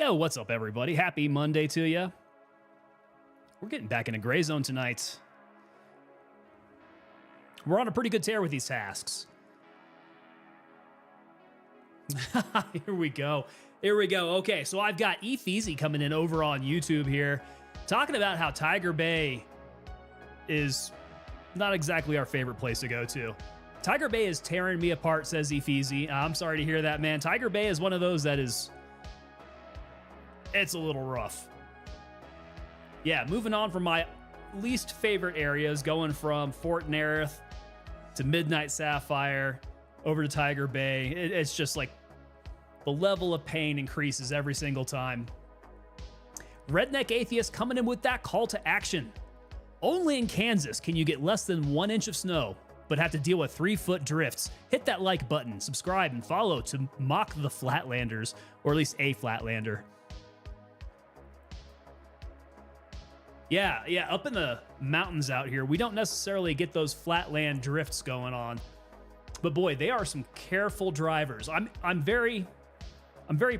Yo, what's up, everybody? Happy Monday to you. We're getting back into gray zone tonight. We're on a pretty good tear with these tasks. Here we go. Here we go. Okay, so I've got Efeezy coming in over on YouTube here, talking about how Tiger Bay is not exactly our favorite place to go to. Tiger Bay is tearing me apart, says Efeezy. I'm sorry to hear that, man. Tiger Bay is one of those that is... it's a little rough. Yeah, moving on from my least favorite areas, going from Fort Nerith to Midnight Sapphire over to Tiger Bay. It's just like the level of pain increases every single time. Redneck Atheist coming in with that call to action. Only in Kansas can you get less than 1 inch of snow, but have to deal with 3-foot drifts. Hit that like button, subscribe, and follow to mock the Flatlanders, or at least a Flatlander. Yeah, up in the mountains out here, we don't necessarily get those flatland drifts going on. But boy, they are some careful drivers. I'm very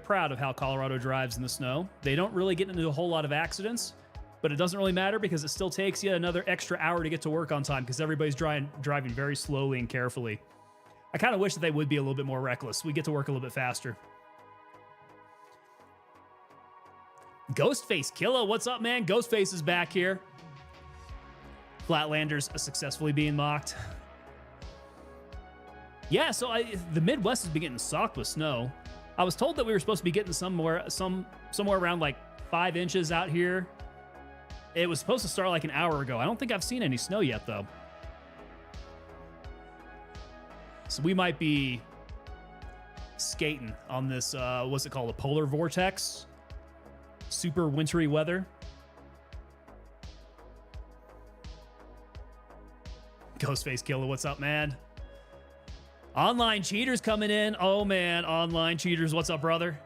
proud of how Colorado drives in the snow. They don't really get into a whole lot of accidents, but it doesn't really matter because it still takes you another extra hour to get to work on time because everybody's driving very slowly and carefully. I kind of wish that they would be a little bit more reckless. We get to work a little bit faster. Ghostface Killa, what's up, man? Ghostface is back here. Flatlanders successfully being mocked. Yeah, so the Midwest has been getting socked with snow. I was told that we were supposed to be getting somewhere around like 5 inches out here. It was supposed to start like an hour ago. I don't think I've seen any snow yet, though. So we might be skating on this, what's it called, a polar vortex? Super wintry weather. Ghostface Killer, what's up, man? Online cheaters coming in. Oh man, online cheaters, what's up, brother?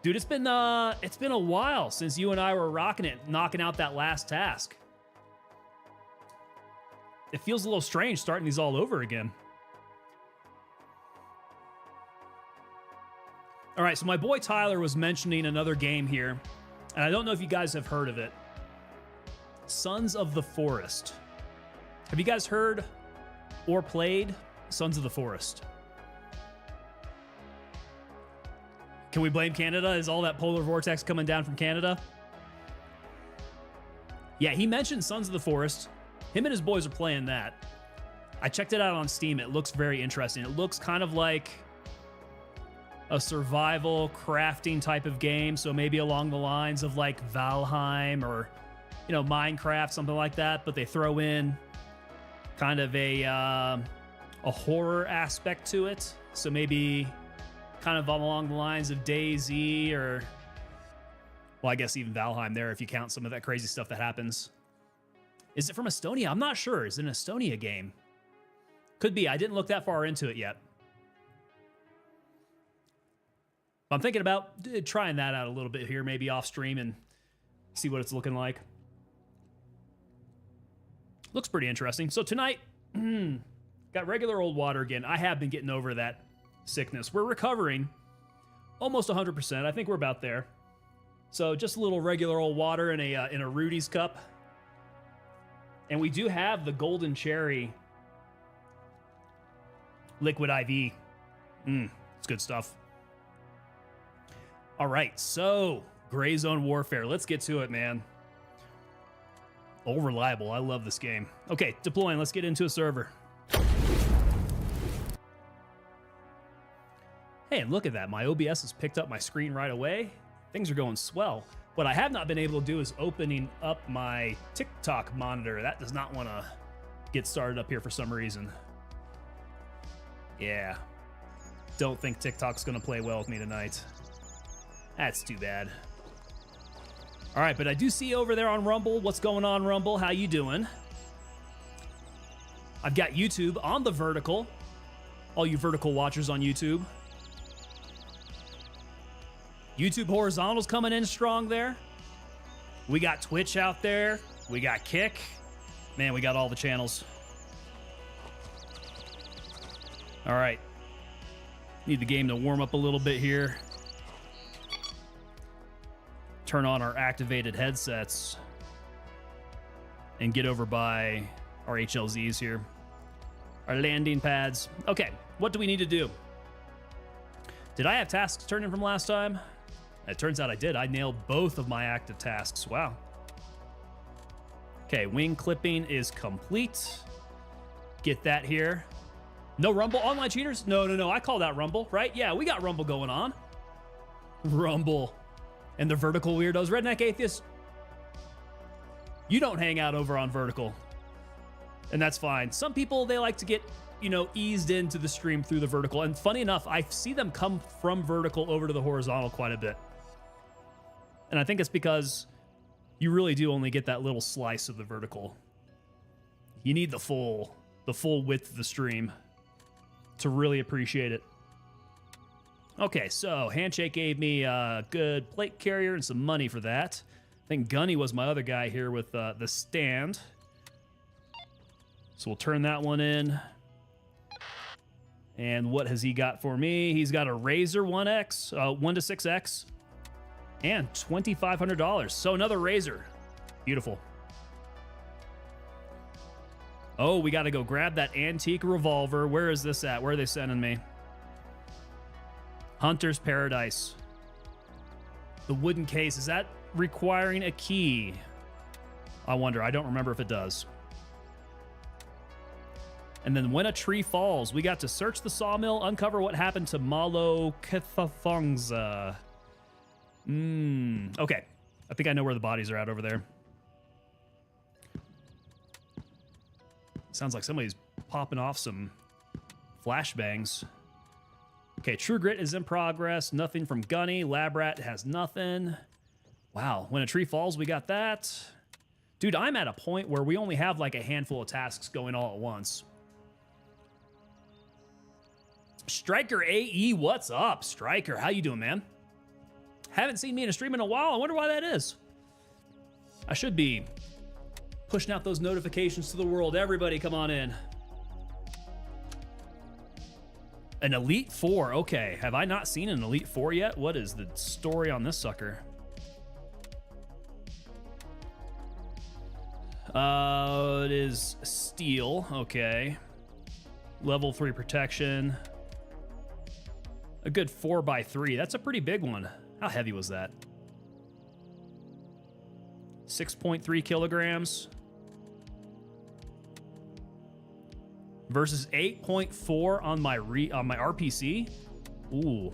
Dude, it's been a while since you and I were rocking it, knocking out that last task. It feels a little strange starting these all over again. All right, so my boy Tyler was mentioning another game here, and I don't know if you guys have heard of it. Sons of the Forest. Have you guys heard or played Sons of the Forest? Can we blame Canada? Is all that polar vortex coming down from Canada? Yeah, he mentioned Sons of the Forest. Him and his boys are playing that. I checked it out on Steam. It looks very interesting. It looks kind of like a survival crafting type of game, so maybe along the lines of like Valheim or, you know, Minecraft, something like that, but they throw in kind of a horror aspect to it, so maybe kind of along the lines of DayZ or, well, I guess even Valheim there if you count some of that crazy stuff that happens. Is it from Estonia? I'm not sure. Is it an Estonia game? Could be. I didn't look that far into it yet. I'm thinking about trying that out a little bit here, maybe off stream, and see what it's looking like. Looks pretty interesting. So tonight, got regular old water again. I have been getting over that sickness. We're recovering almost 100%. I think we're about there. So just a little regular old water in a Rudy's cup. And we do have the Golden Cherry Liquid IV. It's good stuff. All right, so Gray Zone Warfare. Let's get to it, man. All reliable. I love this game. Okay, deploying. Let's get into a server. Hey, and look at that. My OBS has picked up my screen right away. Things are going swell. What I have not been able to do is opening up my TikTok monitor. That does not want to get started up here for some reason. Yeah. Don't think TikTok's going to play well with me tonight. That's too bad. All right, but I do see over there on Rumble. What's going on, Rumble? How you doing? I've got YouTube on the vertical. All you vertical watchers on YouTube. YouTube horizontals coming in strong there. We got Twitch out there. We got Kick. Man, we got all the channels. All right. Need the game to warm up a little bit here. turn on our activated headsets and get over by our HLZs here. Our landing pads. Okay, what do we need to do? Did I have tasks turned in from last time? It turns out I did. I nailed both of my active tasks. Wow. Okay, wing clipping is complete. Get that here. No Rumble? Online cheaters? No. I call that Rumble, right? Yeah, we got Rumble going on. Rumble. And the vertical weirdos. Redneck Atheist, you don't hang out over on vertical. And that's fine. Some people, they like to get, eased into the stream through the vertical. And funny enough, I see them come from vertical over to the horizontal quite a bit. And I think it's because you really do only get that little slice of the vertical. You need the full width of the stream to really appreciate it. Okay, so Handshake gave me a good plate carrier and some money for that. I think Gunny was my other guy here with the stand. So we'll turn that one in. And what has he got for me? He's got a Razor 1X, 1 to 6X, and $2,500. So another Razor. Beautiful. Oh, we got to go grab that antique revolver. Where is this at? Where are they sending me? Hunter's Paradise. The wooden case, is that requiring a key? I wonder. I don't remember if it does. And then when a tree falls, we got to search the sawmill, uncover what happened to Malo Kethathongza. Okay. I think I know where the bodies are at over there. Sounds like somebody's popping off some flashbangs. Okay, True Grit is in progress. Nothing from Gunny. Lab Rat has nothing. Wow, when a tree falls, we got that. Dude, I'm at a point where we only have like a handful of tasks going all at once. Striker AE, what's up? Striker, how you doing, man? Haven't seen me in a stream in a while. I wonder why that is. I should be pushing out those notifications to the world. Everybody, come on in. An Elite Four. Okay, have I not seen an Elite Four yet? What is the story on this sucker? It is steel. Okay. Level 3 protection. A good 4x3. That's a pretty big one. How heavy was that? 6.3 kilograms. Versus 8.4 on my RPC. Ooh.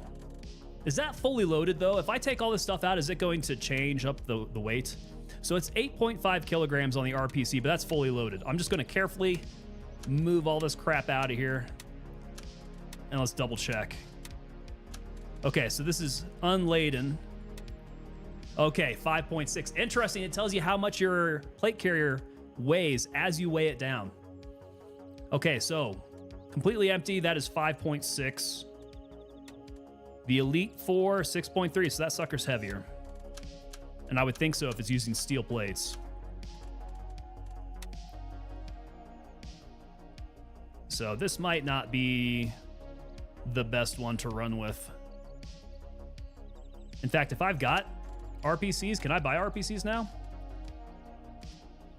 Is that fully loaded though? If I take all this stuff out, is it going to change up the weight? So it's 8.5 kilograms on the RPC, but that's fully loaded. I'm just going to carefully move all this crap out of here. And let's double check. Okay, so this is unladen. Okay, 5.6. Interesting. It tells you how much your plate carrier weighs as you weigh it down. Okay, so completely empty. That is 5.6. The Elite 4, 6.3. So that sucker's heavier. And I would think so if it's using steel plates. So this might not be the best one to run with. In fact, if I've got RPCs, can I buy RPCs now?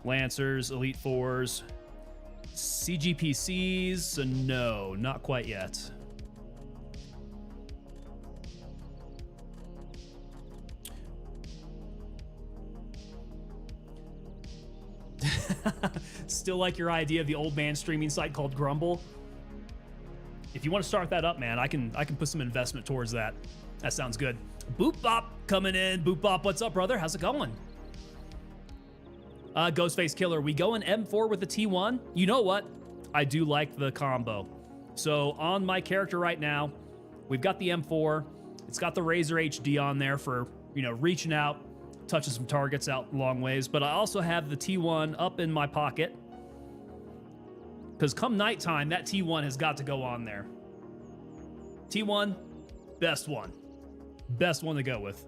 Lancers, Elite 4s, CGPCs, no, not quite yet. Still like your idea of the old man streaming site called Grumble. If you want to start that up, man, I can put some investment towards that. That sounds good. Boop Bop coming in. Boop Bop, what's up, brother? How's it going? Ghostface Killer, we go in M4 with the T1. You know what? I do like the combo. So on my character right now, we've got the M4. It's got the Razor HD on there for, reaching out, touching some targets out long ways. But I also have the T1 up in my pocket. Because come nighttime, that T1 has got to go on there. T1, best one. Best one to go with.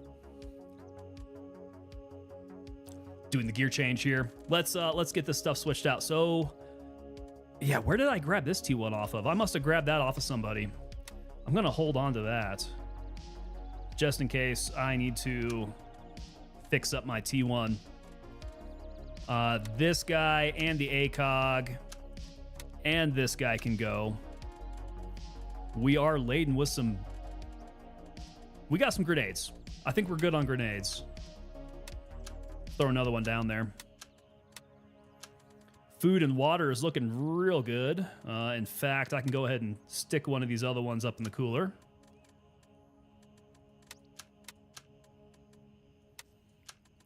Doing the gear change here. Let's get this stuff switched out. So, yeah, where did I grab this T1 off of? I must have grabbed that off of somebody. I'm gonna hold on to that just in case I need to fix up my T1. This guy and the ACOG and this guy can go. We are laden with some... We got some grenades. I think we're good on grenades. Throw another one down there. Food and water is looking real good. In fact, I can go ahead and stick one of these other ones up in the cooler.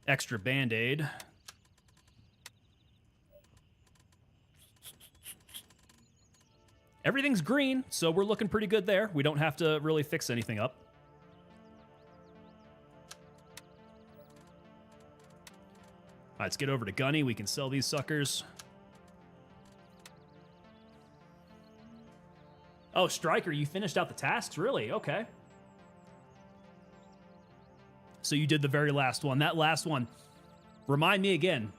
Extra Band-Aid. Everything's green, so we're looking pretty good there. We don't have to really fix anything up. All right, let's get over to Gunny. We can sell these suckers. Oh, Striker, you finished out the tasks? Really? Okay. So you did the very last one. That last one, remind me again,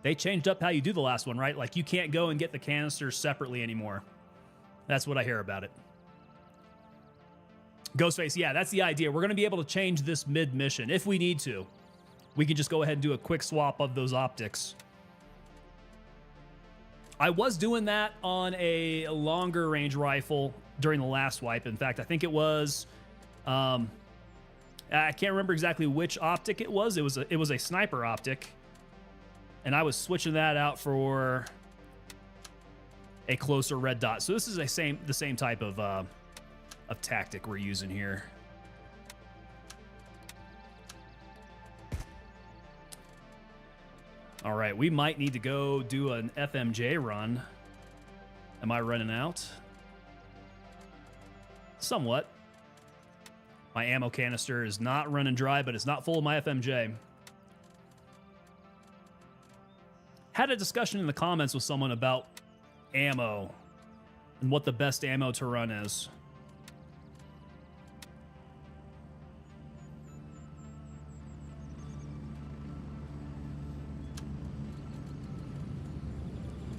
they changed up how you do the last one, right? Like you can't go and get the canisters separately anymore. That's what I hear about it. Ghostface, yeah, that's the idea. We're going to be able to change this mid-mission if we need to. We can just go ahead and do a quick swap of those optics. I was doing that on a longer range rifle during the last wipe. In fact, I think it was... I can't remember exactly which optic it was. It was a sniper optic. And I was switching that out for a closer red dot. So this is the same type of tactic we're using here. All right, we might need to go do an FMJ run. Am I running out? Somewhat. My ammo canister is not running dry, but it's not full of my FMJ. Had a discussion in the comments with someone about ammo and what the best ammo to run is.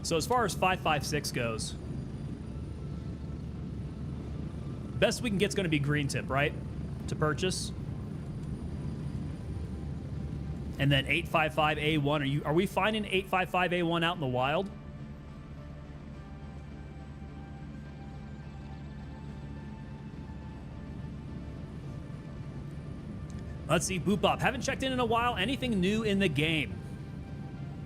So as far as 5.56 goes, best we can get is going to be green tip, right? To purchase. And then 855A1. Are we finding 855A1 out in the wild? Let's see, Boopbop. Haven't checked in a while. Anything new in the game?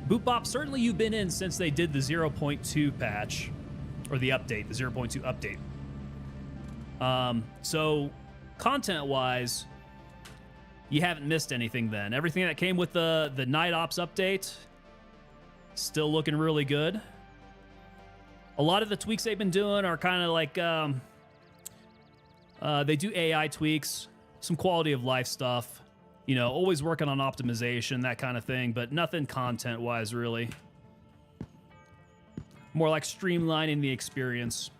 Boopbop, certainly you've been in since they did the 0.2 patch, or the update, the 0.2 update. So content-wise, you haven't missed anything then. Everything that came with the Night Ops update, still looking really good. A lot of the tweaks they've been doing are kind of like, they do AI tweaks, some quality of life stuff. You know, always working on optimization, that kind of thing, but nothing content-wise, really. More like streamlining the experience.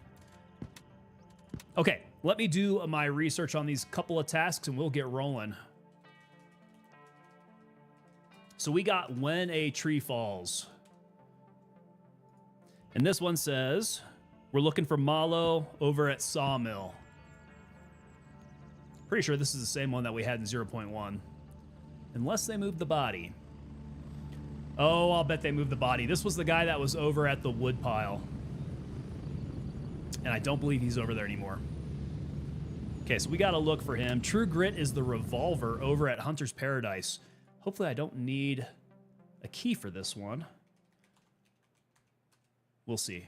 Okay, let me do my research on these couple of tasks, and we'll get rolling. So we got When a Tree Falls. And this one says, we're looking for Malo over at Sawmill. Pretty sure this is the same one that we had in 0.1. Unless they moved the body. Oh, I'll bet they moved the body. This was the guy that was over at the wood pile. And I don't believe he's over there anymore. Okay, so we got to look for him. True Grit is the revolver over at Hunter's Paradise. Hopefully I don't need a key for this one. We'll see.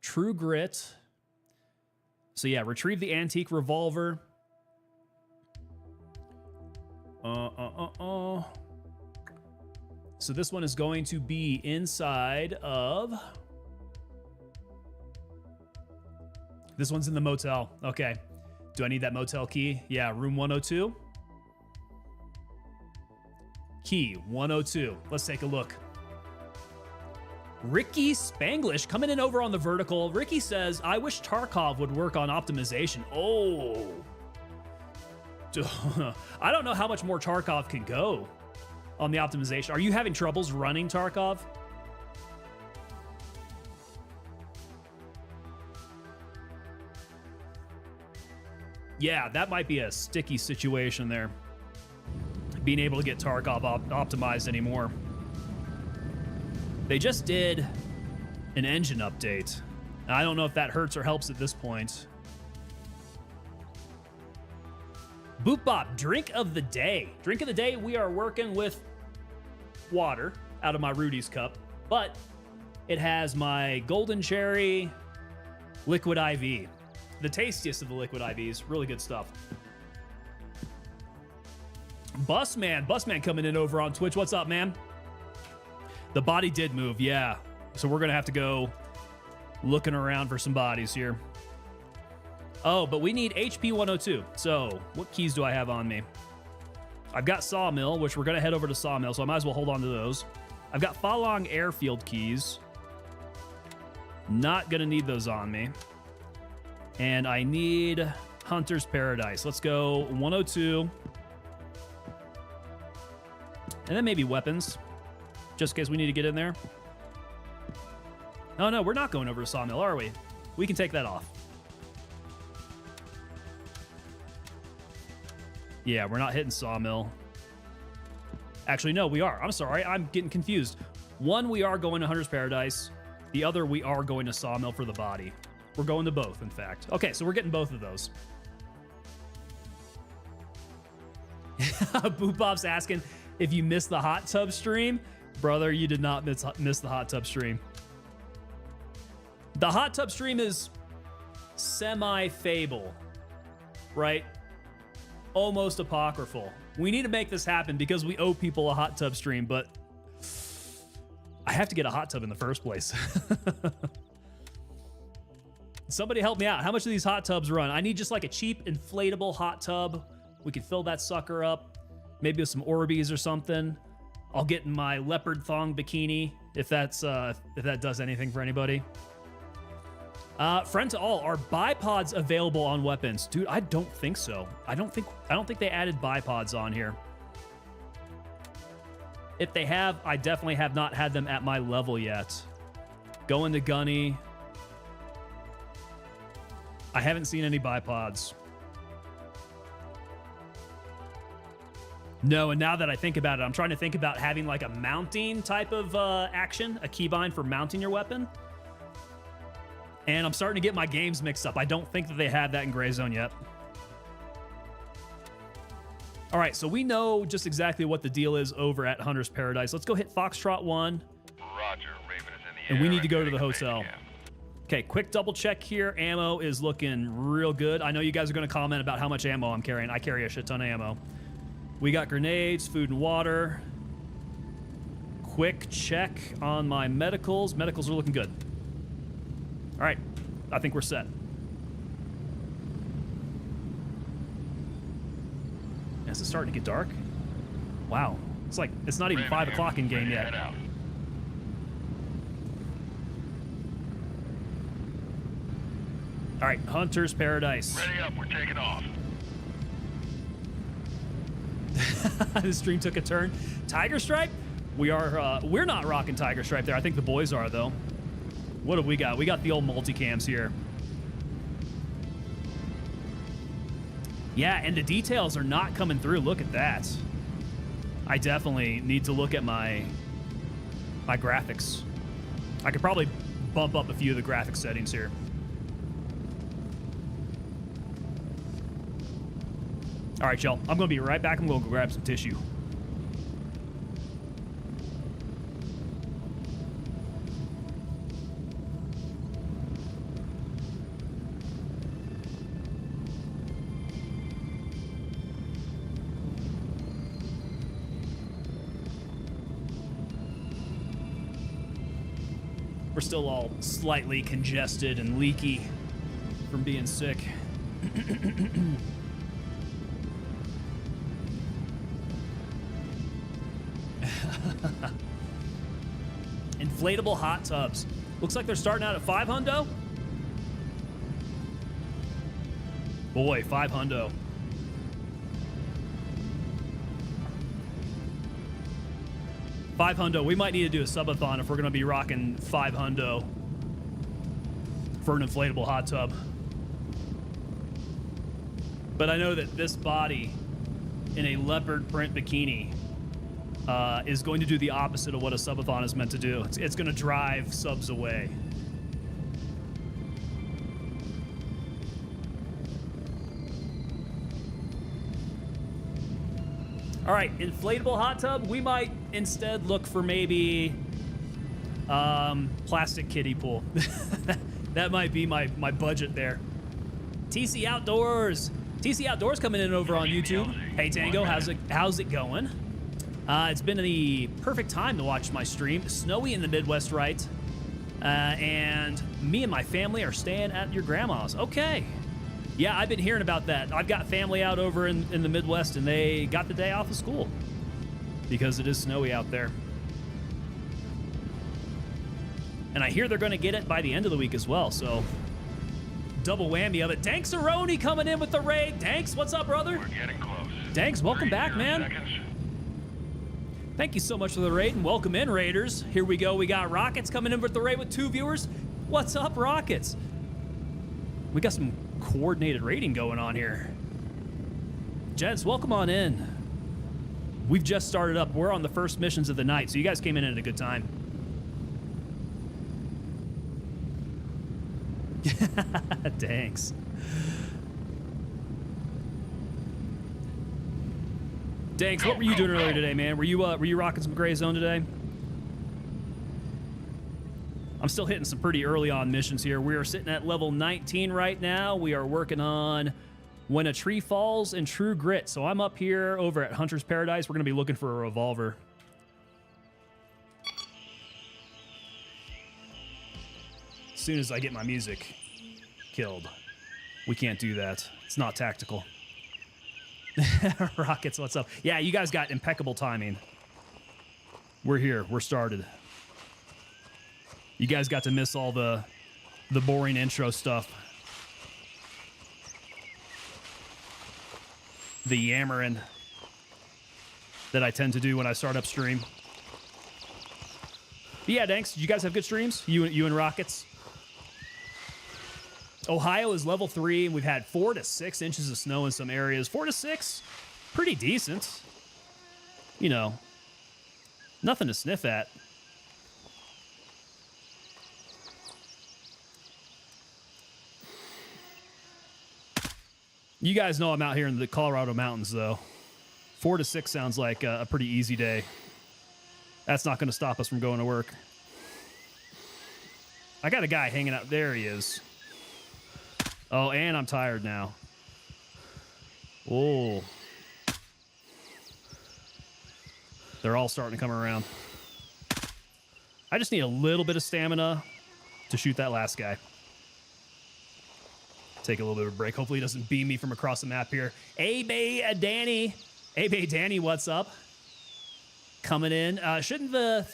True Grit. So yeah, retrieve the antique revolver. So this one is going to be inside of... This one's in the motel. Okay. Do I need that motel key? Yeah, room 102. Key 102. Let's take a look. Ricky Spanglish coming in over on the vertical. Ricky says, I wish Tarkov would work on optimization. Oh. I don't know how much more Tarkov can go on the optimization. Are you having troubles running Tarkov? Yeah, that might be a sticky situation there. being able to get Tarkov optimized anymore. They just did an engine update. I don't know if that hurts or helps at this point. Boop Bop, drink of the day. Drink of the day, we are working with water out of my Rudy's cup, but it has my golden cherry liquid IV. The tastiest of the liquid IVs. Really good stuff. Busman coming in over on Twitch. What's up, man? The body did move, yeah. So we're going to have to go looking around for some bodies here. Oh, but we need HP 102. So what keys do I have on me? I've got Sawmill, which we're going to head over to Sawmill, so I might as well hold on to those. I've got Falong Airfield keys. Not going to need those on me. And I need Hunter's Paradise. Let's go 102. And then maybe weapons, just in case we need to get in there. Oh, no, we're not going over to Sawmill, are we? We can take that off. Yeah, we're not hitting Sawmill. Actually, no, we are. I'm sorry. I'm getting confused. One, we are going to Hunter's Paradise. The other, we are going to Sawmill for the body. We're going to both, in fact. Okay, so we're getting both of those. Boop Bob's asking if you missed the hot tub stream. Brother, you did not miss the hot tub stream. The hot tub stream is semi-fable, right? Almost apocryphal. We need to make this happen because we owe people a hot tub stream, but I have to get a hot tub in the first place. Somebody help me out. How much do these hot tubs run? I need just like a cheap inflatable hot tub. We can fill that sucker up, maybe with some Orbeez or something. I'll get in my leopard thong bikini if that does anything for anybody. Friend to all, are bipods available on weapons? Dude, I don't think so. I don't think they added bipods on here. If they have, I definitely have not had them at my level yet. Going to Gunny. I haven't seen any bipods. No, and now that I think about it, I'm trying to think about having like a mounting type of action, a keybind for mounting your weapon. And I'm starting to get my games mixed up. I don't think that they had that in Gray Zone yet. All right, so we know just exactly what the deal is over at Hunter's Paradise. Let's go hit Foxtrot 1. Roger, Raven is in the and air. we need to go to the Ready hotel. camp. Okay, quick double check here. Ammo is looking real good. I know you guys are going to comment about how much ammo I'm carrying. I carry a shit ton of ammo. We got grenades, food and water. Quick check on my medicals. Medicals are looking good. All right, I think we're set. Is it starting to get dark? Wow, it's not even Raven 5 here. o'clock in game Ready to yet. head out. All right, Hunter's Paradise. Ready up, we're taking off. The stream took a turn. Tiger Stripe? We're not rocking Tiger Stripe there. I think the boys are though. What have we got? We got the old multicams here. Yeah, and the details are not coming through. Look at that. I definitely need to look at my graphics. I could probably bump up a few of the graphic settings here. All right, y'all. I'm going to be right back. I'm going to go grab some tissue. We're still all slightly congested and leaky from being sick. Inflatable hot tubs. Looks like they're starting out at 5 hundo. Boy, 5 hundo. $500. We might need to do a subathon if we're going to be rocking $500 for an inflatable hot tub. But I know that this body in a leopard print bikini is going to do the opposite of what a subathon is meant to do. It's going to drive subs away. All right, inflatable hot tub. We might instead look for maybe plastic kiddie pool. That might be my budget there. TC Outdoors. TC Outdoors coming in over on YouTube. Hey Tango, how's it going? It's been the perfect time to watch my stream. Snowy in the Midwest, right? And me and my family are staying at your grandma's. Okay. Yeah, I've been hearing about that. I've got family out over in the Midwest, and they got the day off of school because it is snowy out there. And I hear they're going to get it by the end of the week as well, so double whammy of it. Danksaroni coming in with the raid. Danks, what's up, brother? We're getting close. Danks, welcome back, man. Seconds. Thank you so much for the raid, and welcome in, Raiders. Here we go. We got Rockets coming in with the raid with 2 viewers. What's up, Rockets? We got some coordinated raiding going on here. Gents, welcome on in. We've just started up. We're on the first missions of the night, so you guys came in at a good time. Thanks. Danks, what were you doing earlier today, man? Were you rocking some gray zone today? I'm still hitting some pretty early on missions here. We are sitting at level 19 right now. We are working on When a Tree Falls and True Grit. So I'm up here over at Hunter's Paradise. We're going to be looking for a revolver. As soon as I get my music killed. We can't do that. It's not tactical. Rockets, what's up? Yeah, you guys got impeccable timing. We're here. We're started. You guys got to miss all the boring intro stuff. The yammering that I tend to do when I start up stream. But yeah, thanks. Did you guys have good streams? You and Rockets? Ohio is level 3, and we've had 4 to 6 inches of snow in some areas. 4 to 6, pretty decent. You know, nothing to sniff at. You guys know I'm out here in the Colorado mountains, though. 4 to 6 sounds like a pretty easy day. That's not going to stop us from going to work. I got a guy hanging out. There he is. Oh, and I'm tired now. Oh. They're all starting to come around. I just need a little bit of stamina to shoot that last guy. Take a little bit of a break. Hopefully he doesn't beam me from across the map here. Hey, Danny. Hey, Danny, what's up? Coming in. Shouldn't the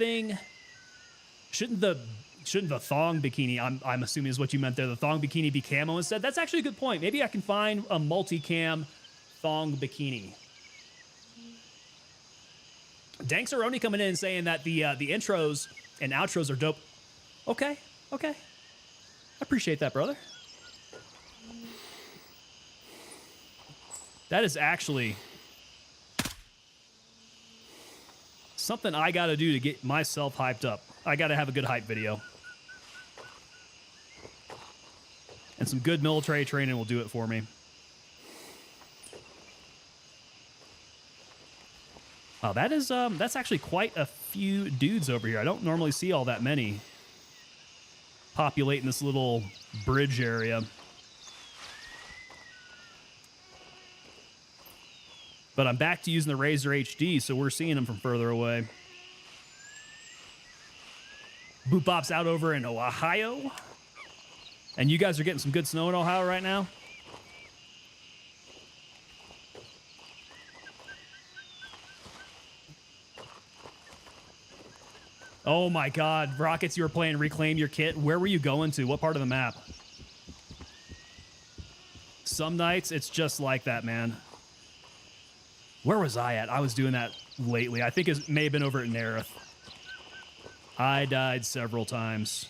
thong bikini, I'm assuming is what you meant there, the thong bikini be camo instead? That's actually a good point. Maybe I can find a multicam thong bikini. Danksaroni coming in and saying that the intros and outros are dope. Okay. I appreciate that, brother. That is actually something I got to do to get myself hyped up. I got to have a good hype video. And some good military training will do it for me. Wow, that's actually quite a few dudes over here. I don't normally see all that many populating this little bridge area. But I'm back to using the Razor HD, so we're seeing them from further away. Boop Bop's out over in Ohio. And you guys are getting some good snow in Ohio right now? Oh my God, Rockets, you were playing Reclaim Your Kit. Where were you going to? What part of the map? Some nights, it's just like that, man. Where was I at? I was doing that lately. I think it may have been over at Nerith. I died several times.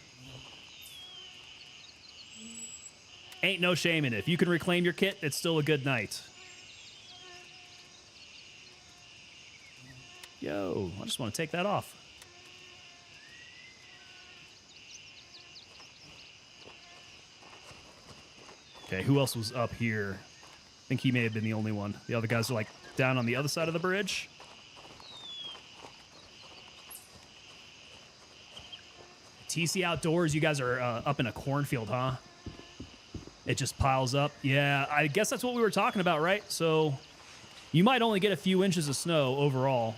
Ain't no shame in it. If you can reclaim your kit, it's still a good night. go. I just want to take that off. Okay, who else was up here? I think he may have been the only one. The other guys are like down on the other side of the bridge. TC Outdoors, you guys are up in a cornfield, huh? It just piles up. Yeah, I guess that's what we were talking about, right? So you might only get a few inches of snow overall,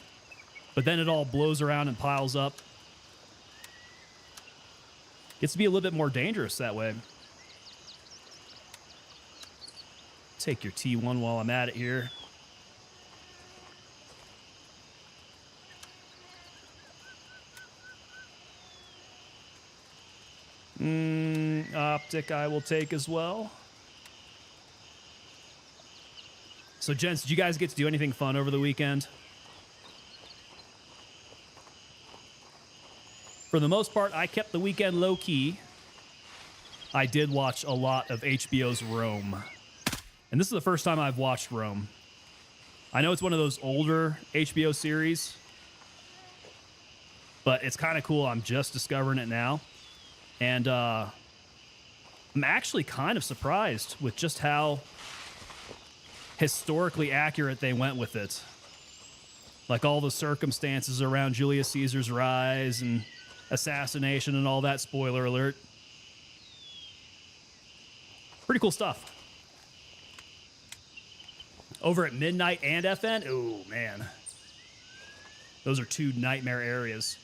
but then it all blows around and piles up. Gets to be a little bit more dangerous that way. Take your T1 while I'm at it here. Optic I will take as well. So, gents, did you guys get to do anything fun over the weekend? For the most part, I kept the weekend low-key. I did watch a lot of HBO's Rome. And this is the first time I've watched Rome. I know it's one of those older HBO series, but it's kind of cool. I'm just discovering it now. And I'm actually kind of surprised with just how historically accurate they went with it. Like all the circumstances around Julius Caesar's rise and assassination and all that, spoiler alert. Pretty cool stuff. Over at Midnight and FN, oh man. Those are two nightmare areas.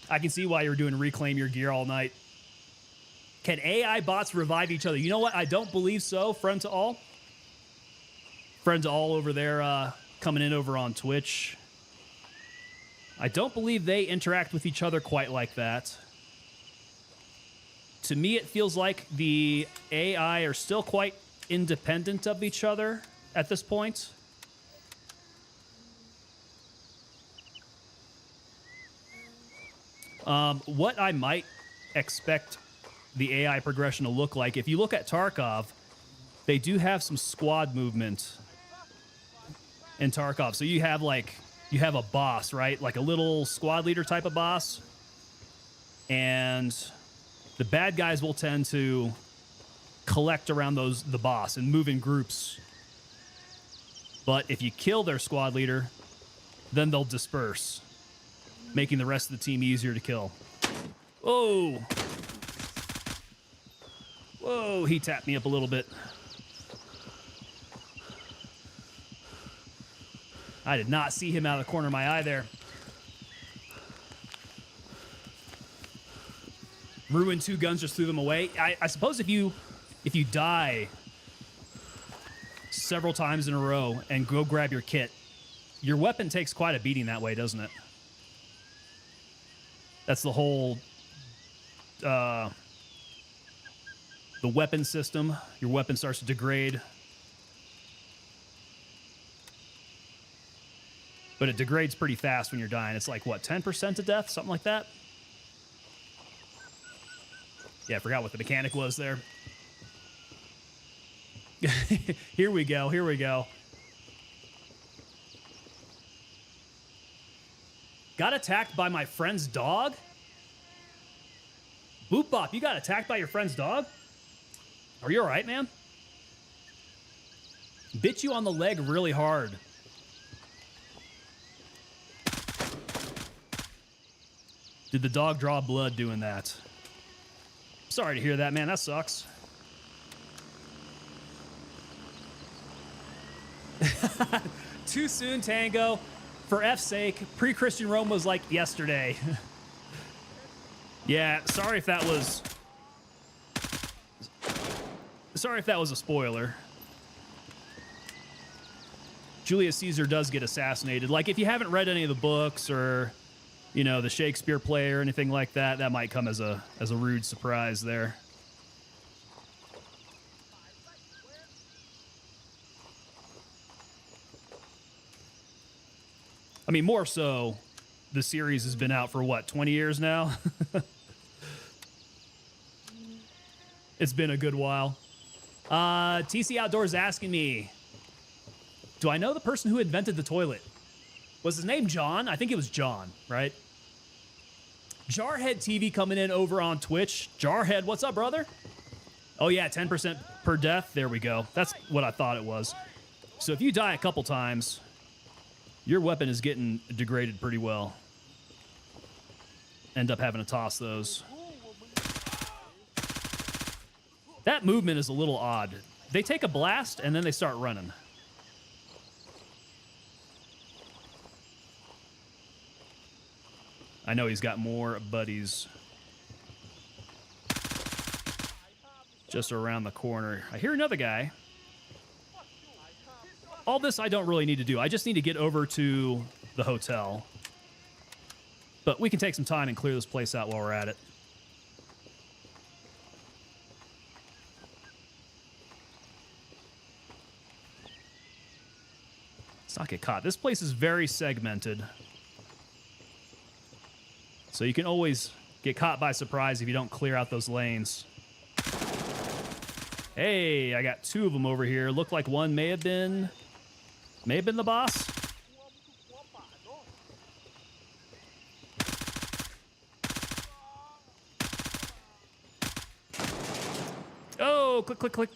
I can see why you're doing reclaim your gear all night. Can AI bots revive each other? You know what? I don't believe so. Friend to all. Friend to all over there coming in over on Twitch. I don't believe they interact with each other quite like that. To me, it feels like the AI are still quite independent of each other at this point. What I might expect the AI progression to look like, if you look at Tarkov, they do have some squad movement in Tarkov. So you have a boss, right? Like a little squad leader type of boss. And the bad guys will tend to collect around the boss and move in groups. But if you kill their squad leader, then they'll disperse, making the rest of the team easier to kill. Oh! Whoa, he tapped me up a little bit. I did not see him out of the corner of my eye there. Ruined two guns, just threw them away. I suppose if you die several times in a row and go grab your kit, your weapon takes quite a beating that way, doesn't it? That's the whole the weapon system. Your weapon starts to degrade. But it degrades pretty fast when you're dying. It's like, what, 10% of death? Something like that? Yeah, I forgot what the mechanic was there. Here we go. Here we go. Got attacked by my friend's dog? Boop Bop, you got attacked by your friend's dog? Are you all right, man? Bit you on the leg really hard. Did the dog draw blood doing that? Sorry to hear that, man. That sucks. Too soon, Tango. For F's sake, pre-Christian Rome was like yesterday. Yeah, sorry if that was... Sorry if that was a spoiler. Julius Caesar does get assassinated. Like, if you haven't read any of the books or, you know, the Shakespeare play or anything like that, that might come as a rude surprise there. I mean, more so, the series has been out for, what, 20 years now? It's been a good while. TC Outdoors asking me, do I know the person who invented the toilet? Was his name John? I think it was John, right? Jarhead TV coming in over on Twitch. Jarhead, what's up, brother? Oh, yeah, 10% per death. There we go. That's what I thought it was. So if you die a couple times, your weapon is getting degraded pretty well. End up having to toss those. That movement is a little odd. They take a blast, and then they start running. I know he's got more buddies just around the corner. I hear another guy. All this I don't really need to do. I just need to get over to the hotel. But we can take some time and clear this place out while we're at it. Let's not get caught. This place is very segmented. So you can always get caught by surprise if you don't clear out those lanes. Hey, I got two of them over here. Looked like one may have been the boss. Oh, click, click, click.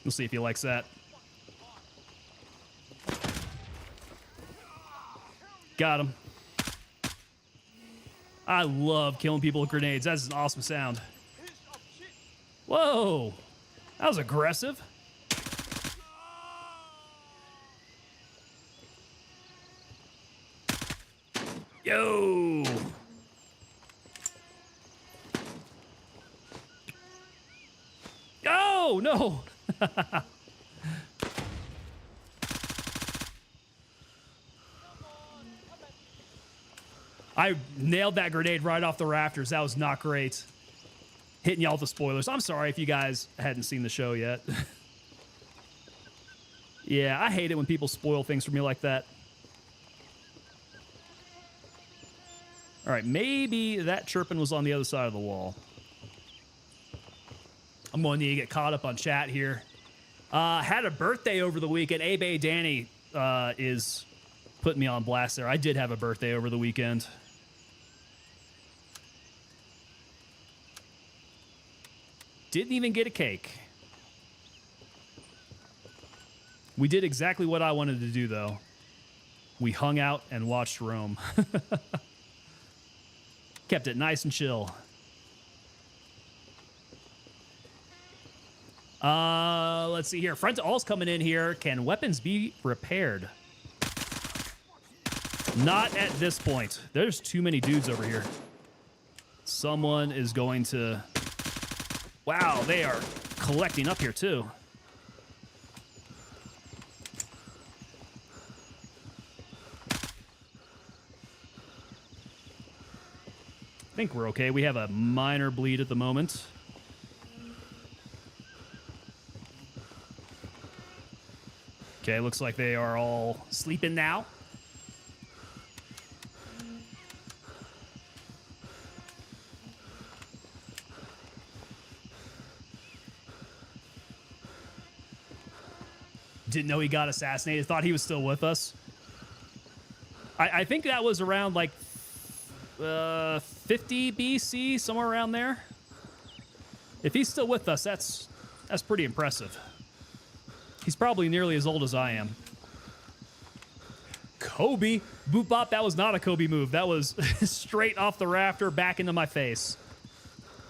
We'll see if he likes that. Got him. I love killing people with grenades. That's an awesome sound. Whoa. That was aggressive. Yo. Oh, no. I nailed that grenade right off the rafters. That was not great. Hitting y'all with the spoilers. I'm sorry if you guys hadn't seen the show yet. Yeah, I hate it when people spoil things for me like that. All right, maybe that chirping was on the other side of the wall. I'm going to need to get caught up on chat here. Had a birthday over the weekend. Abe Danny is putting me on blast there. I did have a birthday over the weekend. Didn't even get a cake. We did exactly what I wanted to do, though. We hung out and watched Rome. Kept it nice and chill. Let's see here. Front to all's coming in here. Can weapons be repaired? Not at this point. There's too many dudes over here. Someone is going to... Wow, they are collecting up here, too. I think we're okay. We have a minor bleed at the moment. Okay, looks like they are all sleeping now. Didn't know he got assassinated. Thought he was still with us. I think that was around like 50 BC, somewhere around there. If he's still with us, that's pretty impressive. He's probably nearly as old as I am. Kobe. Boop bop, that was not a Kobe move. That was straight off the rafter, back into my face.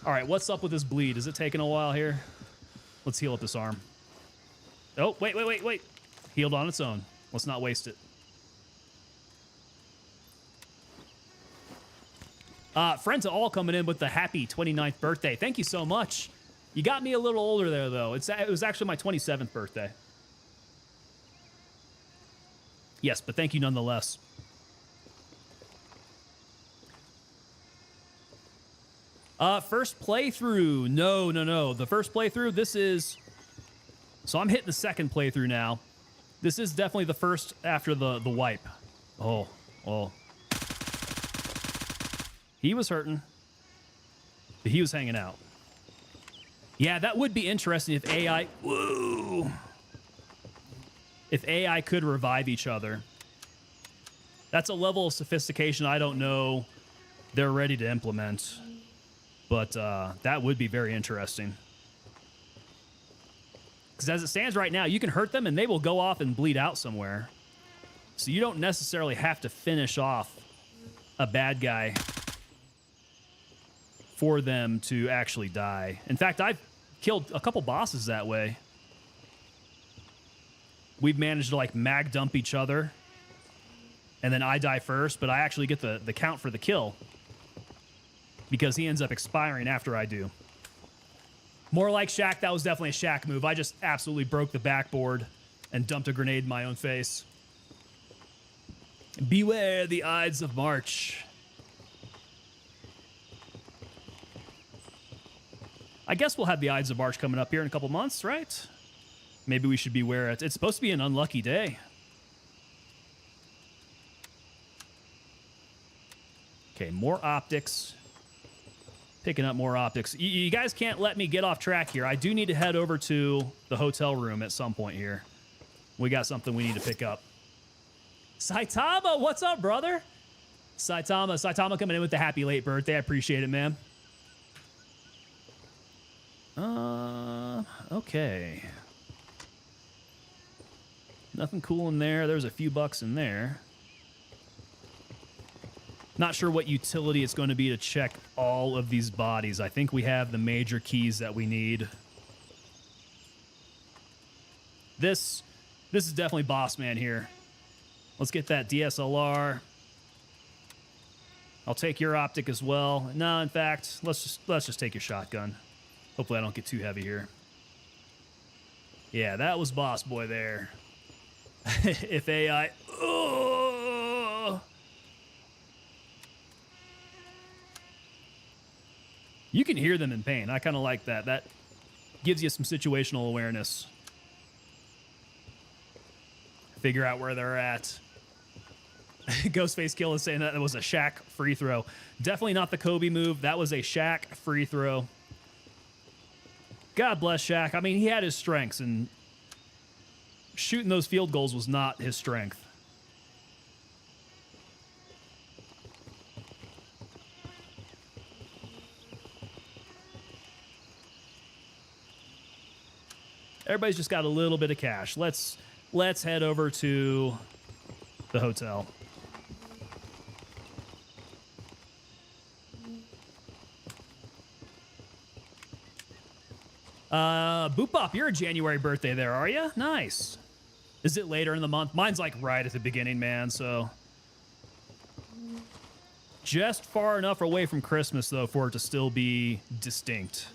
All right, what's up with this bleed? Is it taking a while here? Let's heal up this arm. Oh, wait. Healed on its own. Let's not waste it. Friend to all coming in with the happy 29th birthday. Thank you so much. You got me a little older there, though. It was actually my 27th birthday. Yes, but thank you nonetheless. First playthrough. No. The first playthrough, this is... So I'm hitting the second playthrough now. This is definitely the first after the wipe. Oh. He was hurting. But he was hanging out. Yeah, that would be interesting if AI... Whoa! If AI could revive each other. That's a level of sophistication I don't know they're ready to implement. But that would be very interesting. Because as it stands right now, you can hurt them and they will go off and bleed out somewhere. So you don't necessarily have to finish off a bad guy for them to actually die. In fact, I've killed a couple bosses that way. We've managed to like mag dump each other. And then I die first, but I actually get the count for the kill. Because he ends up expiring after I do. More like Shaq, that was definitely a Shaq move. I just absolutely broke the backboard and dumped a grenade in my own face. Beware the Ides of March. I guess we'll have the Ides of March coming up here in a couple months, right? Maybe we should beware it. It's supposed to be an unlucky day. Okay, more optics. Picking up more optics. You guys can't let me get off track here. I do need to head over to the hotel room at some point here. We got something we need to pick up. Saitama, what's up, brother? Saitama coming in with the happy late birthday. I appreciate it, man. Okay. Nothing cool in there. There's a few bucks in there. Not sure what utility it's going to be to check all of these bodies. I think we have the major keys that we need. This is definitely boss man here. Let's get that DSLR. I'll take your optic as well. No, in fact, let's just take your shotgun. Hopefully I don't get too heavy here. Yeah, that was boss boy there. If AI... Oh! You can hear them in pain. I kind of like that. That gives you some situational awareness. Figure out where they're at. Ghostface Kill is saying that was a Shaq free throw. Definitely not the Kobe move. That was a Shaq free throw. God bless Shaq. I mean, he had his strengths, and shooting those field goals was not his strength. Everybody's just got a little bit of cash. Let's head over to the hotel. Boopop, you're a January birthday there, are you? Nice. Is it later in the month? Mine's like right at the beginning, man, so. Just far enough away from Christmas, though, for it to still be distinct.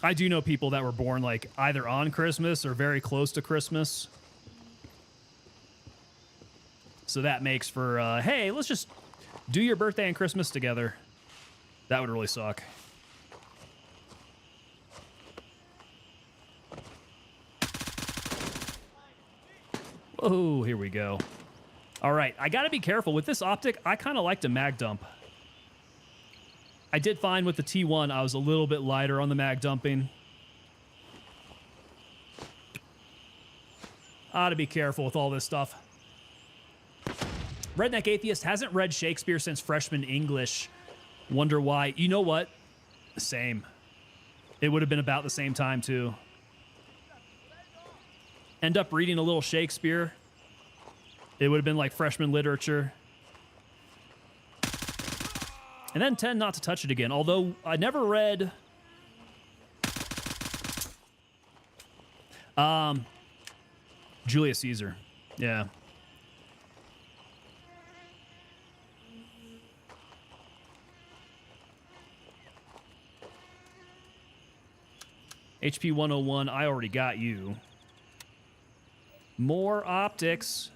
I do know people that were born like either on Christmas or very close to Christmas. So that makes for, hey, let's just do your birthday and Christmas together. That would really suck. Whoa, here we go. All right, I gotta be careful. With this optic, I kind of like to mag dump. I did find with the T1, I was a little bit lighter on the mag dumping. Ought to be careful with all this stuff. Redneck Atheist hasn't read Shakespeare since freshman English. Wonder why. You know what? Same. It would have been about the same time, too. End up reading a little Shakespeare. It would have been like freshman literature. And then tend not to touch it again. Although I never read... Julius Caesar. Yeah. HP 101, I already got you. More optics.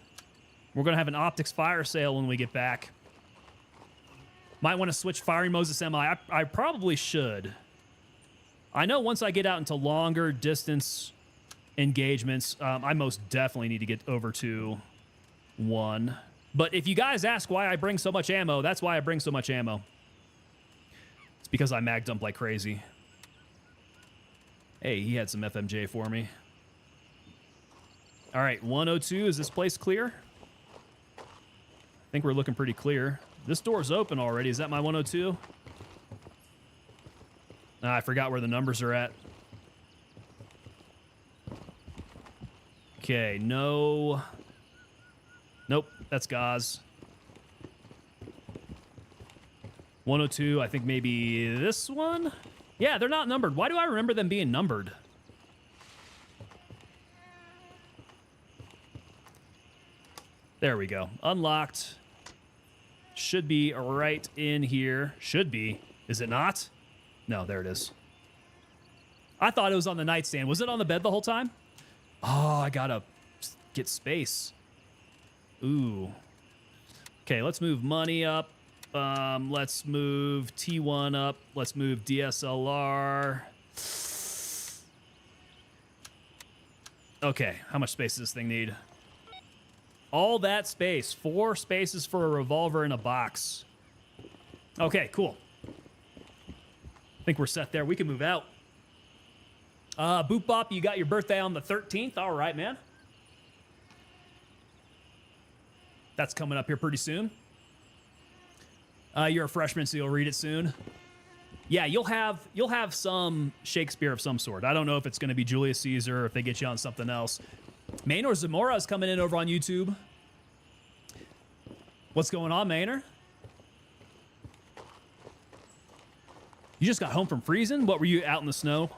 We're going to have an optics fire sale when we get back. Might want to switch firing modes to semi. I probably should. I know once I get out into longer distance engagements, I most definitely need to get over to 1. But if you guys ask why I bring so much ammo, that's why I bring so much ammo. It's because I mag dump like crazy. Hey, he had some FMJ for me. All right, 102. Is this place clear? I think we're looking pretty clear. This door's open already. Is that my 102? Ah, I forgot where the numbers are at. Okay, no. Nope, that's Gauze. 102, I think maybe this one? Yeah, they're not numbered. Why do I remember them being numbered? There we go. Unlocked. Should be right in here. Should be. Is it not? No, there it is. I thought it was on the nightstand. Was it on the bed the whole time? Oh, I gotta get space. Ooh. Okay, let's move money up. Let's move T1 up. Let's move DSLR. Okay, how much space does this thing need? All that space. 4 spaces for a revolver in a box. Okay, cool. I think we're set there. We can move out. Boop Bop, you got your birthday on the 13th. All right, man. That's coming up here pretty soon. You're a freshman, so you'll read it soon. Yeah, you'll have some Shakespeare of some sort. I don't know if it's going to be Julius Caesar or if they get you on something else. Maynor Zamora is coming in over on YouTube. What's going on, Maynor? You just got home from freezing? What, were you out in the snow?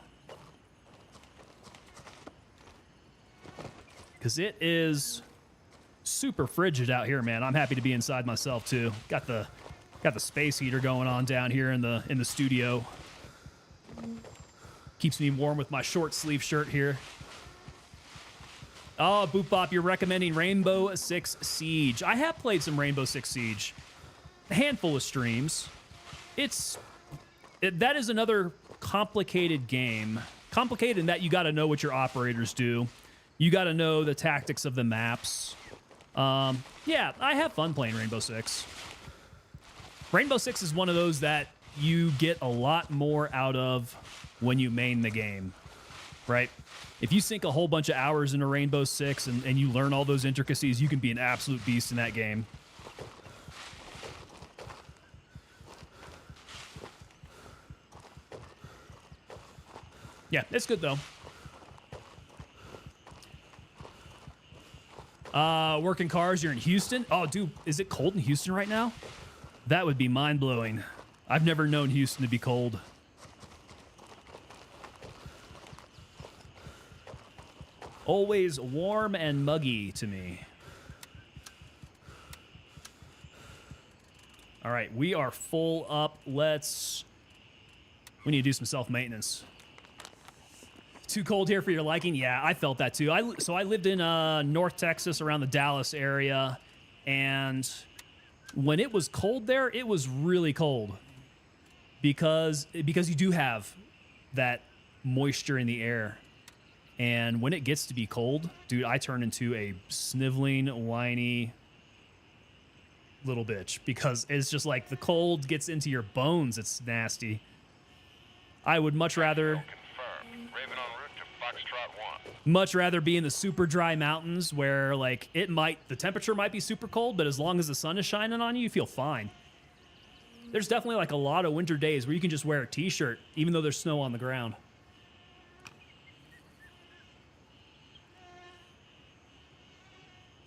Because it is super frigid out here, man. I'm happy to be inside myself, too. Got the space heater going on down here in the studio. Keeps me warm with my short sleeve shirt here. Oh, Boop Bop, you're recommending Rainbow Six Siege. I have played some Rainbow Six Siege. A handful of streams. That is another complicated game. Complicated in that you got to know what your operators do. You got to know the tactics of the maps. Yeah, I have fun playing Rainbow Six. Rainbow Six is one of those that you get a lot more out of when you main the game, right? If you sink a whole bunch of hours into Rainbow Six and you learn all those intricacies, you can be an absolute beast in that game. Yeah, it's good though. Working cars, you're in Houston? Oh, dude, is it cold in Houston right now? That would be mind-blowing. I've never known Houston to be cold. Always warm and muggy to me. All right, we are full up. We need to do some self-maintenance. Too cold here for your liking? Yeah, I felt that too. So I lived in North Texas around the Dallas area, and when it was cold there, it was really cold because you do have that moisture in the air. And when it gets to be cold, dude, I turn into a sniveling, whiny little bitch because it's just like the cold gets into your bones. It's nasty. I would much rather... Raven en route to Foxtrot 1. Much rather be in the super dry mountains where like the temperature might be super cold, but as long as the sun is shining on you, you feel fine. There's definitely like a lot of winter days where you can just wear a t-shirt even though there's snow on the ground.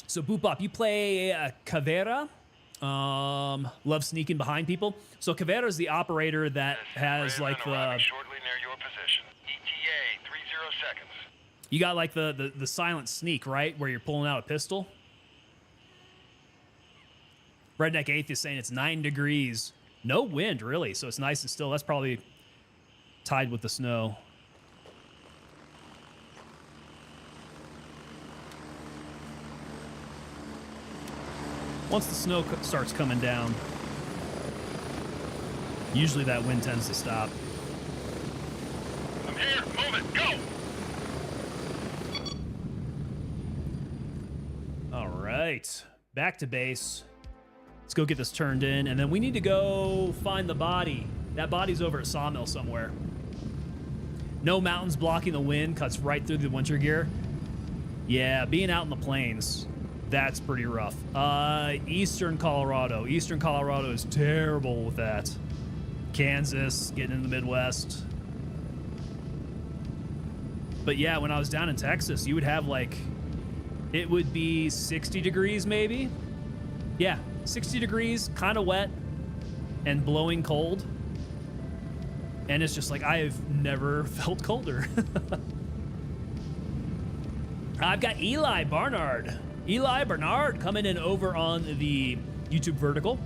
So Boop Bop, you play Caveira. Love sneaking behind people. So Caveira is the operator that has like the... shortly near your position. ETA 30 seconds. You got like the silent sneak, right? Where you're pulling out a pistol. Redneck Atheist saying it's 9 degrees. No wind, really. So it's nice and still. That's probably tied with the snow. Once the snow starts coming down, usually that wind tends to stop. I'm here. Move it. Go. All right. Back to base. Let's go get this turned in, and then we need to go find the body. That body's over at Sawmill somewhere. No mountains blocking the wind, cuts right through the winter gear. Yeah, being out in the plains, that's pretty rough. Eastern Colorado. Eastern Colorado is terrible with that. Kansas, getting in the Midwest. But yeah, when I was down in Texas, you would have like, it would be 60 degrees maybe. Yeah, 60 degrees, kind of wet and blowing cold. And it's just like, I've never felt colder. I've got Eli Barnard. Eli Bernard coming in over on the YouTube vertical.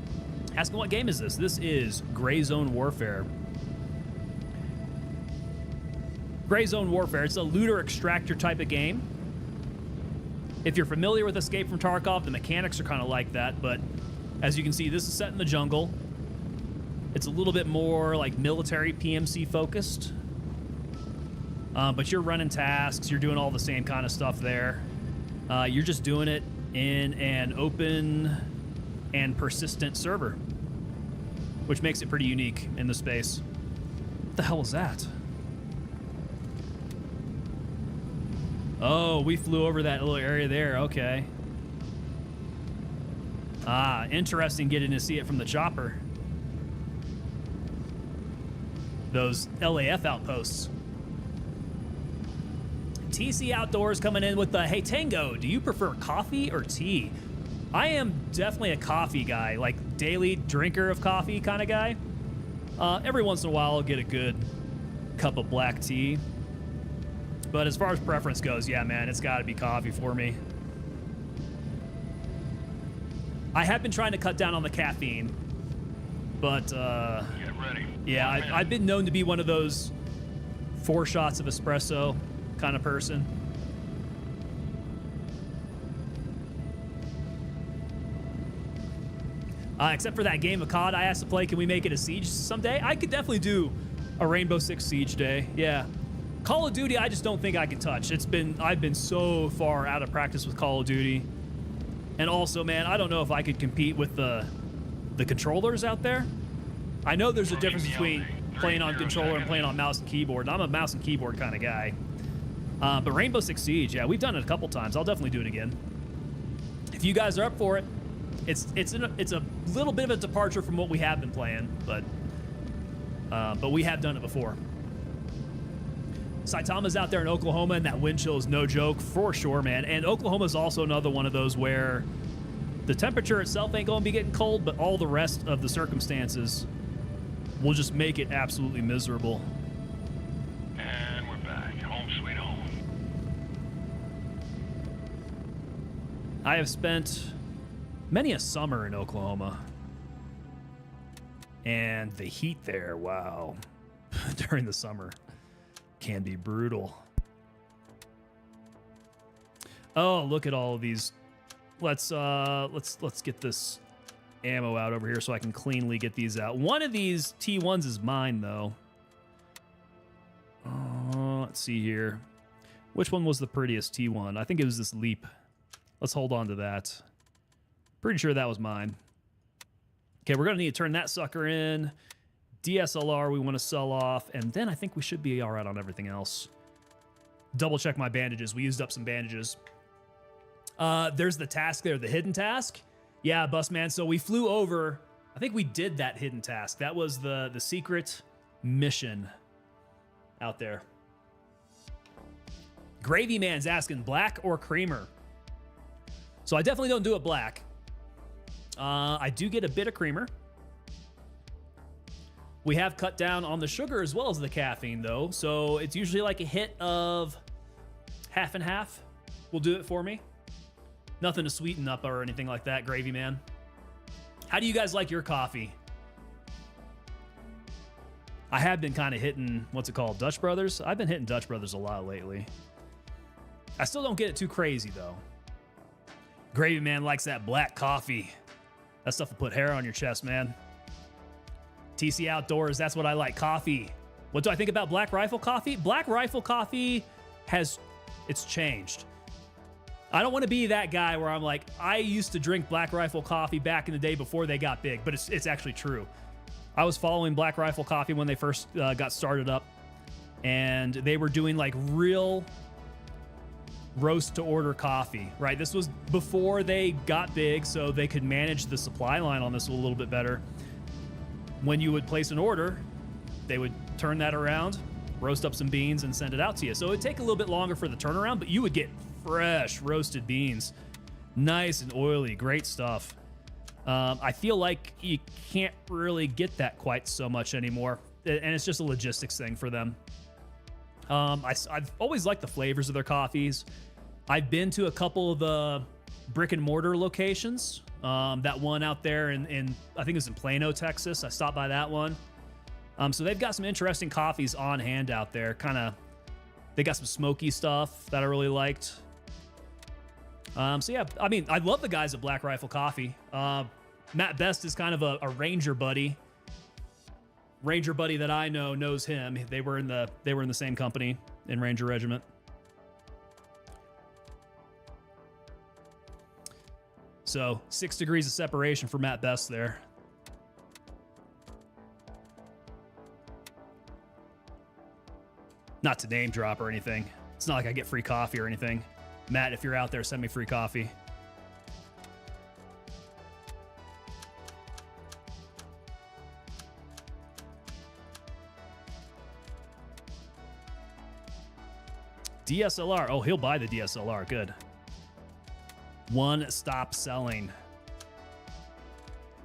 Asking, what game is this? This is Gray Zone Warfare. Gray Zone Warfare. It's a looter extractor type of game. If you're familiar with Escape from Tarkov, the mechanics are kind of like that, but as you can see, this is set in the jungle. It's a little bit more like military PMC focused. But you're running tasks, you're doing all the same kind of stuff there. You're just doing it in an open and persistent server, which makes it pretty unique in the space. What the hell was that? Oh, we flew over that little area there. Okay. Ah, interesting getting to see it from the chopper. Those LAF outposts. TC Outdoors coming in with the, hey Tango, do you prefer coffee or tea? I am definitely a coffee guy, like daily drinker of coffee kind of guy. Every once in a while I'll get a good cup of black tea. But as far as preference goes, yeah, man, it's got to be coffee for me. I have been trying to cut down on the caffeine, but Get ready. yeah, I've been known to be one of those 4 shots of espresso kind of person. Except for that game of COD I asked to play, can we make it a siege someday? I could definitely do a Rainbow Six Siege day, yeah. Call of Duty, I just don't think I can touch. I've been so far out of practice with Call of Duty. And also, man, I don't know if I could compete with the controllers out there. I know there's a difference between playing on controller and playing on mouse and keyboard. And I'm a mouse and keyboard kind of guy. But Rainbow Six Siege, yeah, we've done it a couple times. I'll definitely do it again. If you guys are up for it, it's a little bit of a departure from what we have been playing, but we have done it before. Saitama's out there in Oklahoma, and that wind chill is no joke for sure, man. And Oklahoma's also another one of those where the temperature itself ain't going to be getting cold, but all the rest of the circumstances will just make it absolutely miserable. And we're back. Home sweet home. I have spent many a summer in Oklahoma. And the heat there, wow, during the summer can be brutal. Oh, look at all of these. Let's get this ammo out over here so I can cleanly get these out. One of these T1s is mine though. Let's see here. Which one was the prettiest T1? I think it was this Leap. Let's hold on to that. Pretty sure that was mine. Okay, we're gonna need to turn that sucker in. DSLR we want to sell off, and then I think we should be all right on everything else. Double check my bandages. We used up some bandages. There's the task there, the hidden task. Yeah, Busman. So we flew over. I think we did that hidden task. That was the secret mission out there. Gravy Man's asking, black or creamer? So I definitely don't do it black. I do get a bit of creamer. We have cut down on the sugar as well as the caffeine, though. So it's usually like a hit of half and half will do it for me. Nothing to sweeten up or anything like that, Gravy Man. How do you guys like your coffee? I have been kind of hitting, what's it called, Dutch Brothers? I've been hitting Dutch Brothers a lot lately. I still don't get it too crazy, though. Gravy Man likes that black coffee. That stuff will put hair on your chest, man. TC Outdoors, that's what I like, coffee. What do I think about Black Rifle coffee? Black Rifle coffee it's changed. I don't want to be that guy where I'm like, I used to drink Black Rifle coffee back in the day before they got big, but it's actually true. I was following Black Rifle coffee when they first got started up. and they were doing like real roast to order coffee, right? This was before they got big, so they could manage the supply line on this a little bit better. When you would place an order, they would turn that around, roast up some beans, and send it out to you. So it'd take a little bit longer for the turnaround, but you would get fresh roasted beans. Nice and oily, great stuff. I feel like you can't really get that quite so much anymore, and it's just a logistics thing for them. I've always liked the flavors of their coffees. I've been to a couple of the brick and mortar locations. That one out there in I think it's in Plano, Texas. I stopped by that one. So they've got some interesting coffees on hand out there. They got some smoky stuff that I really liked. So yeah, I mean, I love the guys at Black Rifle Coffee. Matt Best is kind of a Ranger buddy. Ranger buddy that I know knows him. They were in the same company in Ranger Regiment. So 6 degrees of separation for Matt Best there. Not to name drop or anything. It's not like I get free coffee or anything. Matt, if you're out there, send me free coffee. DSLR. Oh, he'll buy the DSLR. Good. One stop selling.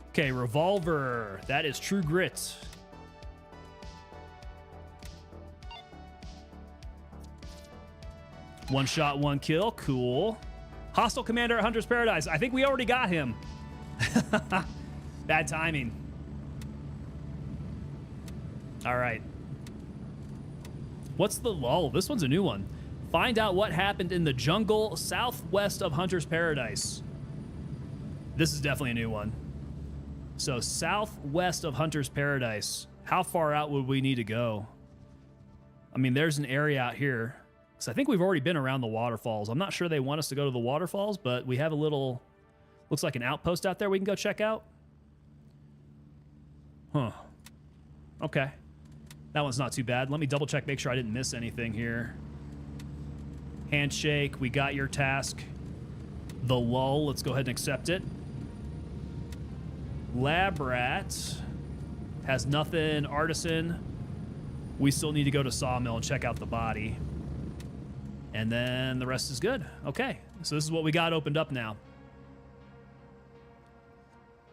Okay, revolver. That is True Grit. One shot, one kill. Cool. Hostile commander at Hunter's Paradise. I think we already got him. Bad timing. All right. What's the lull? This one's a new one. Find out what happened in the jungle southwest of Hunter's Paradise. This is definitely a new one. So southwest of Hunter's Paradise. How far out would we need to go? I mean, there's an area out here. So I think we've already been around the waterfalls. I'm not sure they want us to go to the waterfalls, but we have a little, looks like an outpost out there we can go check out. Huh. Okay. That one's not too bad. Let me double check, make sure I didn't miss anything here. Handshake, we got your task. The lull, let's go ahead and accept it. Lab rat has nothing. Artisan, we still need to go to Sawmill and check out the body. And then the rest is good. Okay, so this is what we got opened up now.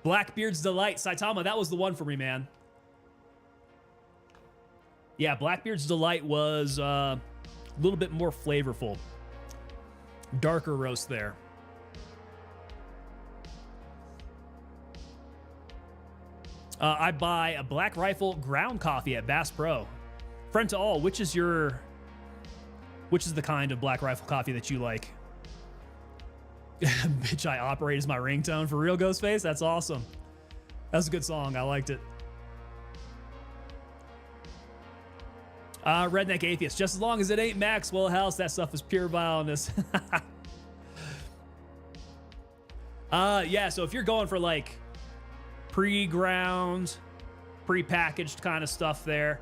Blackbeard's Delight. Saitama, that was the one for me, man. Yeah, Blackbeard's Delight was a little bit more flavorful. Darker roast there. I buy a Black Rifle ground coffee at Bass Pro. Friend to all, which is the kind of Black Rifle coffee that you like? Bitch, I operate as my ringtone. For real, Ghostface? That's awesome. That's a good song. I liked it. Redneck Atheist. Just as long as it ain't Maxwell House, that stuff is pure vileness. Yeah, so if you're going for like pre-ground, pre-packaged kind of stuff there,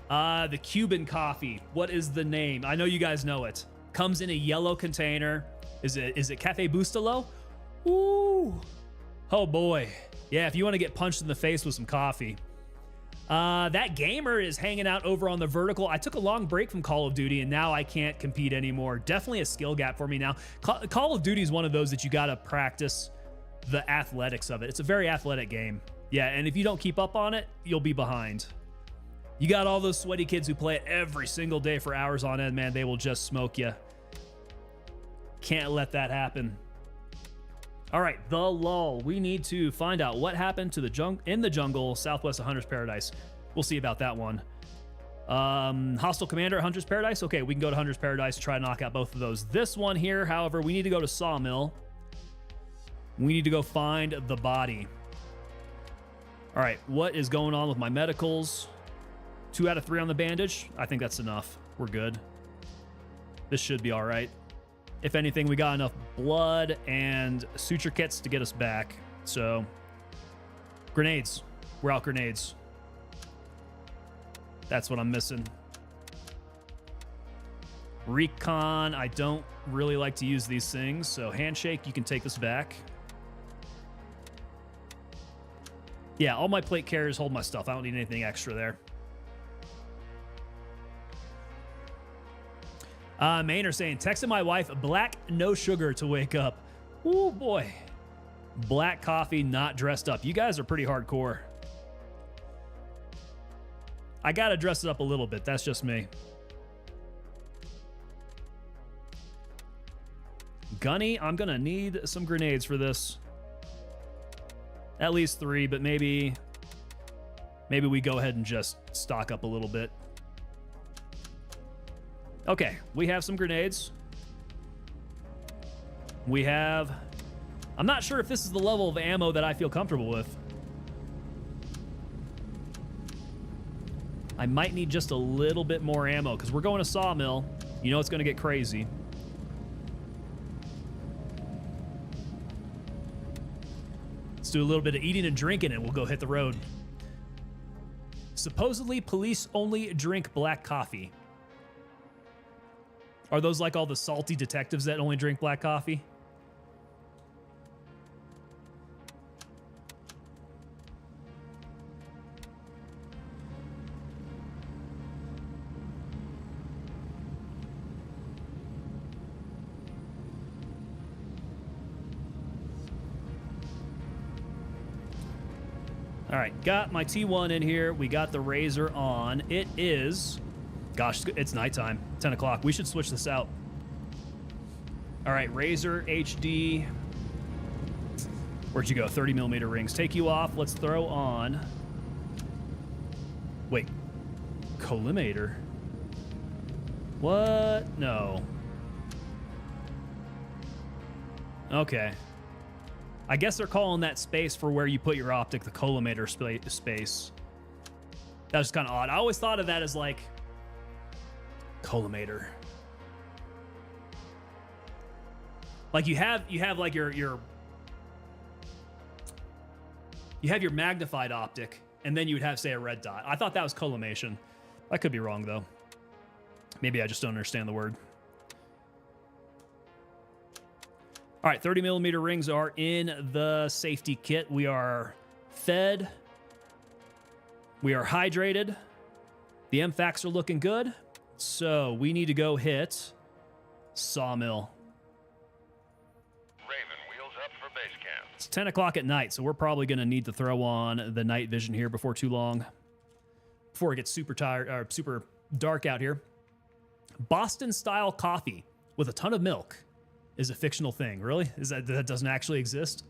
the Cuban coffee. What is the name? I know you guys know it. Comes in a yellow container. Is it Cafe Bustelo? Ooh. Oh boy. Yeah, if you want to get punched in the face with some coffee. That gamer is hanging out over on the vertical. I took a long break from Call of Duty and now I can't compete anymore. Definitely a skill gap for me now. Call of Duty is one of those that you got to practice the athletics of it. It's a very athletic game. Yeah, and if you don't keep up on it, you'll be behind. You got all those sweaty kids who play it every single day for hours on end, man. They will just smoke you. Can't let that happen. All right, the lull. We need to find out what happened to in the jungle southwest of Hunter's Paradise. We'll see about that one. Hostile commander at Hunter's Paradise. Okay, we can go to Hunter's Paradise and try to knock out both of those. This one here, however, we need to go to Sawmill. We need to go find the body. All right, what is going on with my medicals? 2 out of 3 on the bandage. I think that's enough. We're good. This should be all right. If anything, we got enough blood and suture kits to get us back. So, grenades. We're out grenades. That's what I'm missing. Recon, I don't really like to use these things, so handshake, you can take this back. Yeah, all my plate carriers hold my stuff. I don't need anything extra there. Maynard saying, texting my wife, black, no sugar to wake up. Oh boy. Black coffee, not dressed up. You guys are pretty hardcore. I gotta dress it up a little bit. That's just me. Gunny, I'm gonna need some grenades for this. At least 3, but maybe we go ahead and just stock up a little bit. Okay, we have some grenades. We have... I'm not sure if this is the level of ammo that I feel comfortable with. I might need just a little bit more ammo because we're going to Sawmill. You know it's going to get crazy. Let's do a little bit of eating and drinking and we'll go hit the road. Supposedly, police only drink black coffee. Are those like all the salty detectives that only drink black coffee? All right, got my T1 in here. We got the Razor on. It is, gosh, it's nighttime, 10 o'clock. We should switch this out. All right, Razor HD. Where'd you go? 30 millimeter rings. Take you off. Let's throw on. Wait, collimator. What? No. Okay. I guess they're calling that space for where you put your optic the collimator space. That was kind of odd. I always thought of that as like collimator. Like you have like you have your magnified optic, and then you would have, say, a red dot. I thought that was collimation. I could be wrong though. Maybe I just don't understand the word. All right, 30 millimeter rings are in the safety kit. We are fed. We are hydrated. The MFACs are looking good. So we need to go hit Sawmill. Raven, wheels up for base camp. It's 10 o'clock at night, so we're probably going to need to throw on the night vision here before too long. Before it gets super tired or super dark out here. Boston style coffee with a ton of milk is a fictional thing. Really? Is that doesn't actually exist?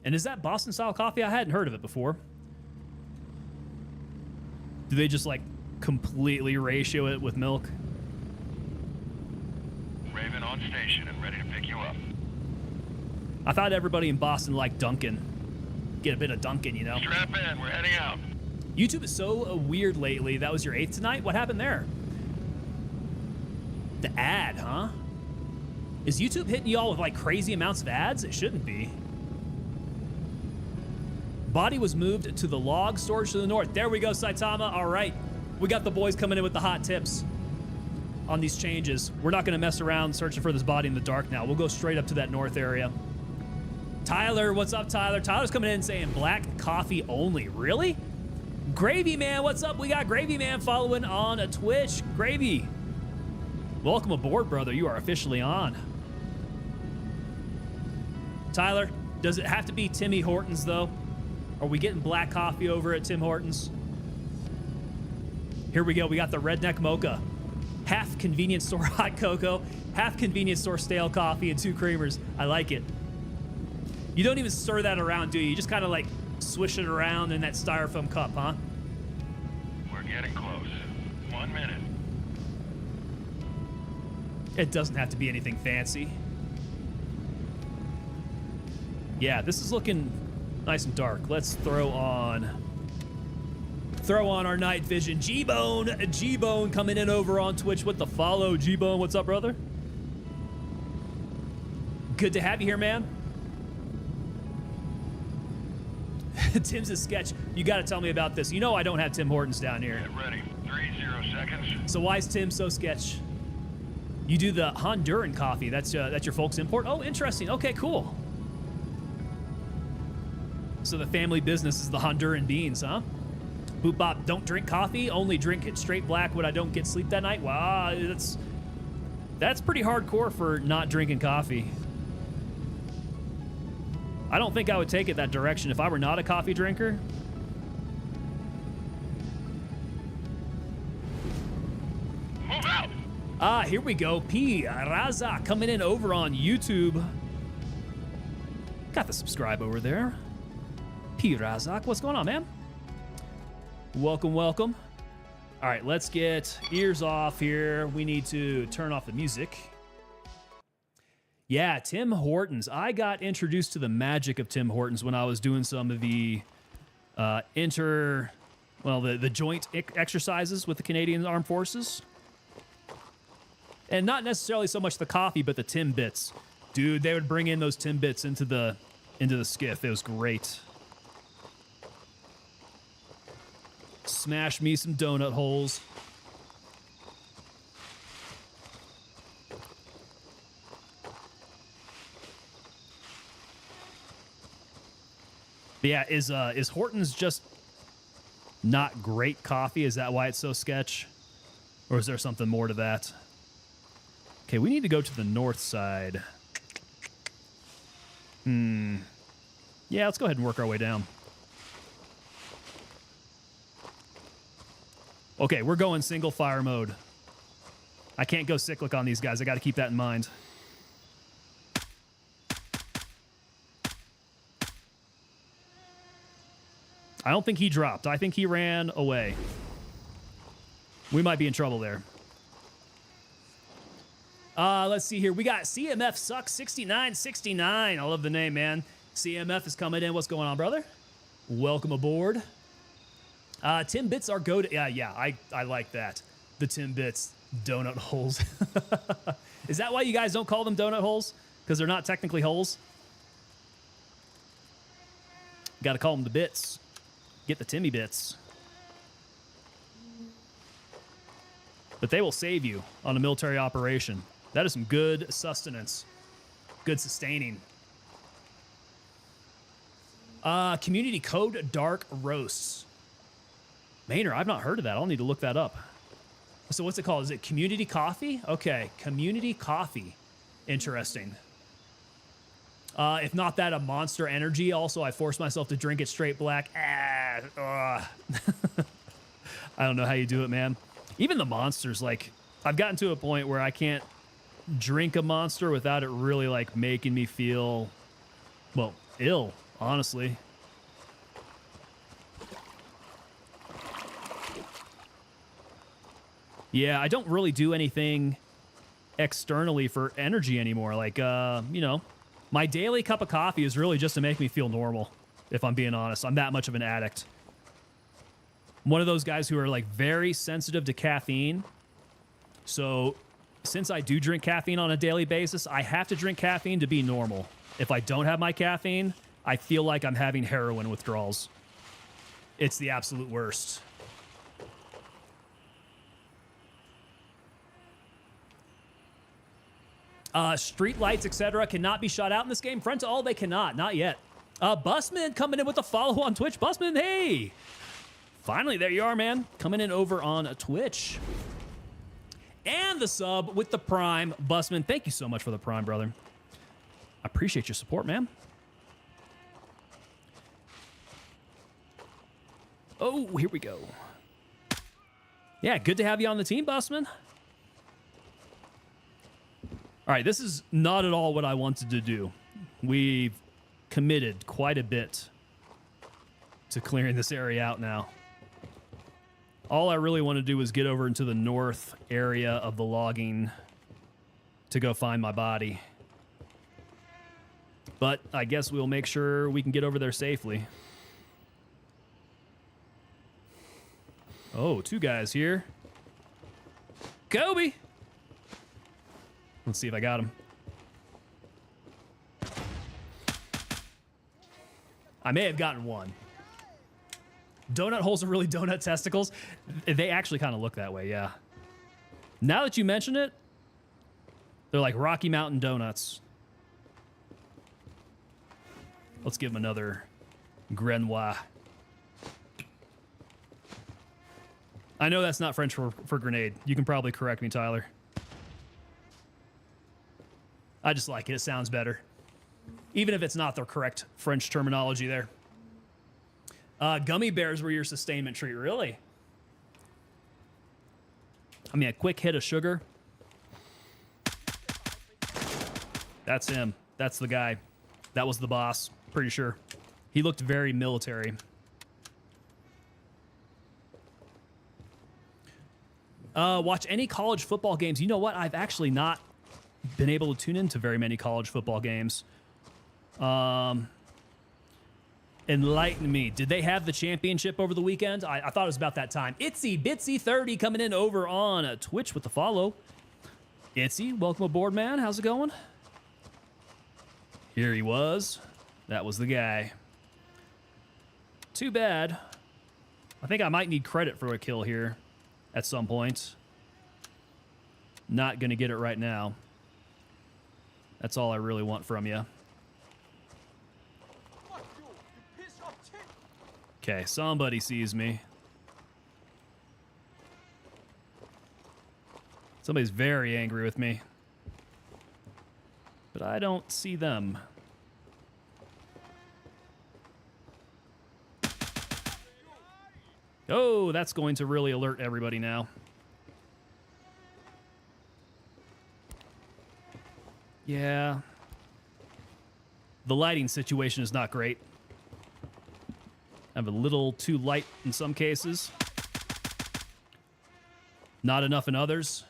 And is that Boston style coffee? I hadn't heard of it before. Do they just like completely ratio it with milk? Raven on station and ready to pick you up. I thought everybody in Boston liked Dunkin'. Get a bit of Dunkin', you know? Strap in, we're heading out. YouTube is so weird lately. That was your 8th tonight? What happened there? The ad, huh? Is YouTube hitting y'all with like crazy amounts of ads? It shouldn't be. Body was moved to the log storage to the north. There we go, Saitama. All right. We got the boys coming in with the hot tips on these changes. We're not going to mess around searching for this body in the dark now. We'll go straight up to that north area. Tyler, what's up, Tyler? Tyler's coming in saying black coffee only. Really? Gravy Man, what's up? We got Gravy Man following on Twitch. Gravy, welcome aboard, brother. You are officially on. Tyler, does it have to be Timmy Hortons, though? Are we getting black coffee over at Tim Hortons? Here we go. We got the Redneck Mocha. Half convenience store hot cocoa, half convenience store stale coffee, and 2 creamers. I like it. You don't even stir that around, do you? You just kind of like swish it around in that styrofoam cup, huh? We're getting close. 1 minute. It doesn't have to be anything fancy. Yeah, this is looking nice and dark. Let's throw on our night vision. G-Bone coming in over on Twitch with the follow. G-Bone, what's up, brother? Good to have you here, man. Tim's a sketch. You got to tell me about this. You know I don't have Tim Hortons down here. Get ready. 30 seconds. So why is Tim so sketch? You do the Honduran coffee. That's your folks' import? Oh, interesting. Okay, cool. So the family business is the Honduran beans, huh? Boop bop, don't drink coffee, only drink it straight black when I don't get sleep that night. Wow, that's pretty hardcore for not drinking coffee. I don't think I would take it that direction if I were not a coffee drinker. Move out! Ah, here we go. P. Raza coming in over on YouTube. Got the subscribe over there. P. Razak, what's going on, man? Welcome, welcome. All right, let's get ears off here. We need to turn off the music. Yeah, Tim Hortons. I got introduced to the magic of Tim Hortons when I was doing some of the the joint exercises with the Canadian Armed Forces. And not necessarily so much the coffee, but the Timbits. Dude, they would bring in those Timbits into the skiff. It was great. Smash me some donut holes. But yeah, is Hortons just not great coffee? Is that why it's so sketch? Or is there something more to that? Okay, we need to go to the north side. Yeah, let's go ahead and work our way down. Okay, we're going single fire mode. I can't go cyclic on these guys. I got to keep that in mind. I don't think he dropped. I think he ran away. We might be in trouble there. Let's see here. We got CMF Sucks 6969. I love the name, man. CMF is coming in. What's going on, brother? Welcome aboard. Timbits are go to... Yeah, I like that. The Timbits donut holes. Is that why you guys don't call them donut holes? Because they're not technically holes? Got to call them the bits. Get the Timmy bits. But they will save you on a military operation. That is some good sustenance. Good sustaining. Community Code Dark Roasts. Maynard, I've not heard of that. I'll need to look that up. So what's it called? Is it Community Coffee? Okay, Community Coffee. Interesting. If not that, a Monster Energy. Also, I forced myself to drink it straight black. I don't know how you do it, man. Even the Monsters, like, I've gotten to a point where I can't drink a Monster without it really, like, making me feel, well, ill, honestly. Yeah, I don't really do anything externally for energy anymore. Like, you know, my daily cup of coffee is really just to make me feel normal, if I'm being honest. I'm that much of an addict. I'm one of those guys who are, like, very sensitive to caffeine. So since I do drink caffeine on a daily basis, I have to drink caffeine to be normal. If I don't have my caffeine, I feel like I'm having heroin withdrawals. It's the absolute worst. Street lights, etc. cannot be shot out in this game. Front to all, they cannot. Not yet. Busman coming in with a follow on Twitch. Busman, hey! Finally, there you are, man. Coming in over on Twitch. And the sub with the Prime. Busman, thank you so much for the Prime, brother. I appreciate your support, man. Oh, here we go. Yeah, good to have you on the team, Busman. All right, this is not at all what I wanted to do. We've committed quite a bit to clearing this area out now. All I really want to do is get over into the north area of the logging to go find my body. But I guess we'll make sure we can get over there safely. Oh, two guys here. Kobe! Let's see if I got him. I may have gotten one. Donut holes are really donut testicles. They actually kind of look that way, yeah. Now that you mention it, they're like Rocky Mountain donuts. Let's give them another Grenois. I know that's not French for grenade. You can probably correct me, Tyler. I just like it. It sounds better. Even if it's not the correct French terminology there. Gummy bears were your sustainment treat, really? I mean, a quick hit of sugar. That's him. That's the guy. That was the boss. Pretty sure. He looked very military. Watch any college football games. You know what? I've actually not been able to tune into very many college football games. Enlighten me. Did they have the championship over the weekend? I thought it was about that time. Itsy Bitsy 30 coming in over on Twitch with the follow. Itsy, welcome aboard, man. How's it going? Here he was. That was the guy. Too bad. I think I might need credit for a kill here at some point. Not gonna get it right now. That's all I really want from you. Okay, somebody sees me. Somebody's very angry with me. But I don't see them. Oh, that's going to really alert everybody now. Yeah. The lighting situation is not great. I'm a little too light in some cases. Not enough in others.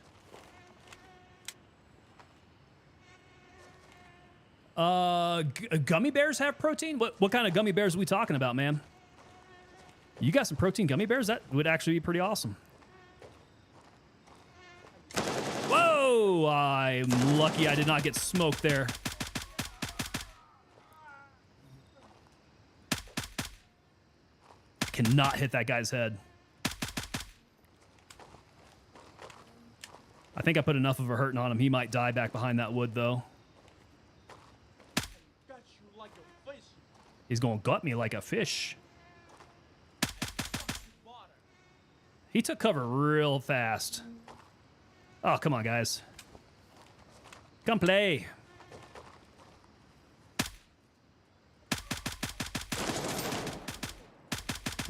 Gummy bears have protein? What kind of gummy bears are we talking about, man? You got some protein gummy bears? That would actually be pretty awesome. Whoa! I'm lucky I did not get smoked there. Cannot hit that guy's head. I think I put enough of a hurting on him. He might die back behind that wood, though. He's gonna gut me like a fish. He took cover real fast. Oh, come on, guys. Come play.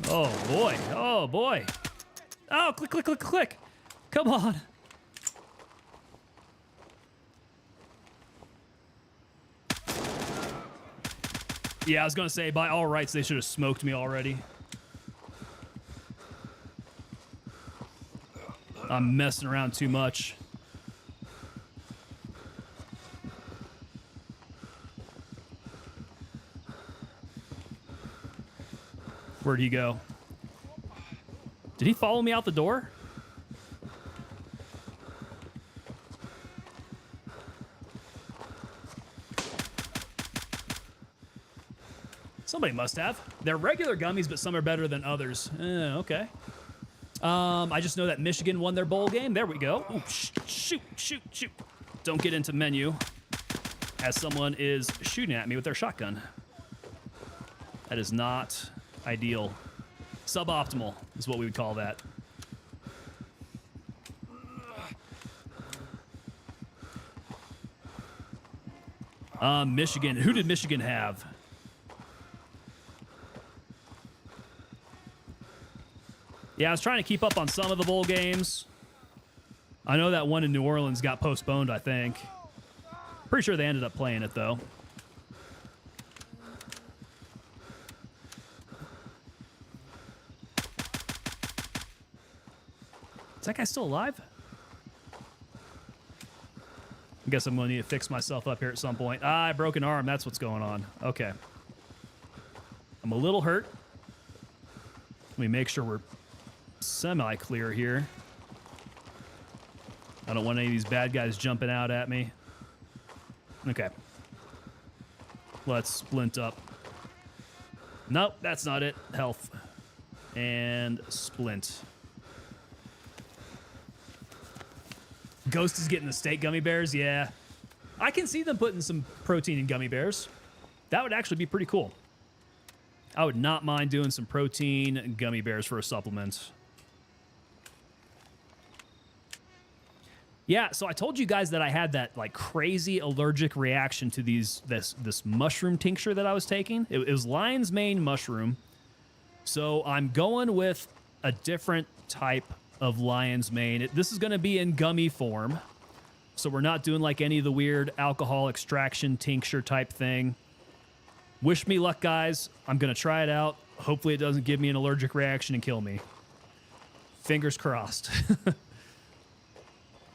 Oh, boy. Oh, boy. Oh, click, click, click, click. Come on. Yeah, I was going to say, by all rights, they should have smoked me already. I'm messing around too much. Where'd he go? Did he follow me out the door? Somebody must have. They're regular gummies, but some are better than others. Okay. I just know that Michigan won their bowl game. There we go. Ooh, shoot, shoot, shoot. Don't get into menu as someone is shooting at me with their shotgun. That is not ideal. Suboptimal is what we would call that. Michigan. Who did Michigan have? Yeah, I was trying to keep up on some of the bowl games. I know that one in New Orleans got postponed, I think. Pretty sure they ended up playing it, though. Is that guy still alive? I guess I'm going to need to fix myself up here at some point. Ah, I broke an arm. That's what's going on. Okay. I'm a little hurt. Let me make sure we're semi-clear here. I don't want any of these bad guys jumping out at me. Okay. Let's splint up. Nope, that's not it. Health. And Splint. Ghost is getting the steak gummy bears. Yeah. I can see them putting some protein in gummy bears. That would actually be pretty cool. I would not mind doing some protein gummy bears for a supplement. Yeah, so I told you guys that I had that like crazy allergic reaction to this mushroom tincture that I was taking. It was lion's mane mushroom. So I'm going with a different type of lion's mane. This is going to be in gummy form. So we're not doing like any of the weird alcohol extraction tincture type thing. Wish me luck, guys. I'm going to try it out. Hopefully it doesn't give me an allergic reaction and kill me. Fingers crossed.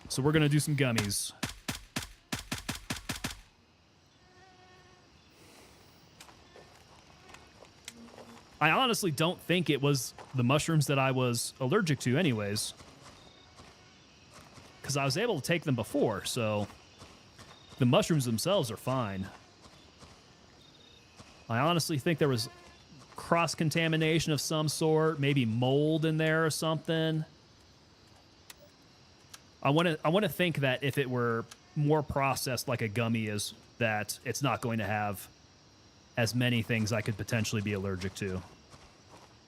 So we're going to do some gummies. I honestly don't think it was the mushrooms that I was allergic to anyways. Because I was able to take them before, so the mushrooms themselves are fine. I honestly think there was cross-contamination of some sort, maybe mold in there or something. I want to think that if it were more processed like a gummy is, that it's not going to have as many things I could potentially be allergic to.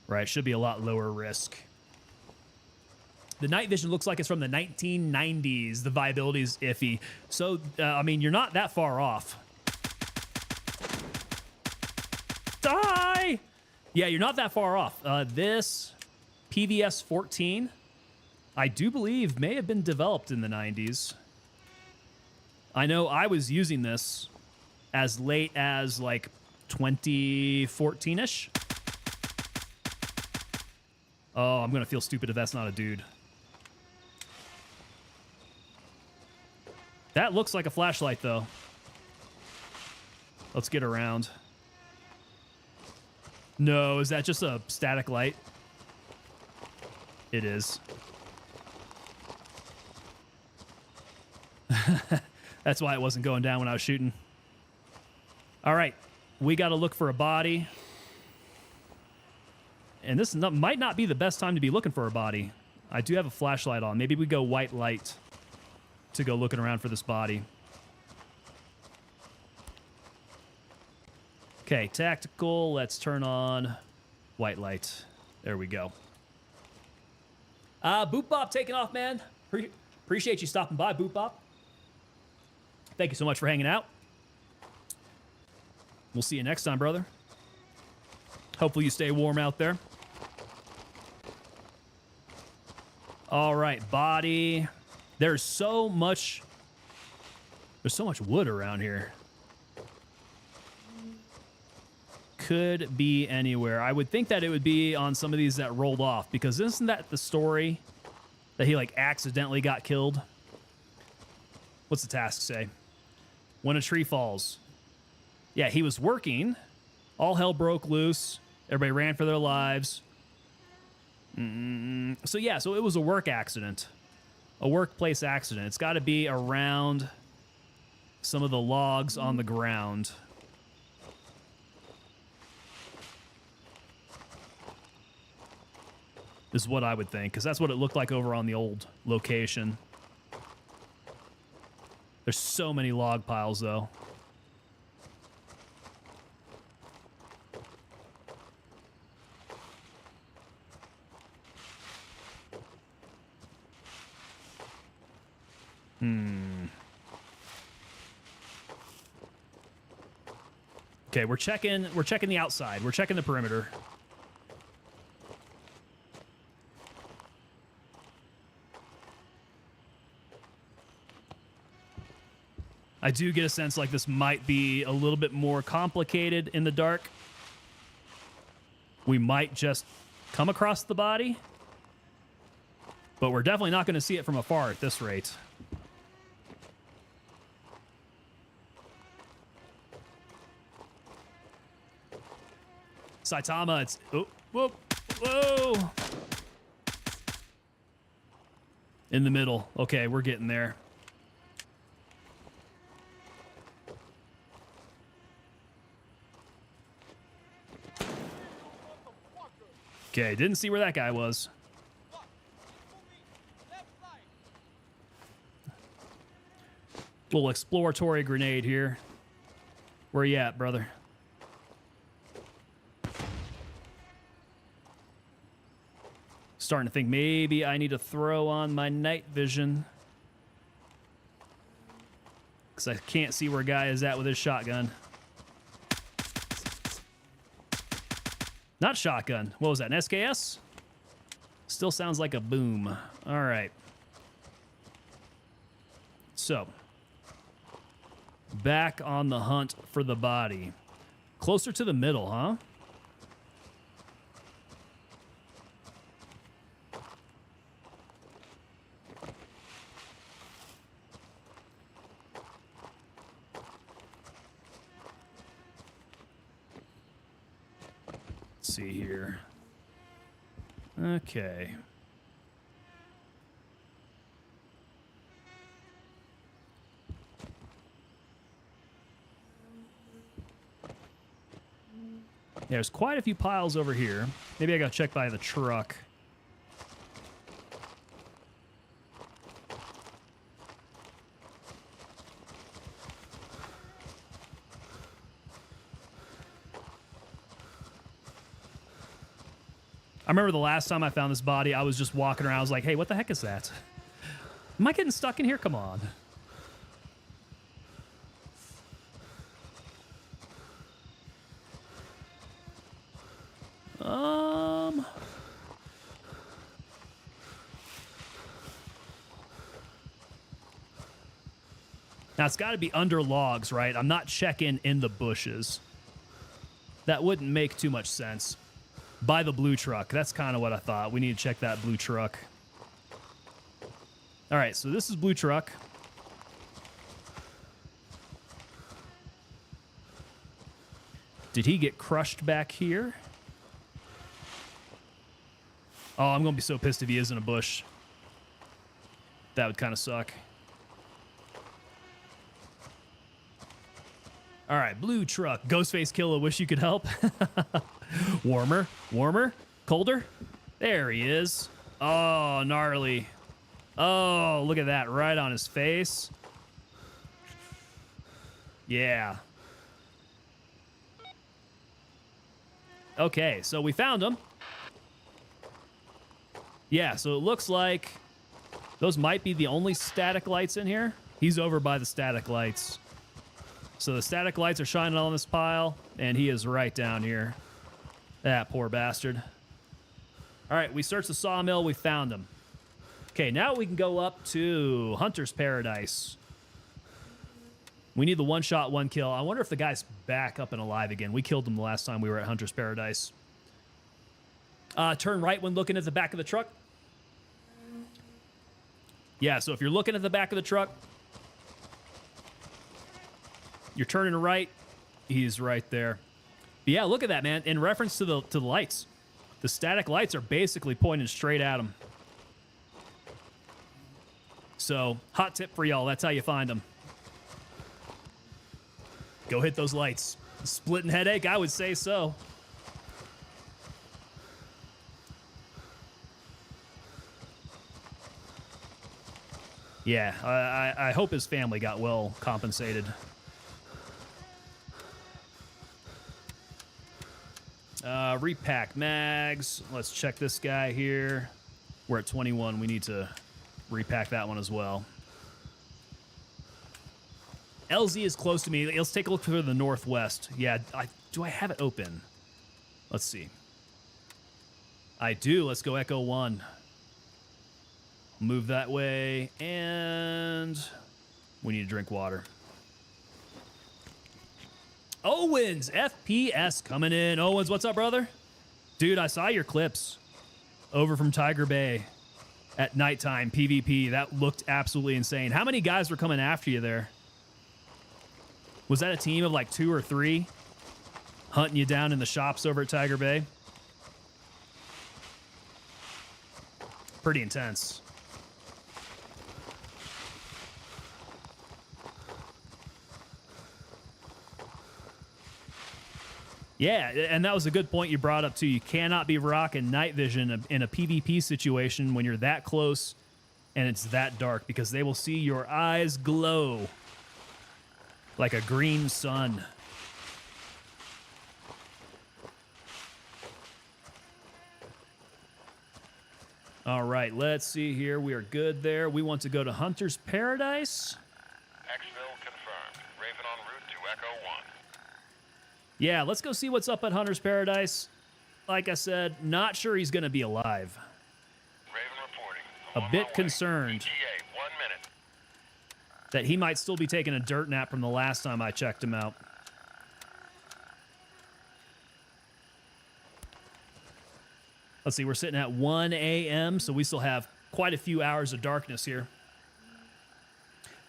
Right? Should be a lot lower risk. The night vision looks like it's from the 1990s. The viability is iffy. So, I mean, you're not that far off. Die! Yeah, you're not that far off. This PVS 14... I do believe may have been developed in the 90s. I know I was using this as late as like 2014-ish. Oh, I'm going to feel stupid if that's not a dude. That looks like a flashlight, though. Let's get around. No, is that just a static light? It is. That's why it wasn't going down when I was shooting. All right, we got to look for a body. And this might not be the best time to be looking for a body. I do have a flashlight on. Maybe we go white light to go looking around for this body. Okay, tactical. Let's turn on white light. There we go. Boop Bop taking off, man. Appreciate you stopping by, Boop Bop. Thank you so much for hanging out. We'll see you next time, brother. Hopefully you stay warm out there. All right, body. There's so much wood around here. Could be anywhere. I would think that it would be on some of these that rolled off, because isn't that the story that he like accidentally got killed? What's the task say? When a tree falls. Yeah, he was working. All hell broke loose. Everybody ran for their lives. So yeah, so it was a work accident. A workplace accident. It's got to be around some of the logs on the ground. Is what I would think, because that's what it looked like over on the old location. There's so many log piles, though. Okay, we're checking the outside. We're checking the perimeter. I do get a sense like this might be a little bit more complicated in the dark. We might just come across the body, but we're definitely not going to see it from afar at this rate. Saitama, it's... Oh, whoa, whoa! In the middle. Okay, we're getting there. Okay, didn't see where that guy was. Little exploratory grenade here. Where you at, brother? Starting to think maybe I need to throw on my night vision. Because I can't see where a guy is at with his shotgun. Not shotgun. What was that, an SKS? Still sounds like a boom. All right. So, back on the hunt for the body. Closer to the middle, huh? Let's see here. Okay. There's quite a few piles over here. Maybe I gotta check by the truck. I remember the last time I found this body, I was just walking around. I was like, hey, what the heck is that? Am I getting stuck in here? Come on. Now, it's got to be under logs, right? I'm not checking in the bushes. That wouldn't make too much sense. By the blue truck. That's kind of what I thought. We need to check that blue truck. All right, so this is blue truck. Did he get crushed back here? Oh, I'm going to be so pissed if he is in a bush. That would kind of suck. All right, blue truck. Ghostface Killer, wish you could help. Warmer, warmer, colder. There he is. Oh, gnarly. Oh, look at that, right on his face. Yeah. Okay, so we found him. Yeah, so it looks like those might be the only static lights in here. He's over by the static lights. So the static lights are shining on this pile, and he is right down here. That poor bastard. All right, we searched the sawmill. We found him. Okay, now we can go up to Hunter's Paradise. We need the one-shot, one-kill. I wonder if the guy's back up and alive again. We killed him the last time we were at Hunter's Paradise. Turn right when looking at the back of the truck. Yeah, so if you're looking at the back of the truck, you're turning right. He's right there. But yeah, look at that, man. In reference to the lights, the static lights are basically pointing straight at him. So, hot tip for y'all. That's how you find them. Go hit those lights. Splitting headache? I would say so. Yeah, I hope his family got well compensated. Repack mags. Let's check this guy here. We're at 21. We need to repack that one as well. LZ is close to me. Let's take a look to the northwest. Yeah, do I have it open? Let's see. I do. Let's go Echo 1. Move that way, and we need to drink water. Owens, FPS coming in. Owens, what's up, brother? Dude, I saw your clips over from Tiger Bay at nighttime, PvP. That looked absolutely insane. How many guys were coming after you there? Was that a team of like 2 or 3 hunting you down in the shops over at Tiger Bay? Pretty intense. Yeah, and that was a good point you brought up too. You cannot be rocking night vision in a PvP situation when you're that close and it's that dark, because they will see your eyes glow like a green sun. All right, let's see here. We are good there. We want to go to Hunter's Paradise. Xville confirmed. Raven en route to Echo 1. Yeah, let's go see what's up at Hunter's Paradise. Like I said, not sure he's going to be alive. Raven reporting. A bit concerned ETA, 1 minute. that he might still be taking a dirt nap from the last time I checked him out. Let's see, we're sitting at 1 a.m., so we still have quite a few hours of darkness here.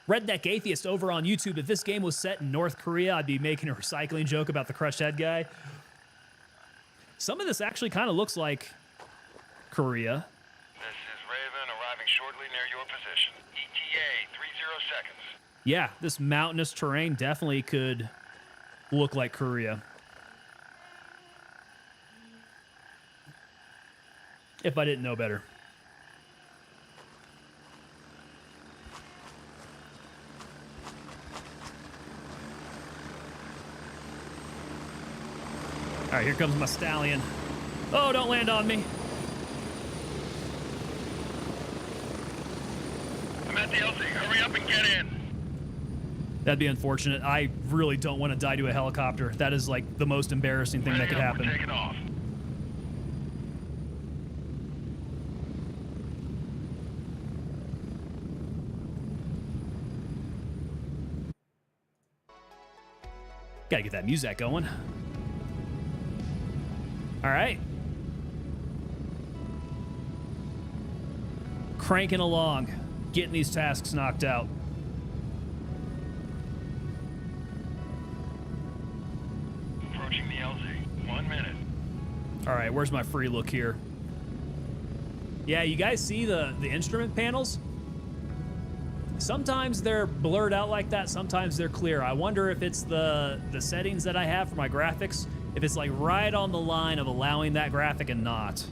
Redneck Atheist over on YouTube, if this game was set in North Korea, I'd be making a recycling joke about the crushed head guy. Some of this actually kind of looks like Korea. This is Raven arriving shortly near your position. ETA, 30 seconds. Yeah, this mountainous terrain definitely could look like Korea. If I didn't know better. All right, here comes my stallion. Oh, don't land on me. I'm at the LZ. Hurry up and get in. That'd be unfortunate. I really don't want to die to a helicopter. That is like the most embarrassing thing that could happen. We're taking off. Gotta get that music going. All right. Cranking along, getting these tasks knocked out. Approaching the LZ. 1 minute. All right, where's my free look here? Yeah, you guys see the instrument panels? Sometimes they're blurred out like that, sometimes they're clear. I wonder if it's the settings that I have for my graphics, if it's like right on the line of allowing that graphic and not.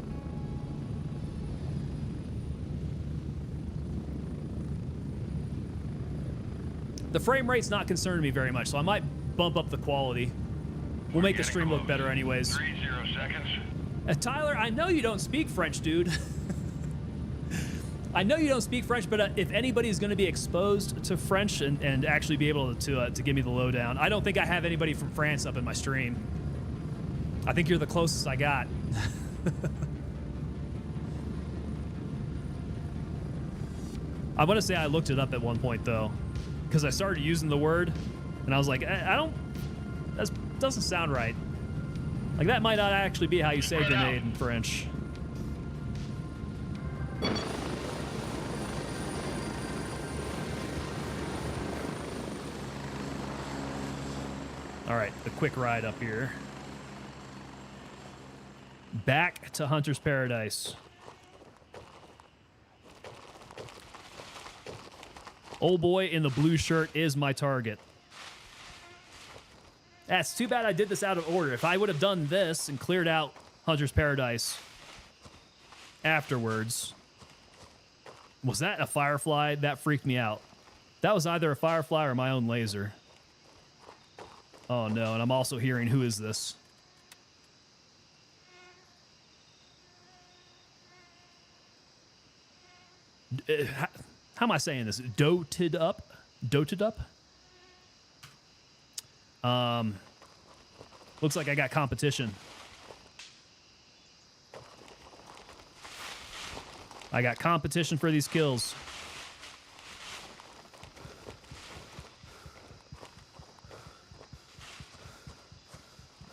The frame rate's not concerning me very much, so I might bump up the quality. We'll make the stream look better anyways. 30 seconds. Tyler, I know you don't speak French, dude. I know you don't speak French, but if anybody's going to be exposed to French and actually be able to give me the lowdown, I don't think I have anybody from France up in my stream. I think you're the closest I got. I want to say I looked it up at one point, though, because I started using the word, and I was like, that doesn't sound right. Like, that might not actually be how you say grenade in French. All right, the quick ride up here. Back to Hunter's Paradise. Old boy in the blue shirt is my target. That's too bad I did this out of order. If I would have done this and cleared out Hunter's Paradise afterwards. Was that a firefly? That freaked me out. That was either a firefly or my own laser. Oh no, and I'm also hearing, who is this? How am I saying this? Doted up? Doted up? Looks like I got competition. I got competition for these kills.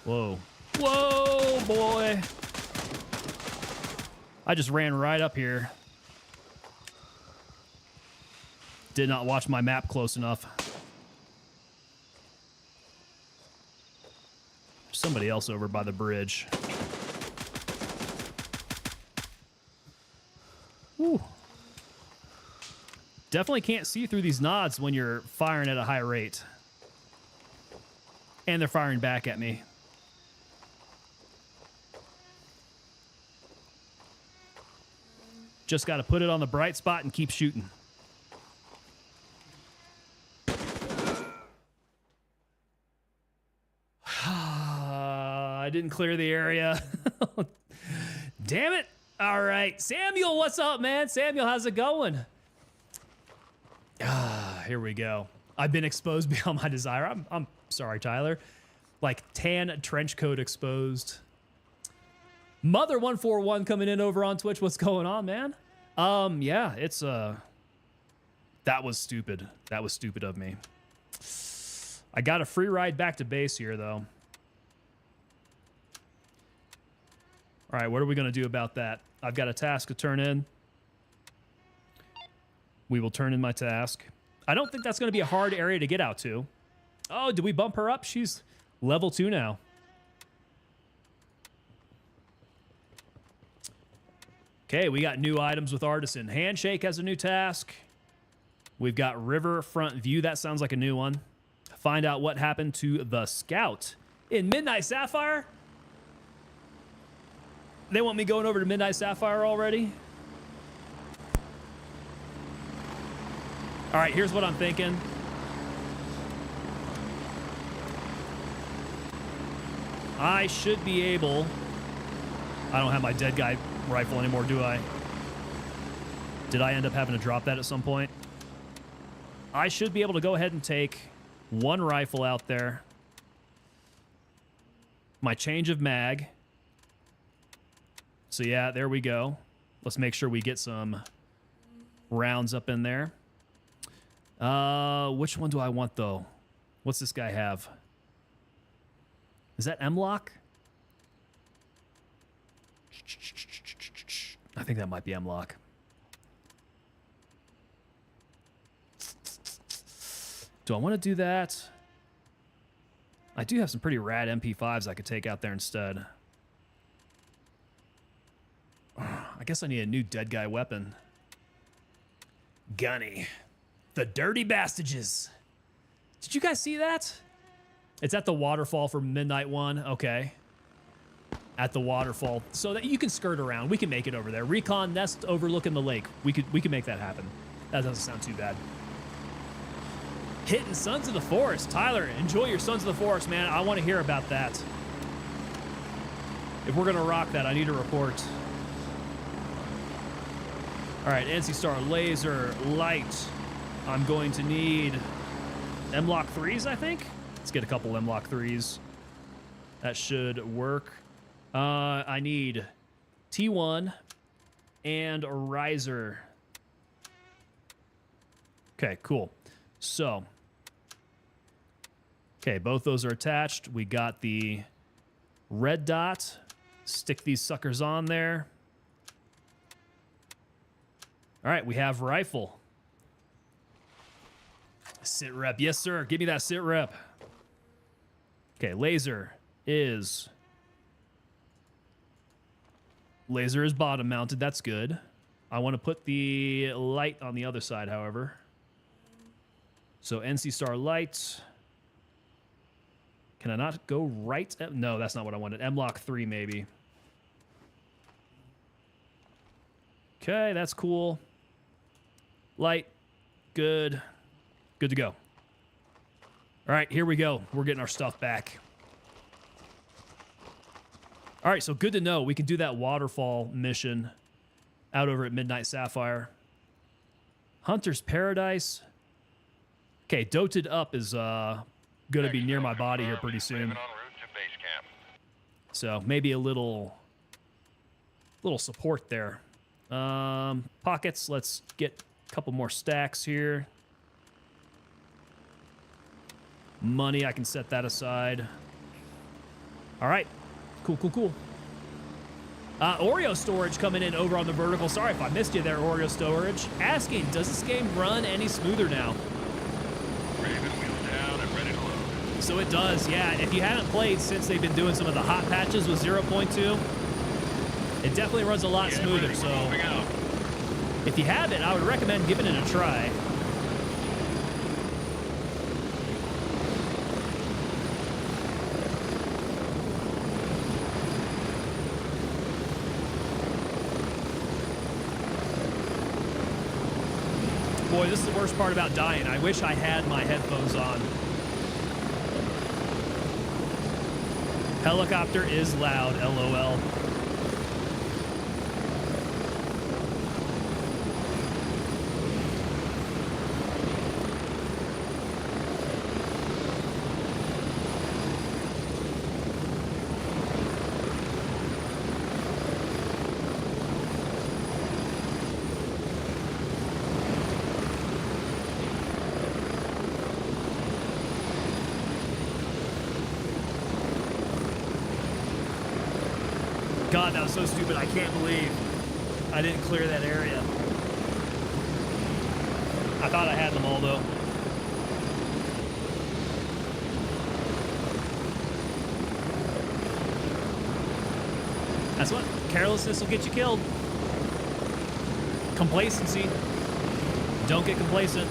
Whoa. Whoa, boy. I just ran right up here. Did not watch my map close enough. There's somebody else over by the bridge. Whew. Definitely can't see through these nods when you're firing at a high rate. And they're firing back at me. Just got to put it on the bright spot and keep shooting. I didn't clear the area. Damn it. All right. Samuel, what's up, man? Samuel, how's it going? Here we go. I've been exposed beyond my desire. I'm sorry, Tyler. Like tan trench coat exposed. Mother141 coming in over on Twitch. What's going on, man? Yeah, it's that was stupid. That was stupid of me. I got a free ride back to base here, though. All right, what are we going to do about that? I've got a task to turn in. We will turn in my task. I don't think that's going to be a hard area to get out to. Oh, did we bump her up? She's level 2 now. Okay, we got new items with Artisan. Handshake has a new task. We've got Riverfront View. That sounds like a new one. Find out what happened to the Scout in Midnight Sapphire. They want me going over to Midnight Sapphire already? All right, here's what I'm thinking. I should be able... I don't have my dead guy rifle anymore, do I? Did I end up having to drop that at some point? I should be able to go ahead and take one rifle out there. My change of mag. So yeah, there we go. Let's make sure we get some rounds up in there. Which one do I want, though? What's this guy have? Is that M-Lock? I think that might be M-Lock. Do I want to do that? I do have some pretty rad MP5s I could take out there instead. I guess I need a new dead guy weapon. Gunny. The Dirty Bastages. Did you guys see that? It's at the waterfall for Midnight 1. Okay. At the waterfall. So that you can skirt around. We can make it over there. Recon nest overlooking the lake. We could make that happen. That doesn't sound too bad. Hitting Sons of the Forest. Tyler, enjoy your Sons of the Forest, man. I want to hear about that. If we're going to rock that, I need a report. All right, NC Star, laser, light. I'm going to need M-Lock 3s, I think. Let's get a couple M-Lock 3s. That should work. I need T1 and a riser. Okay, cool. So, okay, both those are attached. We got the red dot. Stick these suckers on there. All right, we have rifle. Sit rep. Yes, sir. Give me that sit rep. Okay, laser is bottom mounted. That's good. I want to put the light on the other side, however. So NC Star light. Can I not go right? No, that's not what I wanted. M-Lock 3 maybe. Okay, that's cool. Light. Good. Good to go. All right, here we go. We're getting our stuff back. All right, so good to know. We can do that waterfall mission out over at Midnight Sapphire. Hunter's Paradise. Okay, Doted Up is going to be near my body here pretty soon. So maybe a little support there. Pockets, let's get a couple more stacks here. Money, I can set that aside. All right. Cool, cool, cool. Oreo Storage coming in over on the vertical. Sorry if I missed you there, Oreo Storage. Asking, does this game run any smoother now? Raven wheels down and ready to load. So it does, yeah. If you haven't played since they've been doing some of the hot patches with 0.2, it definitely runs a lot smoother. So if you haven't, I would recommend giving it a try. Boy, this is the worst part about dying. I wish I had my headphones on. Helicopter is loud, LOL. God, that was so stupid. I can't believe I didn't clear that area. I thought I had them all, though. That's what carelessness will get you killed. Complacency. Don't get complacent.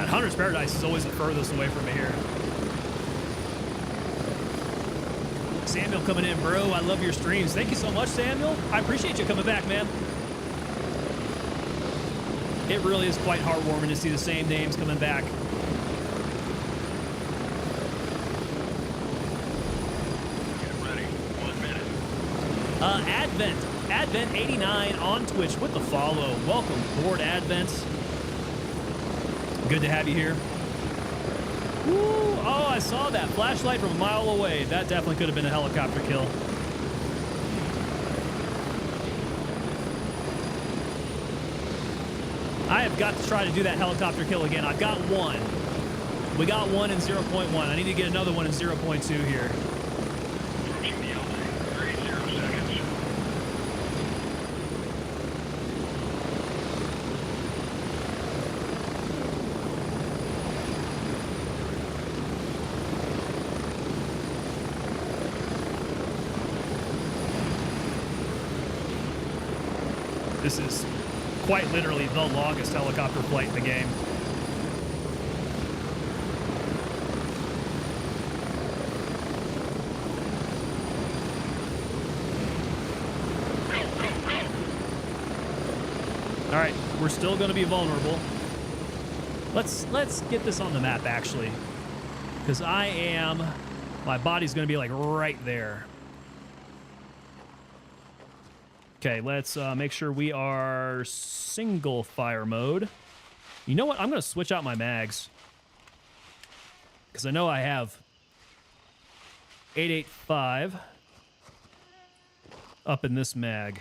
Hunter's Paradise is always the furthest away from me here. Samuel coming in, bro. I love your streams. Thank you so much, Samuel. I appreciate you coming back, man. It really is quite heartwarming to see the same names coming back. Get ready. 1 minute. Advent 89 on Twitch with the follow. Welcome aboard, Advent. Good to have you here. Woo! Oh, I saw that flashlight from a mile away. That definitely could have been a helicopter kill. I have got to try to do that helicopter kill again. I've got one. We got one in 0.1. I need to get another one in 0.2 here. Approaching the LZ. 30 seconds. This is quite literally the longest helicopter flight in the game. All right, we're still going to be vulnerable. Let's get this on the map, actually, because my body's going to be like right there. Okay, let's make sure we are single fire mode. You know what? I'm going to switch out my mags, because I know I have 885 up in this mag.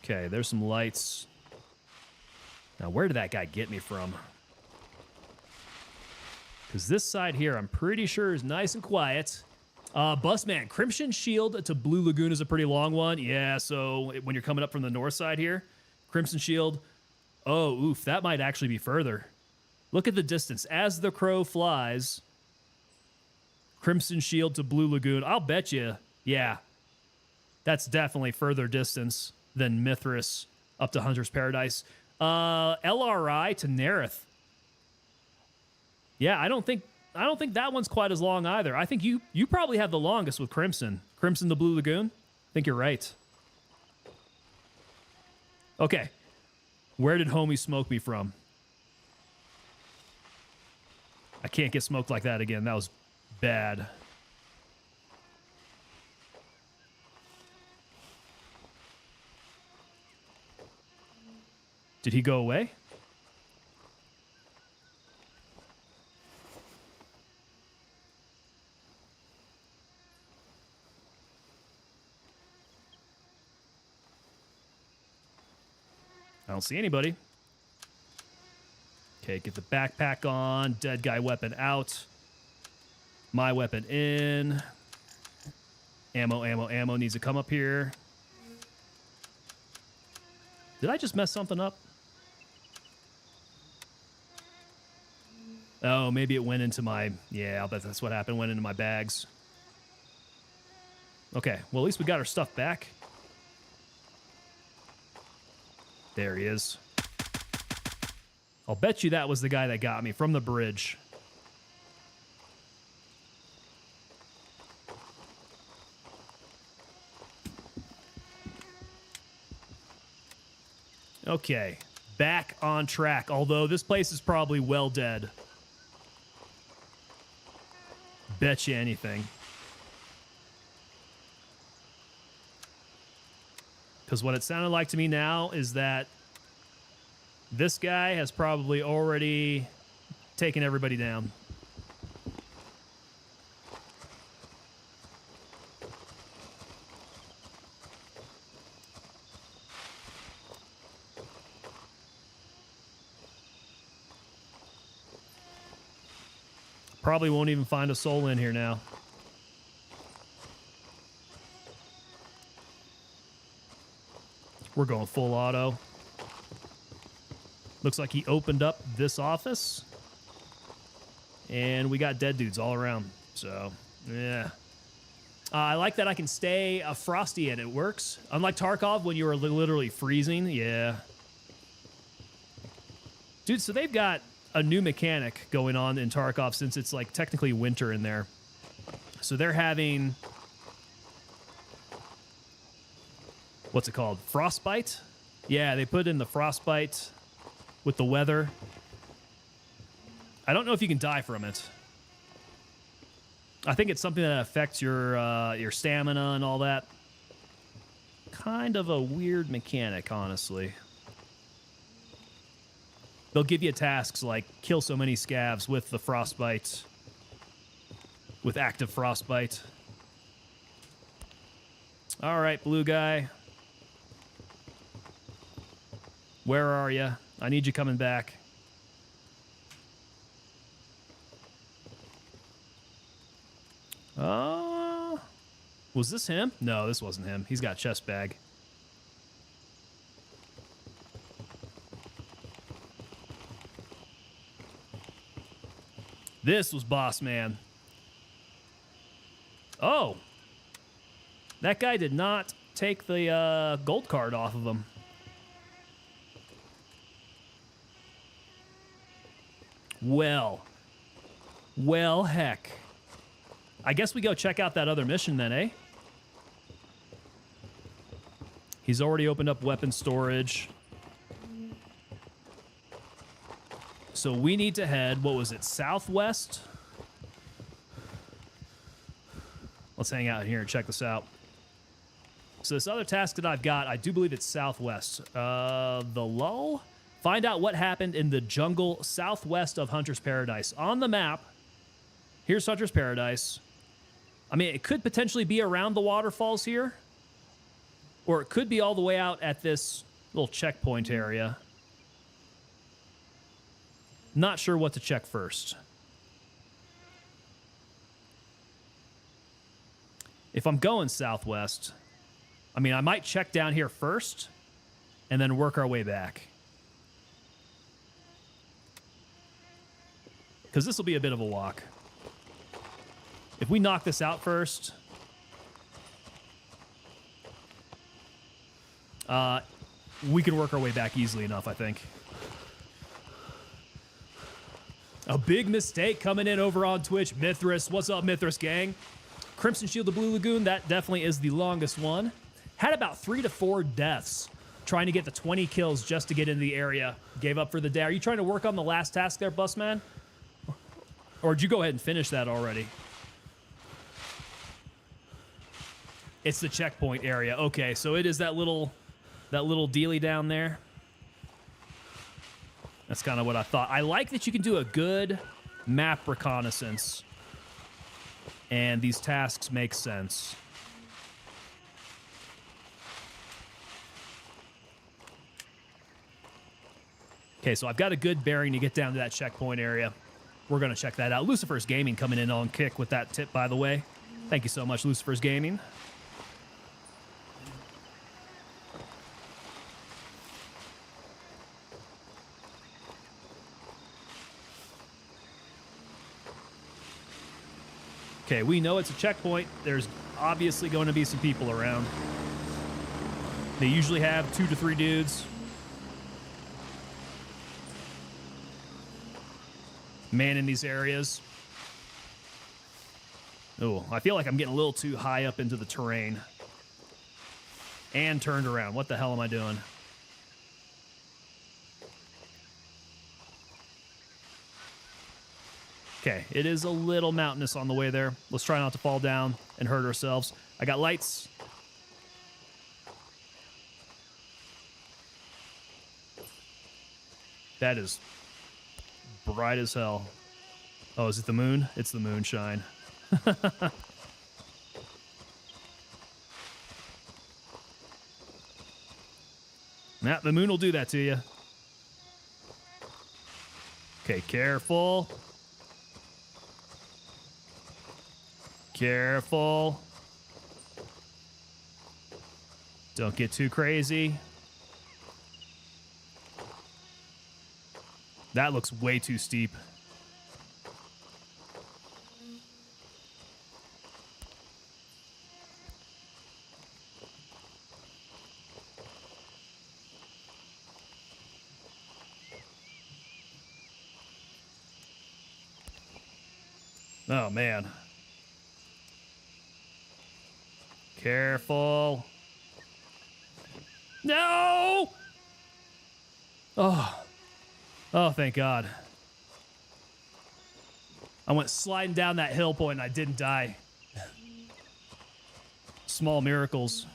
Okay, there's some lights. Now, where did that guy get me from? Because this side here, I'm pretty sure is nice and quiet. Busman, Crimson Shield to Blue Lagoon is a pretty long one. Yeah, so when you're coming up from the north side here, Crimson Shield. Oh, oof, that might actually be further. Look at the distance. As the crow flies, Crimson Shield to Blue Lagoon. I'll bet you, yeah, that's definitely further distance than Mithras up to Hunter's Paradise. LRI to Nerith. Yeah, I don't think that one's quite as long either. I think you probably have the longest with Crimson. Crimson to Blue Lagoon. I think you're right. Okay. Where did homie smoke me from? I can't get smoked like that again. That was bad. Did he go away? I don't see anybody. Okay, get the backpack on. Dead guy weapon out. My weapon in. Ammo needs to come up here. Did I just mess something up? Oh, maybe it went into my... Yeah, I'll bet that's what happened. Went into my bags. Okay, well, at least we got our stuff back. There he is. I'll bet you that was the guy that got me from the bridge. Okay, back on track. Although this place is probably well dead. Bet you anything. Because what it sounded like to me now is that this guy has probably already taken everybody down. Probably won't even find a soul in here now. We're going full auto. Looks like he opened up this office. And we got dead dudes all around. So, yeah. I like that I can stay frosty and it works. Unlike Tarkov, when you were literally freezing. Yeah. Dude, so they've got a new mechanic going on in Tarkov since it's like technically winter in there. So they're having... What's it called? Frostbite? Yeah, they put in the frostbite with the weather. I don't know if you can die from it. I think it's something that affects your stamina and all that. Kind of a weird mechanic, honestly. They'll give you tasks like kill so many scavs with the frostbite, with active frostbite. All right, blue guy. Where are you? I need you coming back. Was this him? No, this wasn't him. He's got a chest bag. This was Boss Man. Oh. That guy did not take the gold card off of him. Well, heck. I guess we go check out that other mission then, eh? He's already opened up weapon storage. So we need to head, what was it, southwest? Let's hang out here and check this out. So this other task that I've got, I do believe it's southwest. The lull? Find out what happened in the jungle southwest of Hunter's Paradise. On the map, here's Hunter's Paradise. I mean, it could potentially be around the waterfalls here. Or it could be all the way out at this little checkpoint area. Not sure what to check first. If I'm going southwest, I mean, I might check down here first and then work our way back. Because this will be a bit of a walk. If we knock this out first... we can work our way back easily enough, I think. A big mistake coming in over on Twitch. Mithras. What's up, Mithras gang? Crimson Shield of Blue Lagoon. That definitely is the longest one. Had about 3 to 4 deaths trying to get the 20 kills just to get in the area. Gave up for the day. Are you trying to work on the last task there, Busman? Or did you go ahead and finish that already? It's the checkpoint area. Okay, so it is that little dealie down there. That's kind of what I thought. I like that you can do a good map reconnaissance. And these tasks make sense. Okay, so I've got a good bearing to get down to that checkpoint area. We're going to check that out. Lucifer's Gaming coming in on kick with that tip, by the way. Thank you so much, Lucifer's Gaming. Okay, we know it's a checkpoint. There's obviously going to be some people around. They usually have 2 to 3 dudes. Man in these areas. Oh, I feel like I'm getting a little too high up into the terrain. And turned around. What the hell am I doing? Okay, it is a little mountainous on the way there. Let's try not to fall down and hurt ourselves. I got lights. That is bright as hell. Oh, is it the moon? It's the moonshine. Yeah, the moon will do that to you. Okay, careful. Careful. Don't get too crazy. That looks way too steep. Oh, man. Careful. No! Oh. Oh, thank God. I went sliding down that hill point and I didn't die. Small miracles.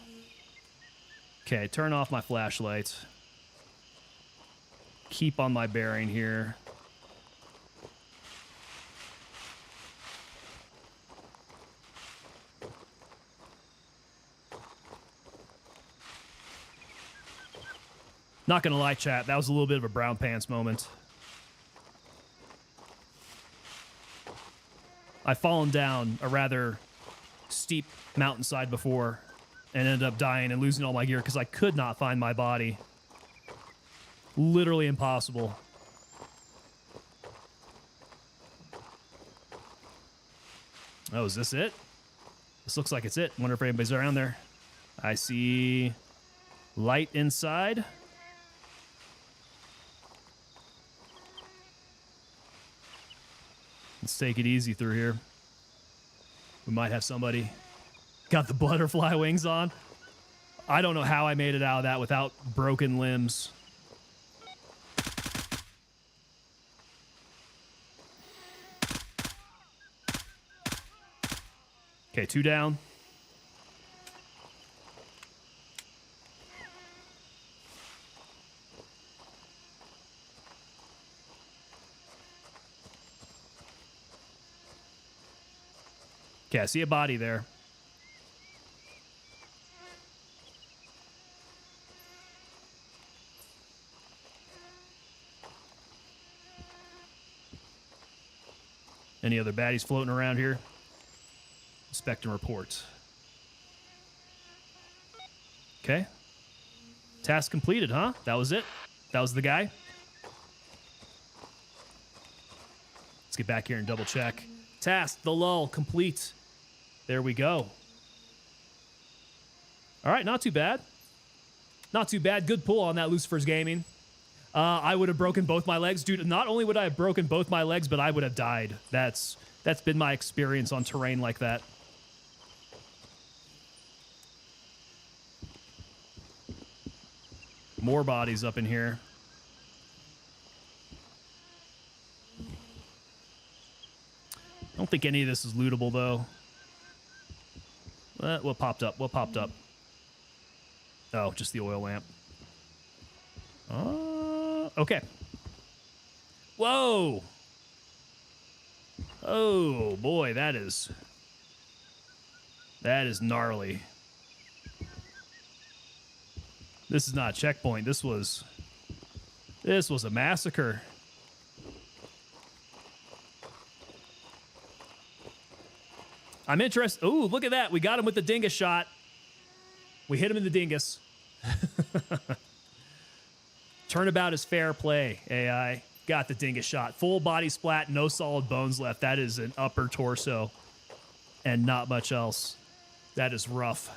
Okay, turn off my flashlight. Keep on my bearing here. Not gonna lie, chat, that was a little bit of a brown pants moment. I've fallen down a rather steep mountainside before and ended up dying and losing all my gear because I could not find my body. Literally impossible. Oh, is this it? This looks like it's it. Wonder if anybody's around there. I see light inside. Let's take it easy through here. We might have somebody. Got the butterfly wings on. I don't know how I made it out of that without broken limbs. Okay, 2 down. Okay, I see a body there. Any other baddies floating around here? Inspect and report. Okay. Task completed, huh? That was it? That was the guy? Let's get back here and double check. Task, the lull, complete. There we go. All right, not too bad. Not too bad. Good pull on that Lucifer's Gaming. I would have broken both my legs. Dude, not only would I have broken both my legs, but I would have died. That's been my experience on terrain like that. More bodies up in here. I don't think any of this is lootable, though. What popped up? What popped up? Oh, just the oil lamp. Okay. Whoa! Oh, boy, that is gnarly. This is not a checkpoint. This was a massacre. I'm interested. Ooh, look at that. We got him with the dingus shot. We hit him in the dingus. Turnabout is fair play, AI. Got the dingus shot. Full body splat, no solid bones left. That is an upper torso. and not much else. That is rough.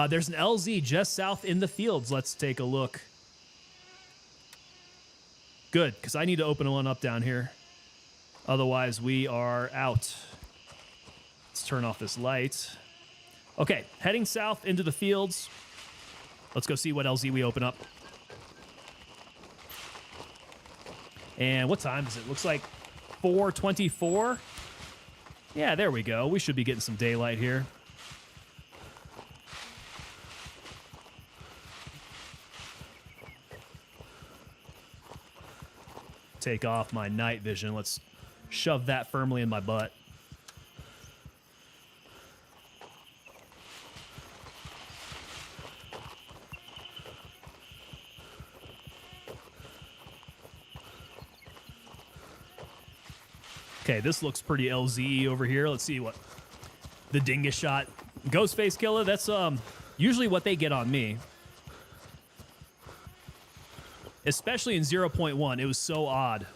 There's an LZ just south in the fields. Let's take a look. Good, because I need to open one up down here. Otherwise, we are out. Let's turn off this light. Okay, heading south into the fields. Let's go see what LZ we open up. And what time is it? Looks like 4:24. Yeah, there we go. We should be getting some daylight here. Take off my night vision. Let's shove that firmly in my butt. Okay, this looks pretty LZ over here. Let's see what the dingus shot. Ghost face killer, that's usually what they get on me. Especially in 0.1, it was so odd.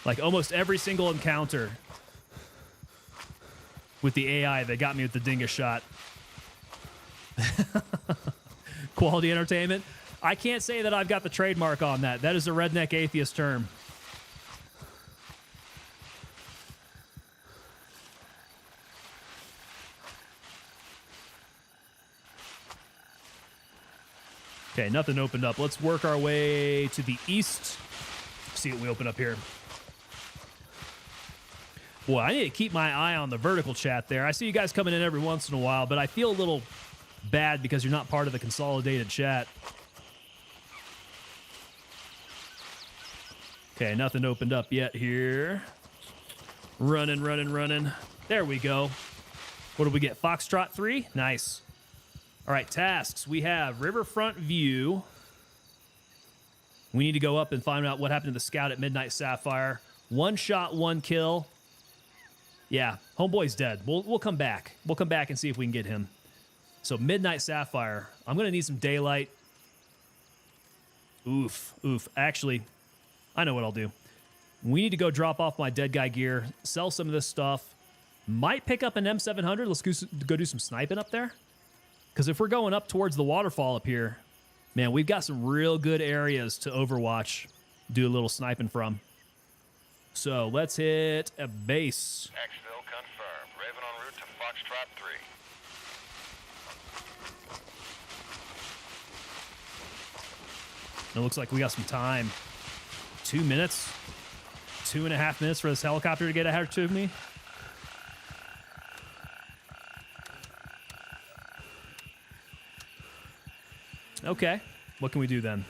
Like almost every single encounter with the AI, they got me with the dingus shot. Quality entertainment. I can't say that I've got the trademark on that. That is a redneck atheist term. Okay, nothing opened up. Let's work our way to the east. See what we open up here. Boy, I need to keep my eye on the vertical chat there. I see you guys coming in every once in a while, but I feel a little bad because you're not part of the consolidated chat. Okay, nothing opened up yet here. Running, running, running. There we go. What did we get? Foxtrot 3? Nice. All right, tasks. We have Riverfront View. We need to go up and find out what happened to the scout at Midnight Sapphire. 1 shot, 1 kill. Yeah, homeboy's dead. We'll come back. We'll come back and see if we can get him. So Midnight Sapphire. I'm going to need some daylight. Oof, oof. Actually, I know what I'll do. We need to go drop off my dead guy gear, sell some of this stuff. Might pick up an M700. Let's go do some sniping up there. Because if we're going up towards the waterfall up here, man, we've got some real good areas to overwatch, do a little sniping from. So let's hit a base. Exfil confirmed. Raven en route to Foxtrot 3. It looks like we got some time. 2 minutes, 2.5 minutes for this helicopter to get ahead of me. Okay, what can we do then?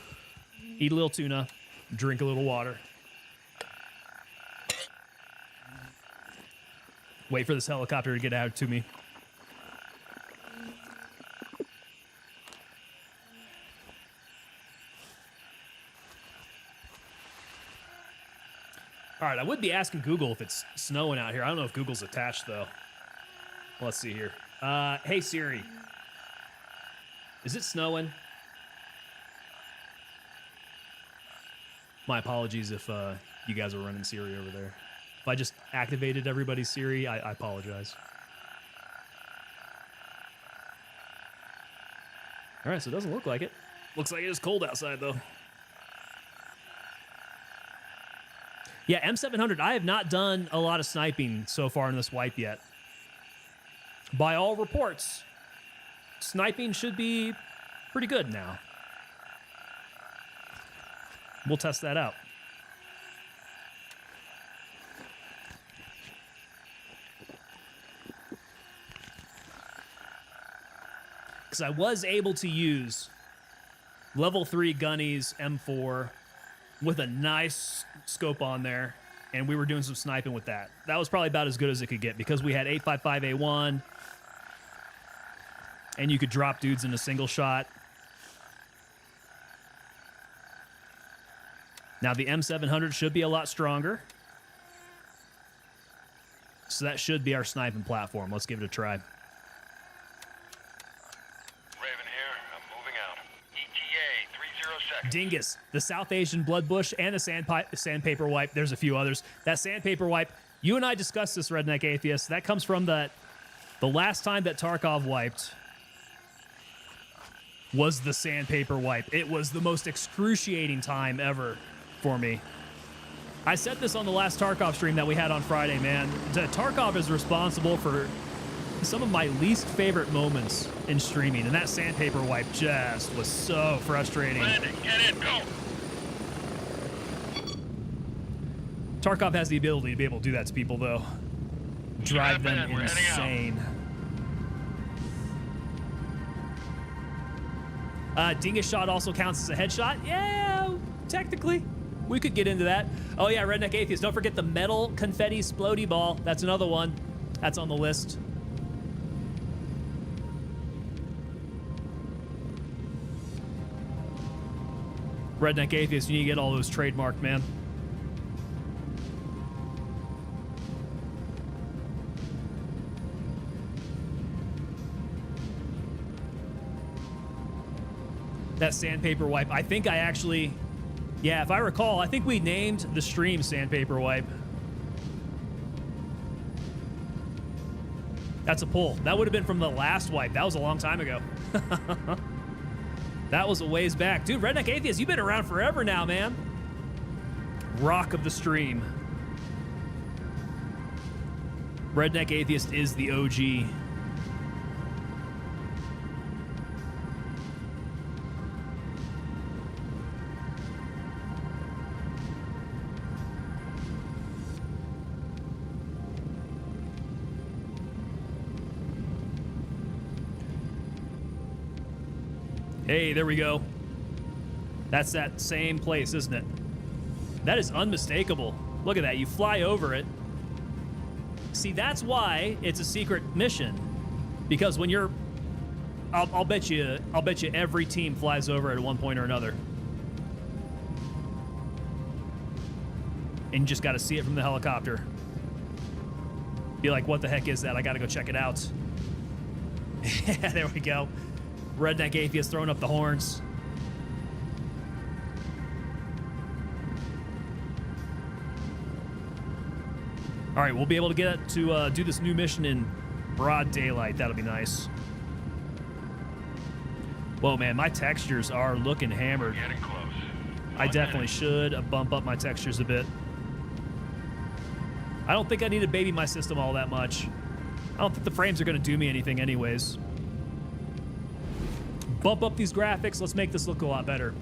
Eat a little tuna, drink a little water. Wait for this helicopter to get out to me. All right, I would be asking Google if it's snowing out here. I don't know if Google's attached, though. Let's see here. Hey, Siri. Is it snowing? My apologies if you guys are running Siri over there. If I just activated everybody's Siri, I apologize. All right, so it doesn't look like it. Looks like it is cold outside, though. Yeah, M700, I have not done a lot of sniping so far in this wipe yet. By all reports, sniping should be pretty good now. We'll test that out. Because I was able to use level 3 gunnies M4 with a nice scope on there, and we were doing some sniping with that. That was probably about as good as it could get because we had 855A1, and you could drop dudes in a single shot. Now, the M700 should be a lot stronger. So that should be our sniping platform. Let's give it a try. Raven here. I'm moving out. ETA, 30 seconds. Dingus, the South Asian blood bush, and the sandpaper wipe. There's a few others. That sandpaper wipe, You and I discussed this, Redneck Atheist. That comes from the last time that Tarkov wiped was the sandpaper wipe. It was the most excruciating time ever for me. I said this on the last Tarkov stream that we had on Friday, man. Tarkov is responsible for some of my least favorite moments in streaming, and that sandpaper wipe just was so frustrating. Landing, get in, go! Tarkov has the ability to be able to do that to people, though. Drive them We're heading out. insane. Dingus shot also counts as a headshot. Yeah, technically. We could get into that. Oh, yeah, Redneck Atheist. Don't forget the metal confetti splody ball. That's another one. That's on the list. Redneck Atheist, you need to get all those trademarked, man. That sandpaper wipe. I think I actually, yeah, if I recall, I think we named the stream Sandpaper Wipe. That's a pull. That would have been from the last wipe. That was a long time ago. That was a ways back. Dude, Redneck Atheist, you've been around forever now, man. Rock of the stream. Redneck Atheist is the OG. Hey, there we go. That's that same place, isn't it? That is unmistakable. Look at that. You fly over it. See, that's why it's a secret mission. Because when you're, I'll bet you every team flies over it at one point or another. And you just got to see it from the helicopter. Be like, what the heck is that? I got to go check it out. Yeah, there we go. Redneck Atheist throwing up the horns. All right, we'll be able to get to do this new mission in broad daylight. That'll be nice. Whoa, man, my textures are looking hammered. Getting close. I definitely should bump up my textures a bit. I don't think I need to baby my system all that much. I don't think the frames are going to do me anything anyways. Bump up these graphics. Let's make this look a lot better.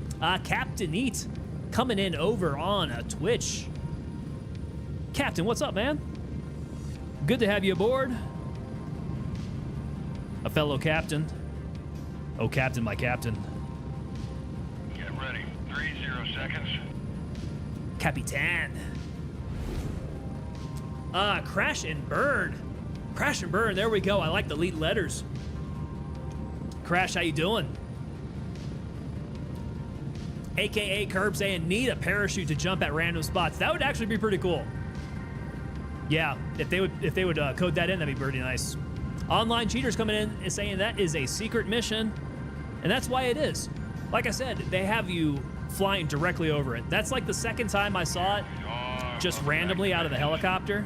Captain Eat coming in over on Twitch. Captain, what's up, man? Good to have you aboard. A fellow captain. Oh, captain, my captain. Get ready. 30 seconds. Capitan. Crash and burn. Crash and burn. There we go. I like the lead letters. Crash, how you doing? AKA Curb saying, need a parachute to jump at random spots. That would actually be pretty cool. Yeah, if they would code that in, that'd be pretty nice. Online cheaters coming in and saying that is a secret mission, and that's why it is. Like I said, they have you flying directly over it. That's like the second time I saw it, just randomly out of the helicopter.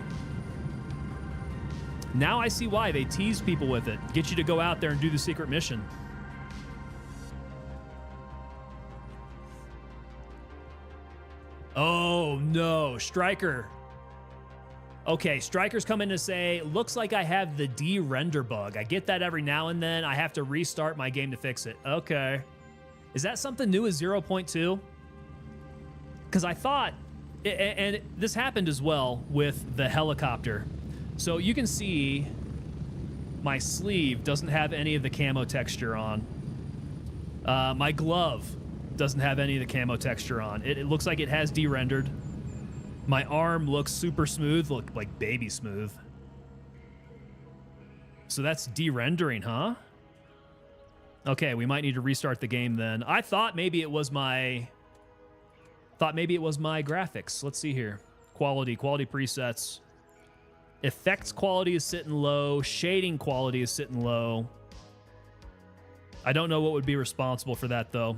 Now I see why they tease people with it. Get you to go out there and do the secret mission. Oh, no. Striker. Okay, Striker's coming to say, looks like I have the de-render bug. I get that every now and then. I have to restart my game to fix it. Okay. Is that something new as 0.2? Because I thought, and this happened as well with the helicopter. So you can see my sleeve doesn't have any of the camo texture on. My glove doesn't have any of the camo texture on. It looks like it has de-rendered. My arm looks super smooth, look like baby smooth. So that's de-rendering, huh? Okay, we might need to restart the game then. I thought maybe it was my graphics. Let's see here. Quality presets. Effects quality is sitting low. Shading quality is sitting low. I don't know what would be responsible for that, though.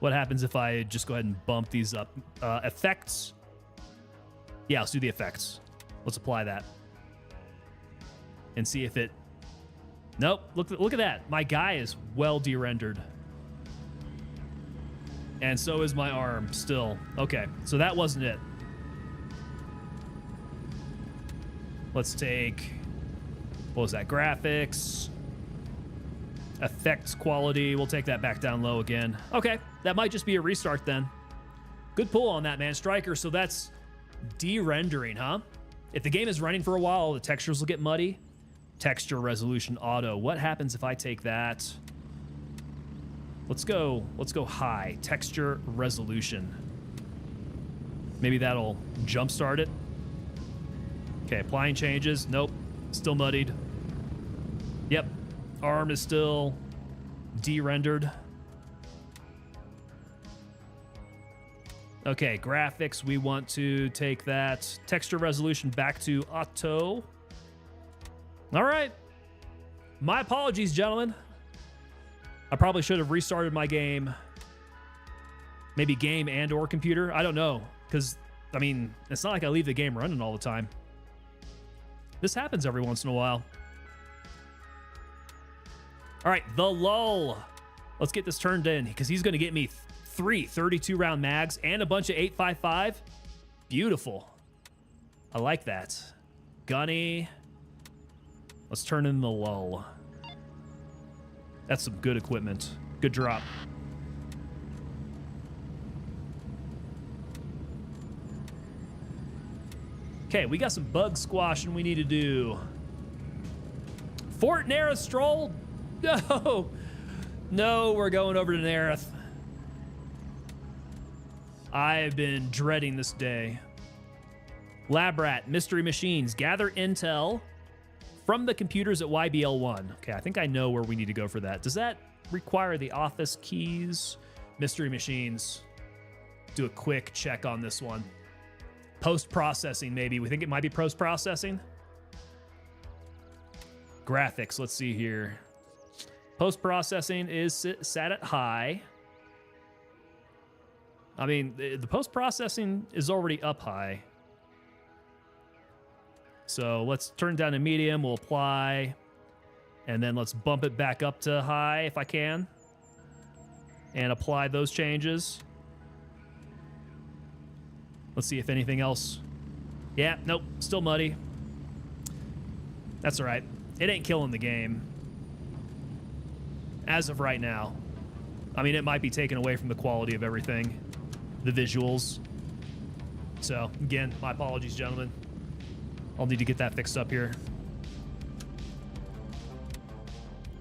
What happens if I just go ahead and bump these up? Effects. Yeah, let's do the effects. Let's apply that. And see if it... Nope, look at that. My guy is well de-rendered. And so is my arm still. Okay, so that wasn't it. Let's take... What was that? Graphics. Effects quality. We'll take that back down low again. Okay, that might just be a restart then. Good pull on that, man. Striker, so that's de-rendering, huh? If the game is running for a while, the textures will get muddy. Texture resolution auto. What happens if I take that? Let's go high. Texture resolution. Maybe that'll jumpstart it. Okay, applying changes. Nope. Still muddied. Yep. Arm is still de-rendered. Okay, graphics. We want to take that texture resolution back to auto. All right. My apologies, gentlemen. I probably should have restarted my game. Maybe game and or computer. I don't know. Because, I mean, it's not like I leave the game running all the time. This happens every once in a while. All right, the lull. Let's get this turned in because he's going to get me 3 32-round mags and a bunch of 8.55. Beautiful. I like that. Gunny. Let's turn in the lull. That's some good equipment. Good drop. Okay, we got some bug squashing we need to do. Fort Nerith Stroll? No. No, we're going over to Nerith. I've been dreading this day. Lab Rat, Mystery Machines. Gather intel from the computers at YBL1. Okay, I think I know where we need to go for that. Does that require the office keys? Mystery Machines. Do a quick check on this one. Post-processing, maybe. We think it might be post-processing. Graphics, let's see here. Post-processing is sat at high. I mean, the post-processing is already up high. So let's turn down to medium. We'll apply. And then let's bump it back up to high if I can. And apply those changes. Let's see if anything else. Yeah, nope, still muddy. That's all right. It ain't killing the game. As of right now. I mean, it might be taken away from the quality of everything. The visuals. So, again, my apologies, gentlemen. I'll need to get that fixed up here.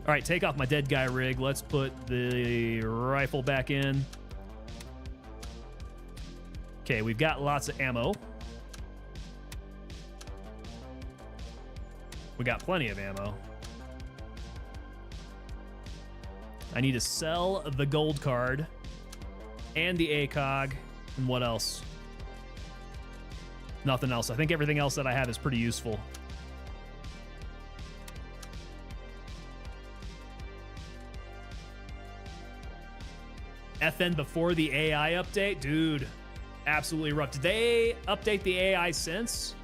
All right, take off my dead guy rig. Let's put the rifle back in. Okay, we've got lots of ammo. We got plenty of ammo. I need to sell the gold card and the ACOG. And what else? Nothing else. I think everything else that I have is pretty useful. FN before the AI update? Dude, absolutely rough. Did they update the AI since?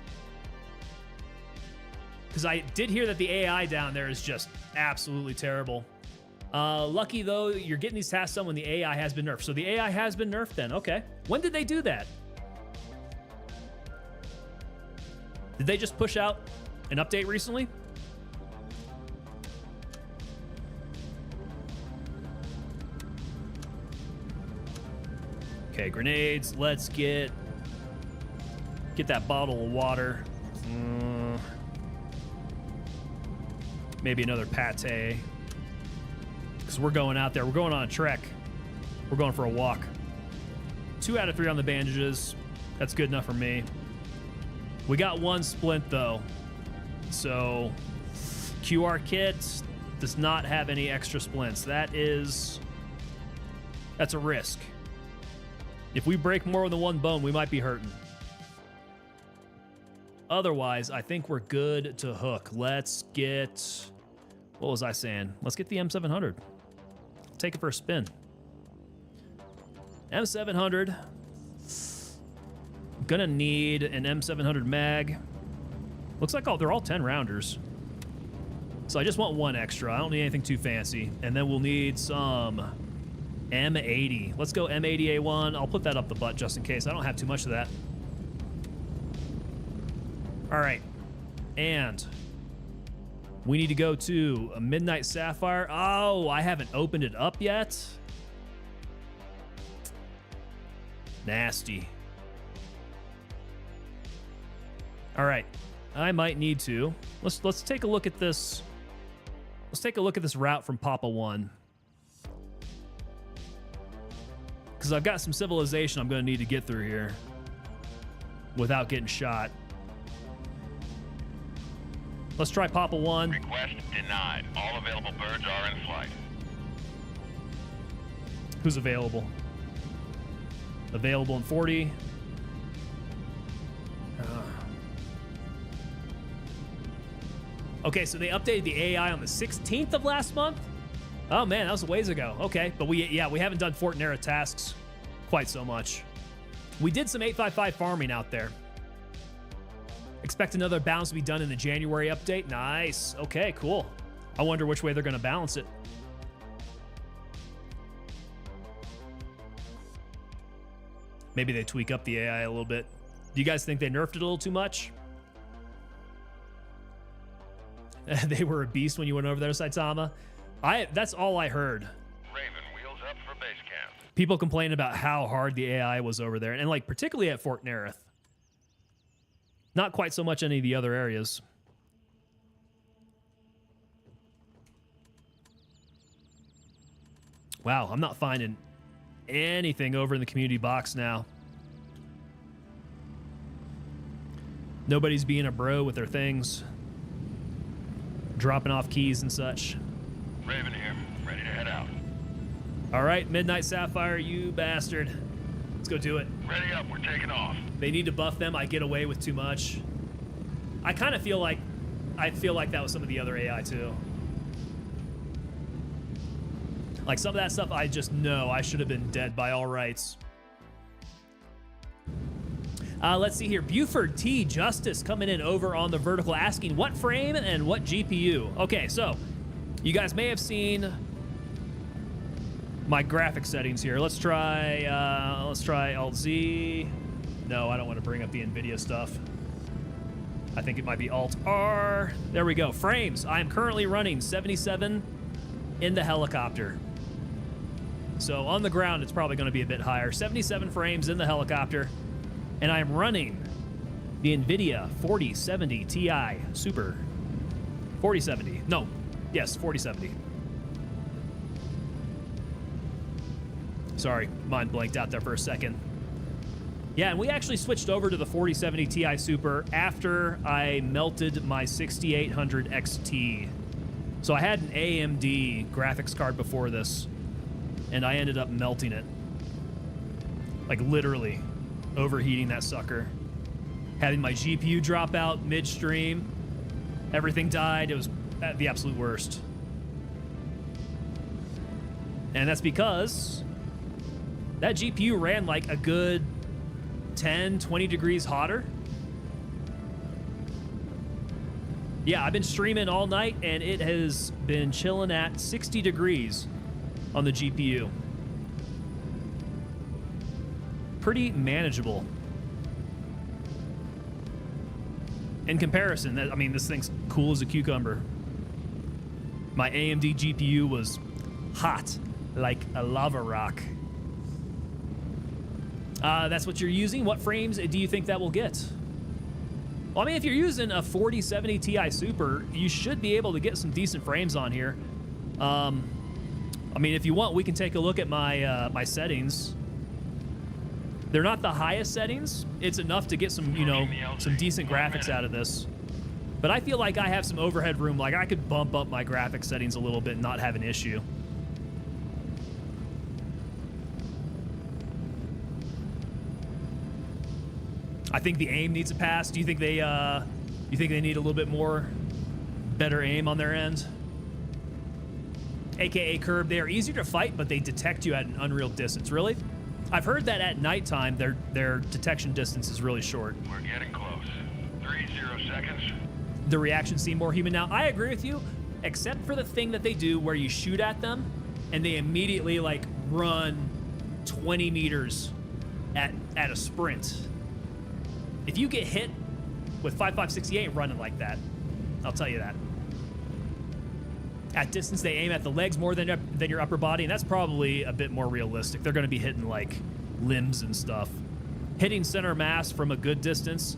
Because I did hear that the AI down there is just absolutely terrible. Lucky, though, you're getting these tasks done when the AI has been nerfed. So the AI has been nerfed then. Okay. When did they do that? Did they just push out an update recently? Okay, grenades. Let's get that bottle of water. Maybe another pate. Because we're going out there. We're going on a trek. We're going for a walk. 2 out of 3 on the bandages. That's good enough for me. We got 1 splint, though. So, QR kit does not have any extra splints. That's a risk. If we break more than 1 bone, we might be hurting. Otherwise, I think we're good to hook. Let's get... What was I saying? Let's get the M700. Take it for a spin. M700. Gonna need an M700 mag. Looks like they're all 10 rounders. So I just want one extra. I don't need anything too fancy. And then we'll need some M80. Let's go M80A1. I'll put that up the butt just in case. I don't have too much of that. All right. And we need to go to a Midnight Sapphire. Oh, I haven't opened it up yet. Nasty. All right. I might need to. Let's take a look at this. Let's take a look at this route from Papa 1. Because I've got some civilization I'm going to need to get through here without getting shot. Let's try Papa 1. Request denied. All available birds are in flight. Who's available? Available in 40. Okay, so they updated the AI on the 16th of last month? Oh man, that was a ways ago. Okay, but we haven't done Fortnera tasks quite so much. We did some 855 farming out there. Expect another balance to be done in the January update. Nice. Okay, cool. I wonder which way they're going to balance it. Maybe they tweak up the AI a little bit. Do you guys think they nerfed it a little too much? They were a beast when you went over there, Saitama. That's all I heard. Raven, wheels up for base camp. People complain about how hard the AI was over there, and like particularly at Fort Nerith. Not quite so much any of the other areas. Wow, I'm not finding anything over in the community box now. Nobody's being a bro with their things. Dropping off keys and such. Raven here, ready to head out. All right, Midnight Sapphire, you bastard. Let's go do it. Ready up, we're taking off. They need to buff them. I get away with too much. I kind of feel like that was some of the other AI too. Like some of that stuff, I just know I should have been dead by all rights. Let's see here. Buford T. Justice coming in over on the vertical, asking what frame and what GPU. Okay, so you guys may have seen my graphic settings here. Let's try Alt Z. No, I don't want to bring up the NVIDIA stuff. I think it might be Alt R. There we go. Frames. I am currently running 77 in the helicopter. So on the ground, it's probably going to be a bit higher. 77 frames in the helicopter. And I am running the NVIDIA 4070 Ti Super. 4070. No. Yes, 4070. Sorry, mind blanked out there for a second. Yeah, and we actually switched over to the 4070 Ti Super after I melted my 6800 XT. So I had an AMD graphics card before this, and I ended up melting it. Like literally overheating that sucker. Having my GPU drop out midstream. Everything died. It was the absolute worst. And that's because that GPU ran like a good 10, 20 degrees hotter. Yeah, I've been streaming all night and it has been chilling at 60 degrees on the GPU. Pretty manageable. In comparison, I mean, this thing's cool as a cucumber. My AMD GPU was hot like a lava rock. That's what you're using. What frames do you think that will get? Well, I mean, if you're using a 4070 Ti Super, you should be able to get some decent frames on here. I mean, if you want, we can take a look at my my settings. They're not the highest settings. It's enough to get some, you know, some decent graphics out of this. But I feel like I have some overhead room. Like I could bump up my graphics settings a little bit and not have an issue. I think the aim needs a pass. Do you think they need a little bit more better aim on their end? AKA Curb, they are easier to fight, but they detect you at an unreal distance. Really? I've heard that at nighttime, their detection distance is really short. We're getting close. 30 seconds. the reactions seem more human. Now, I agree with you, except for the thing that they do where you shoot at them and they immediately like run 20 meters at a sprint. If you get hit with 5.568 running like that, I'll tell you that. At distance, they aim at the legs more than your upper body, and that's probably a bit more realistic. They're going to be hitting like limbs and stuff. Hitting center mass from a good distance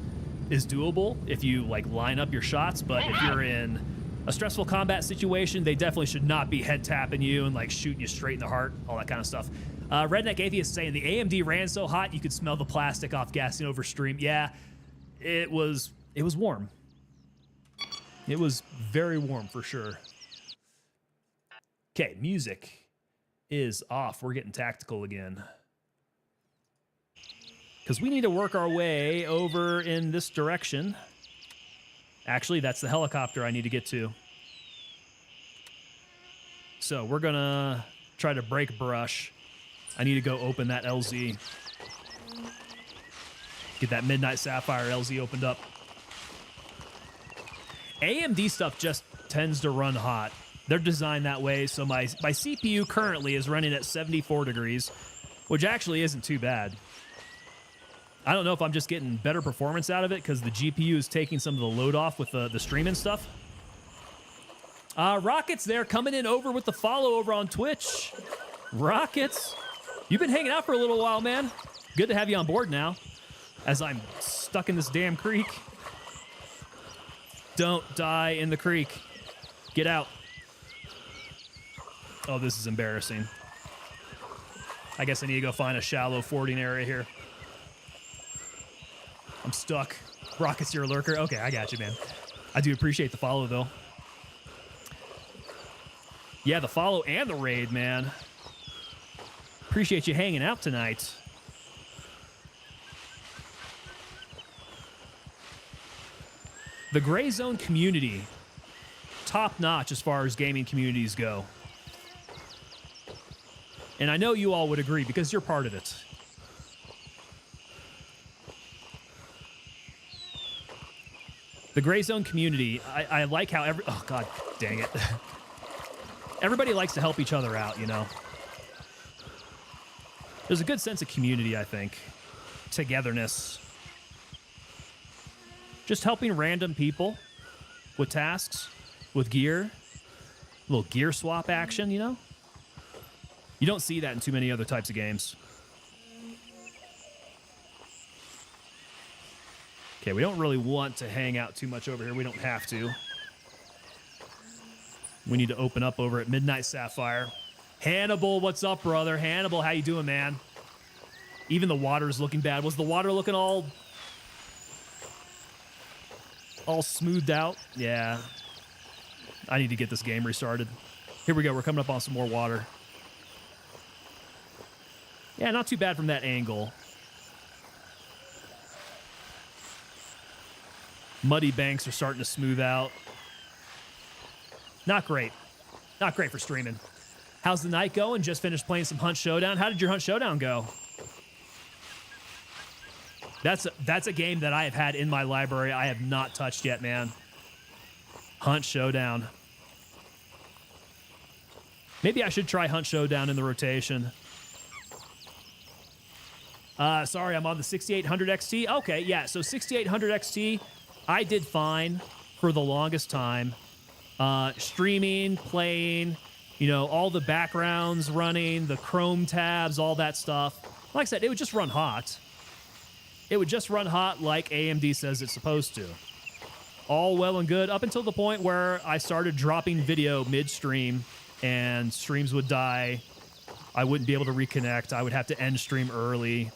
is doable if you like line up your shots, but if you're in a stressful combat situation, they definitely should not be head tapping you and like shooting you straight in the heart, all that kind of stuff. Redneck Atheist saying the AMD ran so hot you could smell the plastic off gassing over stream. Yeah, it was warm. It was very warm for sure. Okay, music is off. We're getting tactical again. Because we need to work our way over in this direction. Actually, that's the helicopter I need to get to. So we're going to try to break brush. I need to go open that LZ. Get that Midnight Sapphire LZ opened up. AMD stuff just tends to run hot. They're designed that way, so my CPU currently is running at 74 degrees, which actually isn't too bad. I don't know if I'm just getting better performance out of it because the GPU is taking some of the load off with the streaming stuff. Rockets there coming in over with the follow over on Twitch. Rockets, you've been hanging out for a little while, man. Good to have you on board now as I'm stuck in this damn creek. Don't die in the creek. Get out. Oh, this is embarrassing. I guess I need to go find a shallow fording area here. I'm stuck. Rockets, you're a lurker. Okay, I got you, man. I do appreciate the follow, though. Yeah, the follow and the raid, man. Appreciate you hanging out tonight. The Gray Zone community, top notch as far as gaming communities go. And I know you all would agree because you're part of it. The Gray Zone community, I like how oh god dang it. Everybody likes to help each other out, you know. There's a good sense of community, I think. Togetherness. Just helping random people with tasks, with gear. A little gear swap action, you know? You don't see that in too many other types of games. Okay, we don't really want to hang out too much over here. We don't have to. We need to open up over at Midnight Sapphire. Hannibal, what's up, brother? Hannibal, how you doing, man? Even the water's looking bad. Was the water looking all smoothed out? Yeah. I need to get this game restarted. Here we go. We're coming up on some more water. Yeah, not too bad from that angle. Muddy banks are starting to smooth out. Not great. Not great for streaming. How's the night going? Just finished playing some Hunt Showdown. How did your Hunt Showdown go? That's a game that I have had in my library. I have not touched yet, man. Hunt Showdown. Maybe I should try Hunt Showdown in the rotation. Sorry, I'm on the 6800 XT. Okay, yeah, so 6800 XT, I did fine for the longest time. Streaming, playing, you know, all the backgrounds running, the Chrome tabs, all that stuff. Like I said, it would just run hot. It would just run hot like AMD says it's supposed to. All well and good up until the point where I started dropping video midstream and streams would die. I wouldn't be able to reconnect. I would have to end stream early.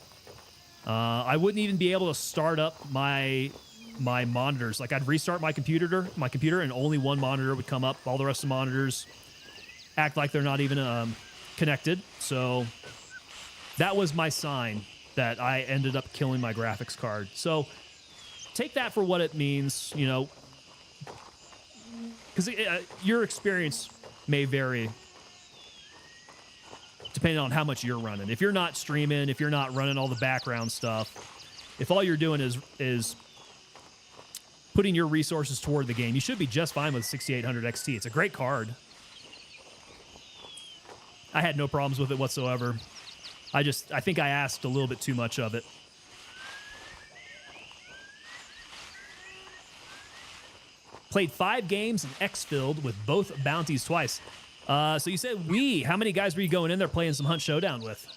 I wouldn't even be able to start up my monitors. Like I'd restart my computer and only one monitor would come up. All the rest of the monitors act like they're not even connected. So that was my sign that I ended up killing my graphics card. So take that for what it means, you know, because your experience may vary depending on how much you're running. If you're not streaming, if you're not running all the background stuff, if all you're doing is putting your resources toward the game, you should be just fine with 6800 XT. It's a great card. I had no problems with it whatsoever. I think I asked a little bit too much of it. Played 5 games in X-Filled with both bounties twice. So you said we. How many guys were you going in there playing some Hunt Showdown with?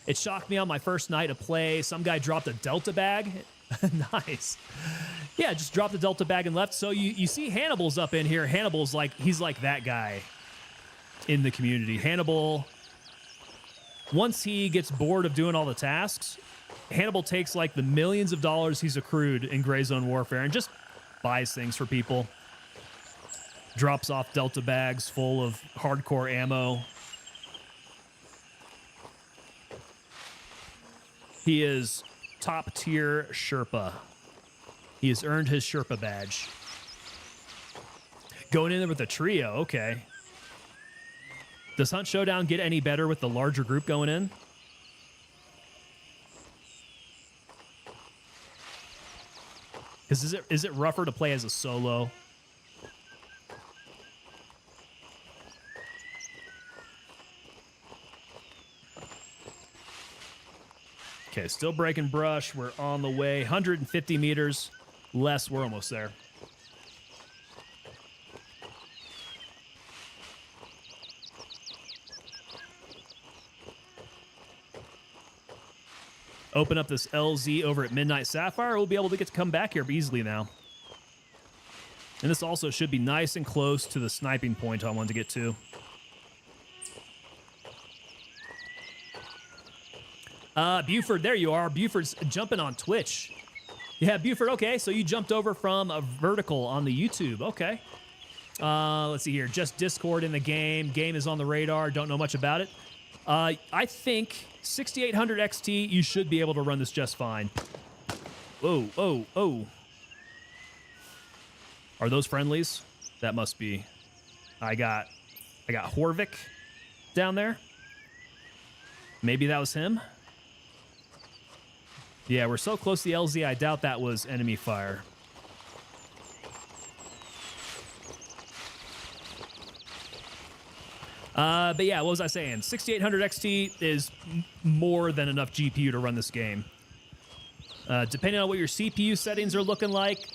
It shocked me on my first night of play. Some guy dropped a Delta bag. Nice. Yeah, just dropped the Delta bag and left. So you see Hannibal's up in here. Hannibal's like, he's like that guy in the community. Hannibal, once he gets bored of doing all the tasks, Hannibal takes like the millions of dollars he's accrued in Gray Zone Warfare and just buys things for people. Drops off Delta bags full of hardcore ammo. He is top tier Sherpa. He has earned his Sherpa badge. Going in there with a trio, okay. Does Hunt Showdown get any better with the larger group going in? Is it rougher to play as a solo? Okay, still breaking brush. We're on the way. 150 meters less. We're almost there. Open up this LZ over at Midnight Sapphire. We'll be able to get to come back here easily now. And this also should be nice and close to the sniping point I wanted to get to. Buford, there you are. Buford's jumping on Twitch. Yeah, Buford, okay. So you jumped over from a vertical on the YouTube. Okay. Let's see here. Just Discord in the game. Game is on the radar. Don't know much about it. I think 6800 XT, you should be able to run this just fine. Whoa, oh, oh. Are those friendlies? That must be. I got Horvik down there. Maybe that was him. Yeah, we're so close to the LZ, I doubt that was enemy fire. But yeah, what was I saying? 6800 XT is more than enough GPU to run this game. Depending on what your CPU settings are looking like,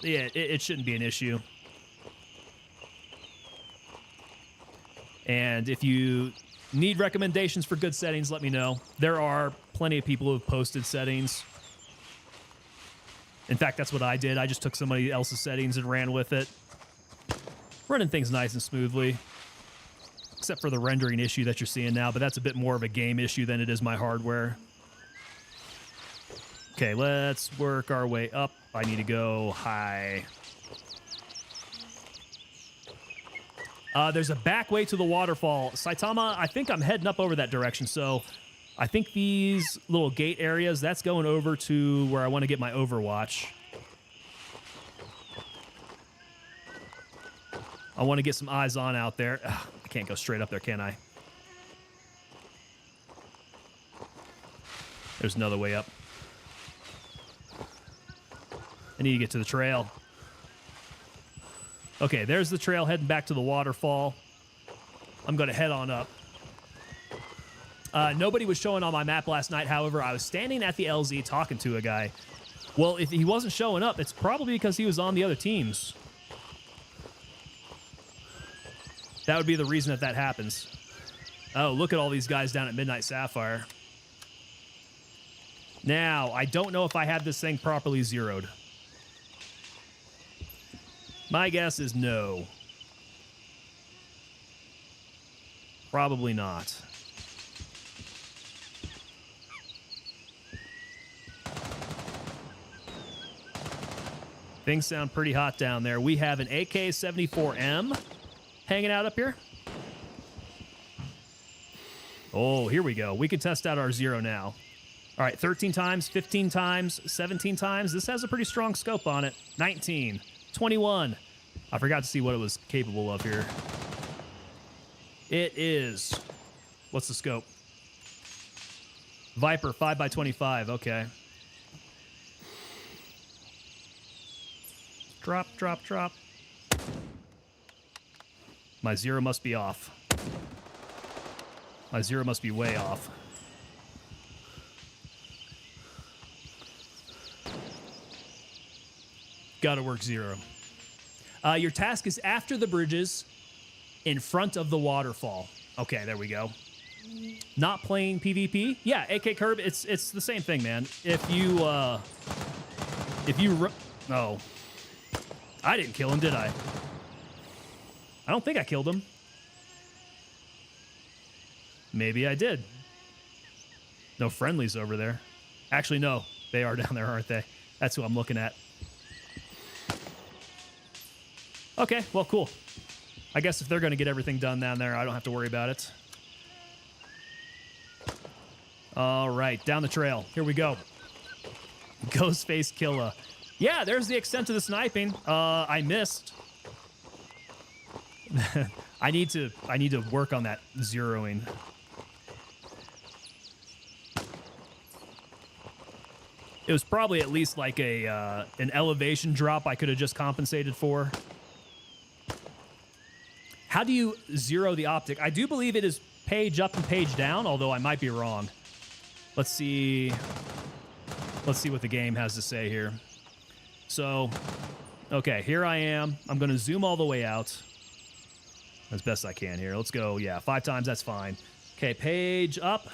yeah, it shouldn't be an issue. And if you need recommendations for good settings, let me know. There are plenty of people who have posted settings. In fact, that's what I did. I just took somebody else's settings and ran with it. Running things nice and smoothly. Except for the rendering issue that you're seeing now, but that's a bit more of a game issue than it is my hardware. Okay, let's work our way up. I need to go high. There's a back way to the waterfall. Saitama, I think I'm heading up over that direction, so I think these little gate areas, that's going over to where I want to get my Overwatch. I want to get some eyes on out there. Ugh, I can't go straight up there, can I? There's another way up. I need to get to the trail. Okay, there's the trail heading back to the waterfall. I'm going to head on up. Nobody was showing on my map last night. However, I was standing at the LZ talking to a guy. Well, if he wasn't showing up, it's probably because he was on the other teams. That would be the reason that happens. Oh, look at all these guys down at Midnight Sapphire. Now, I don't know if I had this thing properly zeroed. My guess is no. Probably not. Things sound pretty hot down there. We have an AK-74M hanging out up here. Oh, here we go. We can test out our zero now. All right, 13 times, 15 times, 17 times. This has a pretty strong scope on it. 19, 21. I forgot to see what it was capable of here. It is, what's the scope? Viper 5x25, okay. Drop, drop, drop. My zero must be off. My zero must be way off. Gotta work zero. Your task is after the bridges, in front of the waterfall. Okay, there we go. Not playing PvP? Yeah, AK Curb, it's the same thing, man. If you oh, I didn't kill him, did I? I don't think I killed him. Maybe I did. No friendlies over there. Actually, no, they are down there, aren't they? That's who I'm looking at. Okay, well, cool. I guess if they're going to get everything done down there, I don't have to worry about it. All right, down the trail. Here we go. Ghostface Killa. Yeah, there's the extent of the sniping. I missed. I need to work on that zeroing. It was probably at least like an elevation drop I could have just compensated for. How do you zero the optic? I do believe it is page up and page down, although I might be wrong. Let's see. Let's see what the game has to say here. So, okay, here I am. I'm going to zoom all the way out as best I can here. Let's go. Yeah, 5 times. That's fine. Okay, page up.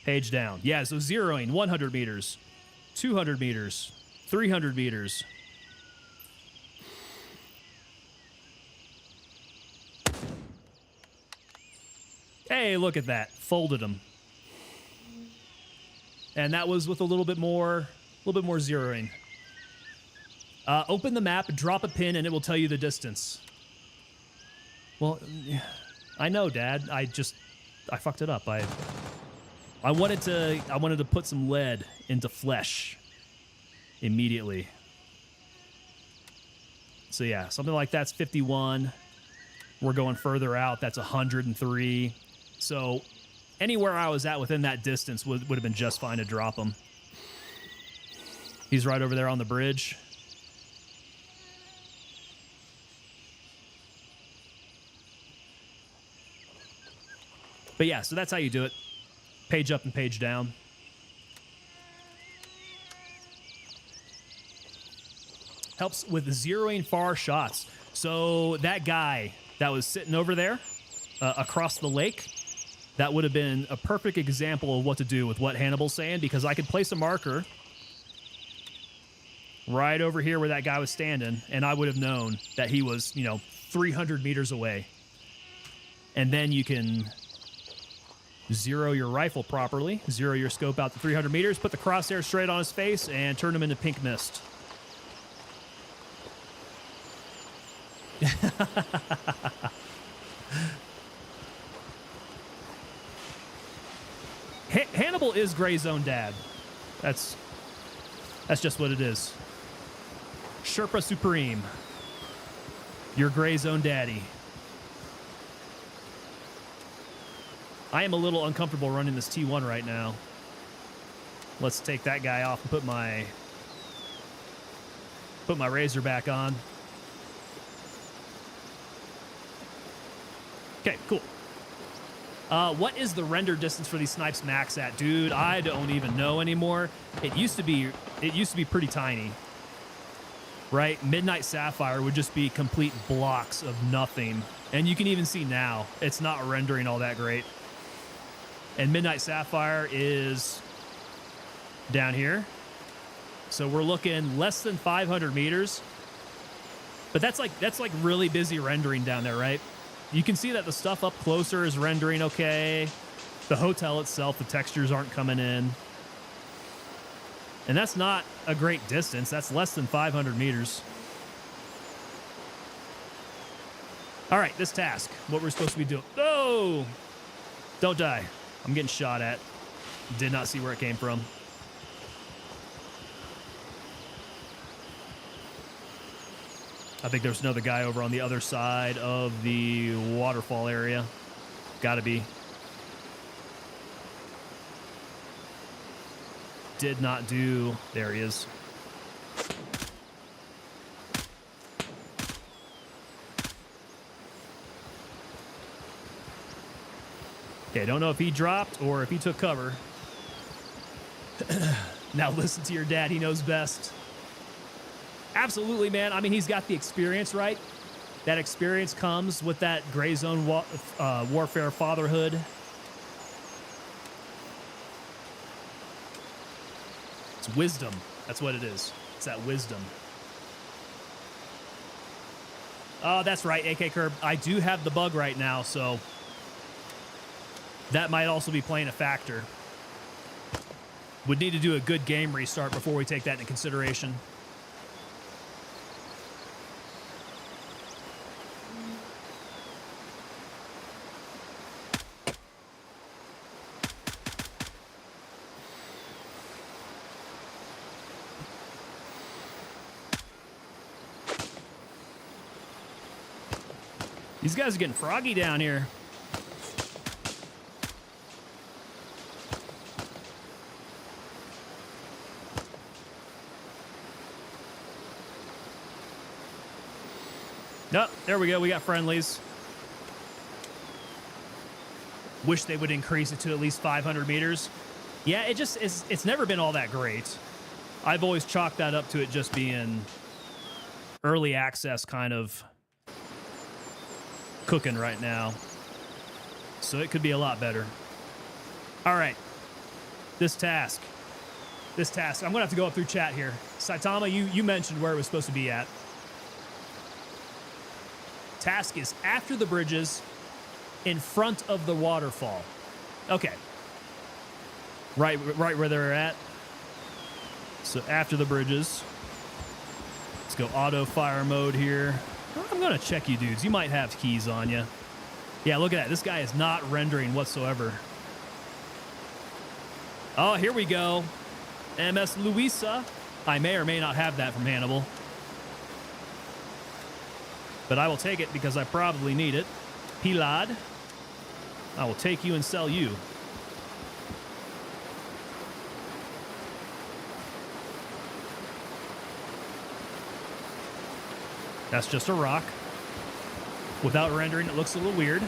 Page down. Yeah, so zeroing 100 meters, 200 meters, 300 meters. Hey, look at that. Folded them. And that was with a little bit more zeroing. Open the map, drop a pin, and it will tell you the distance. Well, I know, Dad. I fucked it up. I wanted to put some lead into flesh immediately. So yeah, something like that's 51. We're going further out. That's 103. So anywhere I was at within that distance would have been just fine to drop him. He's right over there on the bridge. But yeah, so that's how you do it. Page up and page down. Helps with zeroing far shots. So that guy that was sitting over there across the lake, that would have been a perfect example of what to do with what Hannibal's saying, because I could place a marker right over here where that guy was standing, and I would have known that he was, 300 meters away. And then you can zero your rifle properly, zero your scope out to 300 meters, put the crosshair straight on his face, and turn him into pink mist. Hannibal is Gray Zone Dad. That's just what it is. Sherpa Supreme. Your Gray Zone Daddy. I am a little uncomfortable running this T1 right now. Let's take that guy off and put my razor back on. Okay, cool. What is the render distance for these snipes max at? Dude, I don't even know anymore. It used to be pretty tiny. Right? Midnight Sapphire would just be complete blocks of nothing. And you can even see now, it's not rendering all that great. And Midnight Sapphire is down here. So we're looking less than 500 meters. But that's like really busy rendering down there, right? You can see that the stuff up closer is rendering okay. The hotel itself, the textures aren't coming in. And that's not a great distance. That's less than 500 meters. All right, this task, what we're supposed to be doing. Oh! Don't die. I'm getting shot at. Did not see where it came from. I think there's another guy over on the other side of the waterfall area. Gotta be. Did not do. There he is. Okay, don't know if he dropped or if he took cover. Now listen to your dad. He knows best. Absolutely, man. I mean, he's got the experience, right? That experience comes with that gray zone warfare fatherhood. It's wisdom. That's what it is. It's that wisdom. Oh, that's right, AK Curb. I do have the bug right now, so that might also be playing a factor. Would need to do a good game restart before we take that into consideration. These guys are getting froggy down here. No, there we go. We got friendlies. Wish they would increase it to at least 500 meters. Yeah, it's never been all that great. I've always chalked that up to it just being early access kind of cooking right now. So it could be a lot better. All right. This task. I'm gonna have to go up through chat here. Saitama, you mentioned where it was supposed to be at. Task is after the bridges, in front of the waterfall. Okay. Right where they're at. So after the bridges. Let's go auto fire mode here. I'm gonna check you dudes. You might have keys on you. Yeah, look at that. This guy is not rendering whatsoever. Oh, here we go. MS Luisa. I may or may not have that from Hannibal. But I will take it because I probably need it. Pilad. I will take you and sell you. That's just a rock. Without rendering, it looks a little weird.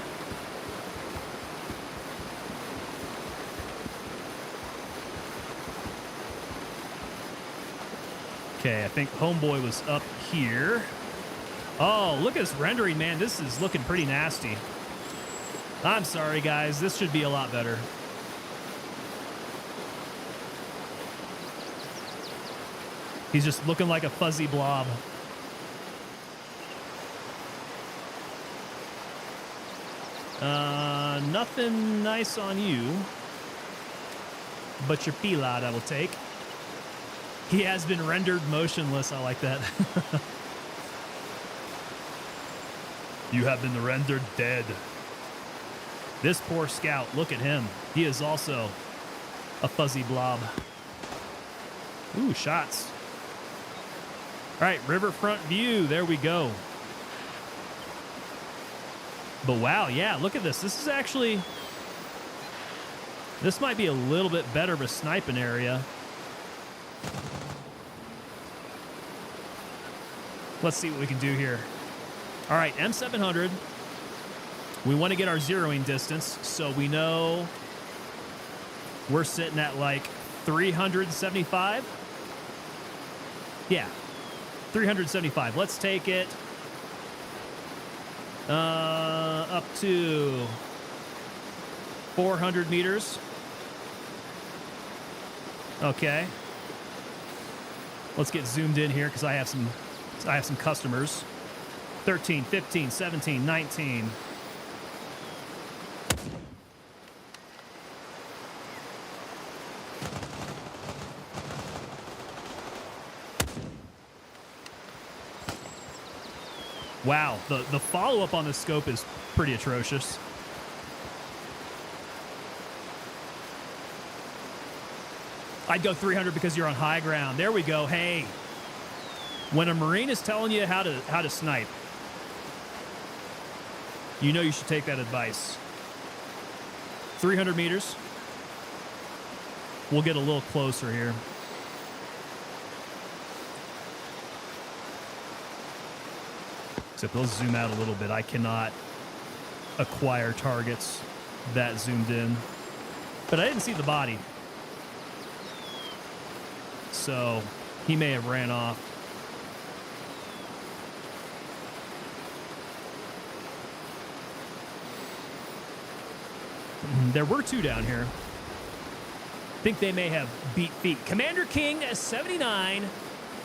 Okay, I think Homeboy was up here. Oh, look at this rendering, man. This is looking pretty nasty. I'm sorry, guys. This should be a lot better. He's just looking like a fuzzy blob. Nothing nice on you. But your Pilad I will take. He has been rendered motionless. I like that. You have been rendered dead. This poor scout, look at him. He is also a fuzzy blob. Ooh, shots. All right, riverfront view. There we go. But wow, yeah, look at this. This is actually... This might be a little bit better of a sniping area. Let's see what we can do here. All right, M700. We want to get our zeroing distance, so we know we're sitting at like 375. Yeah, 375. Let's take it up to 400 meters. Okay. Let's get zoomed in here because I have some customers. 13, 15, 17, 19. Wow, the follow-up on the scope is pretty atrocious. I'd go 300 because you're on high ground. There we go. Hey, when a Marine is telling you how to snipe, you know you should take that advice. 300 meters. We'll get a little closer here. Except let's zoom out a little bit. I cannot acquire targets that zoomed in. But I didn't see the body. So he may have ran off. There were two down here. Think they may have beat feet. Commander King 79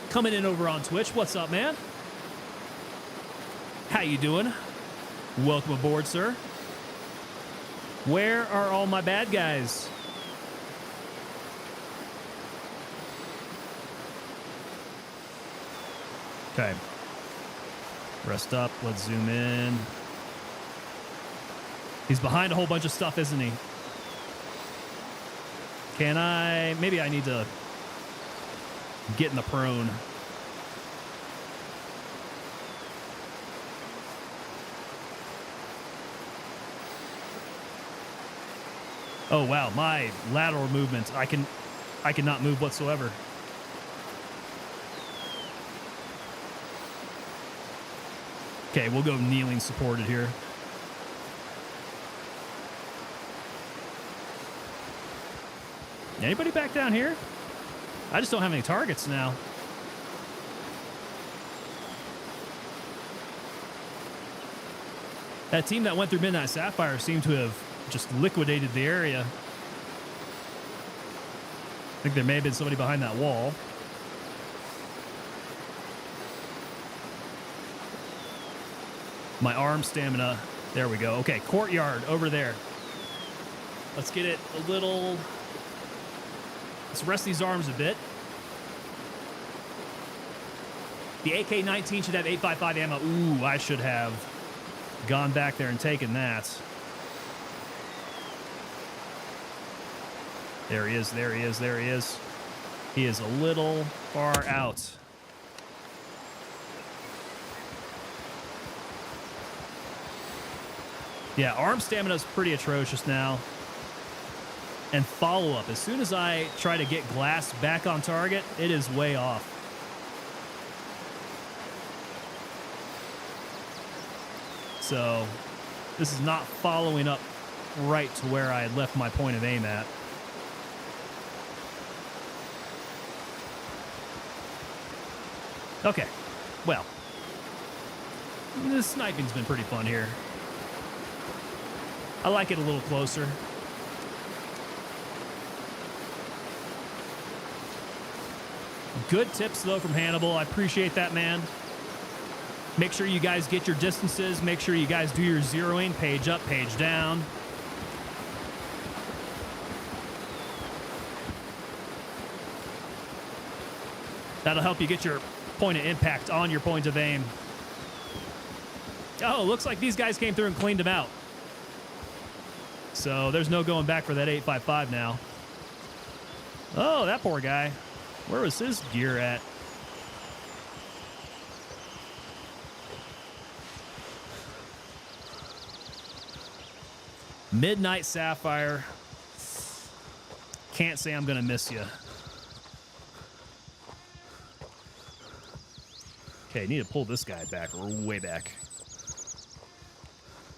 coming in over on Twitch. What's up, man? How you doing? Welcome aboard, sir. Where are all my bad guys? Okay. Rest up. Let's zoom in. He's behind a whole bunch of stuff, isn't he? Can I... Maybe I need to get in the prone. Oh, wow. My lateral movement, I cannot move whatsoever. Okay, we'll go kneeling supported here. Anybody back down here? I just don't have any targets now. That team that went through Midnight Sapphire seemed to have just liquidated the area. I think there may have been somebody behind that wall. My arm stamina. There we go. Okay, courtyard over there. Let's get it a little... Let's rest these arms a bit. The AK-19 should have 8.55 ammo. Ooh, I should have gone back there and taken that. There he is, there he is, there he is. He is a little far out. Yeah, arm stamina is pretty atrocious now. And follow-up. As soon as I try to get glass back on target, it is way off. So, this is not following up right to where I had left my point of aim at. Okay. Well, the sniping's been pretty fun here. I like it a little closer. Good tips, though, from Hannibal. I appreciate that, man. Make sure you guys get your distances. Make sure you guys do your zeroing. Page up, page down. That'll help you get your point of impact on your point of aim. Oh, looks like these guys came through and cleaned them out. So there's no going back for that 8.55 now. Oh, that poor guy. Where was his gear at? Midnight Sapphire. Can't say I'm going to miss you. Okay, need to pull this guy back, or way back.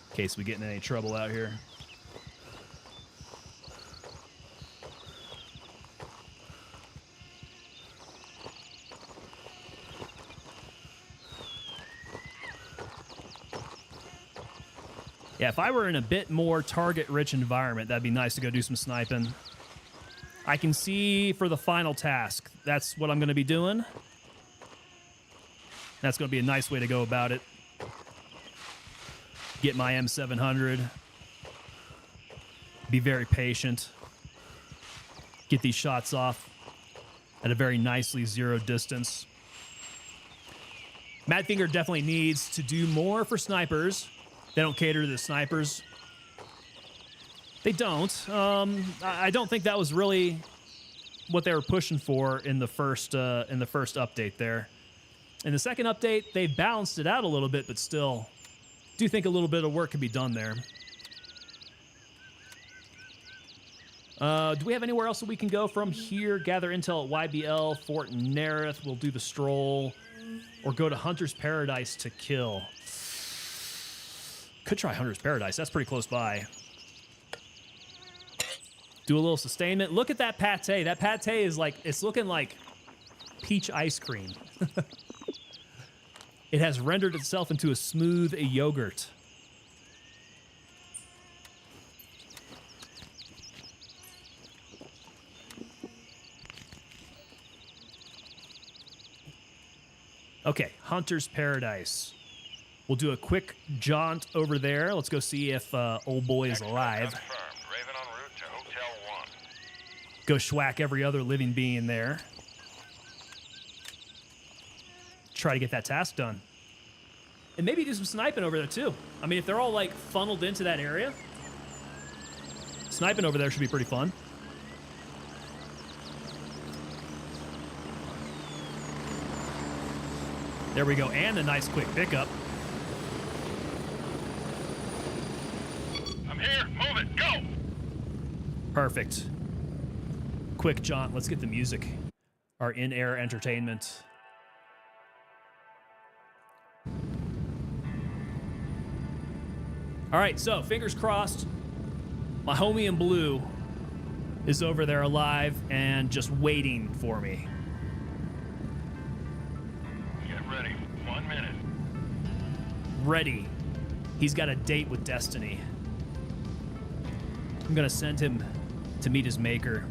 In case we get in any trouble out here. Yeah, if I were in a bit more target-rich environment, that'd be nice to go do some sniping. I can see for the final task. That's what I'm going to be doing. That's going to be a nice way to go about it. Get my M700. Be very patient. Get these shots off at a very nicely zeroed distance. Madfinger definitely needs to do more for snipers. They don't cater to the snipers. They don't. I don't think that was really what they were pushing for in the first update there. In the second update, they balanced it out a little bit, but still, do think a little bit of work could be done there. Do we have anywhere else that we can go from here? Gather intel at YBL, Fort Nerith. We'll do the stroll. Or go to Hunter's Paradise to kill. Could try Hunter's Paradise. That's pretty close by. Do a little sustainment. Look at that pate. That pate is like, it's looking like peach ice cream. It has rendered itself into a smooth yogurt. Okay, Hunter's Paradise. We'll do a quick jaunt over there. Let's go see if old boy is alive. Confirmed. Raven en route to Hotel 1. Go schwack every other living being there. Try to get that task done. And maybe do some sniping over there too. I mean, if they're all like funneled into that area, sniping over there should be pretty fun. There we go, and a nice quick pickup. I'm here. Move it. Go. Perfect. Quick jaunt. Let's get the music. Our in-air entertainment. All right, so fingers crossed. My homie in blue is over there alive and just waiting for me. Get ready. 1 minute. Ready. He's got a date with destiny. I'm gonna send him to meet his maker.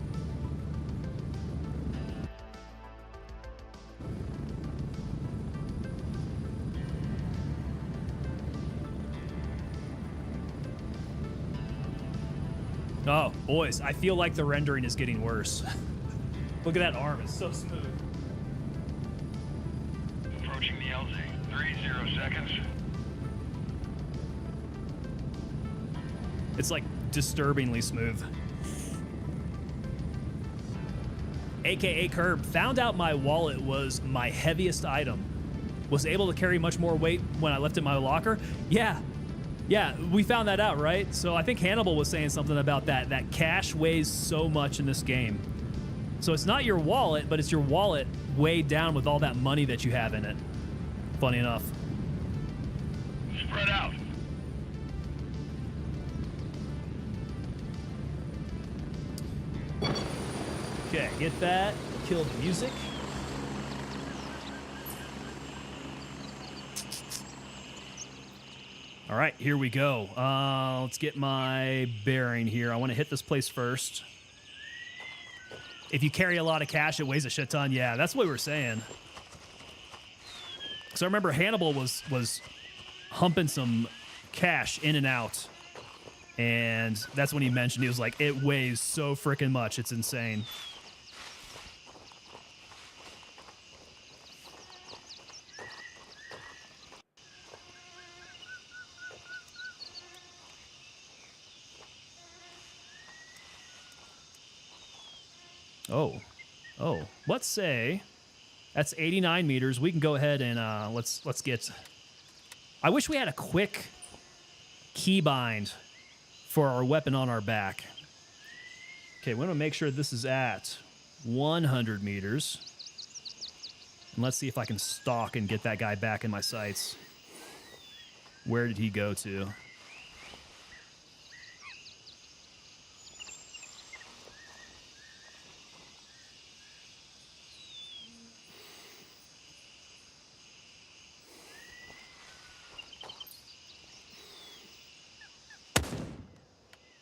Oh, boys, I feel like the rendering is getting worse. Look at that arm, it's so smooth. Approaching the LZ. 30 seconds. It's like disturbingly smooth. AKA Curb found out my wallet was my heaviest item. Was able to carry much more weight when I left it in my locker. Yeah, we found that out, right? So I think Hannibal was saying something about that. That cash weighs so much in this game. So it's not your wallet, but it's your wallet weighed down with all that money that you have in it. Funny enough. Spread out. Okay, get that. Kill the music. All right, here we go. Let's get my bearing here. I want to hit this place first. If you carry a lot of cash, it weighs a shit ton. Yeah, that's what we were saying. So I remember Hannibal was humping some cash in and out. And that's when he mentioned, he was like, it weighs so freaking much. It's insane. Oh, let's say that's 89 meters. We can go ahead and let's get. I wish we had a quick keybind for our weapon on our back. Okay, we want to make sure this is at 100 meters. And let's see if I can stalk and get that guy back in my sights. Where did he go to?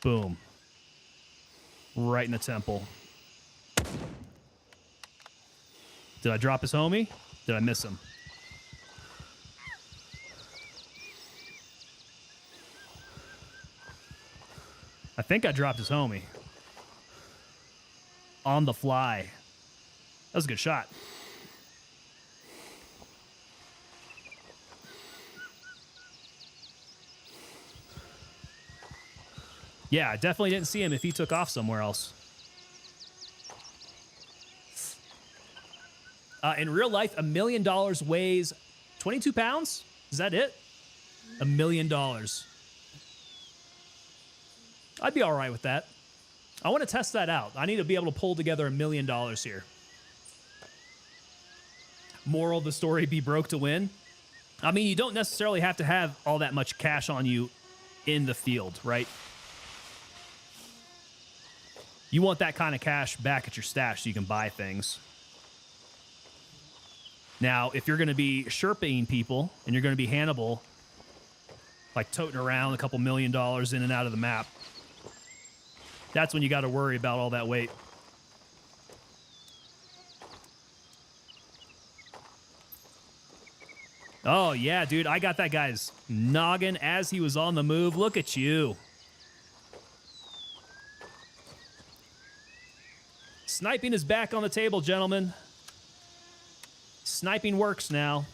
Boom. Right in the temple. Did I drop his homie? Did I miss him? I think I dropped his homie. On the fly. That was a good shot. Yeah, I definitely didn't see him if he took off somewhere else. In real life, $1 million weighs 22 pounds? Is that it? $1 million. I'd be all right with that. I want to test that out. I need to be able to pull together $1 million here. Moral of the story, be broke to win. I mean, you don't necessarily have to have all that much cash on you in the field, right? You want that kind of cash back at your stash so you can buy things. Now, if you're going to be Sherping people and you're going to be Hannibal, like toting around a couple $1 million in and out of the map, that's when you got to worry about all that weight. Oh, yeah, dude. I got that guy's noggin as he was on the move. Look at you. Sniping is back on the table, gentlemen. Sniping works now.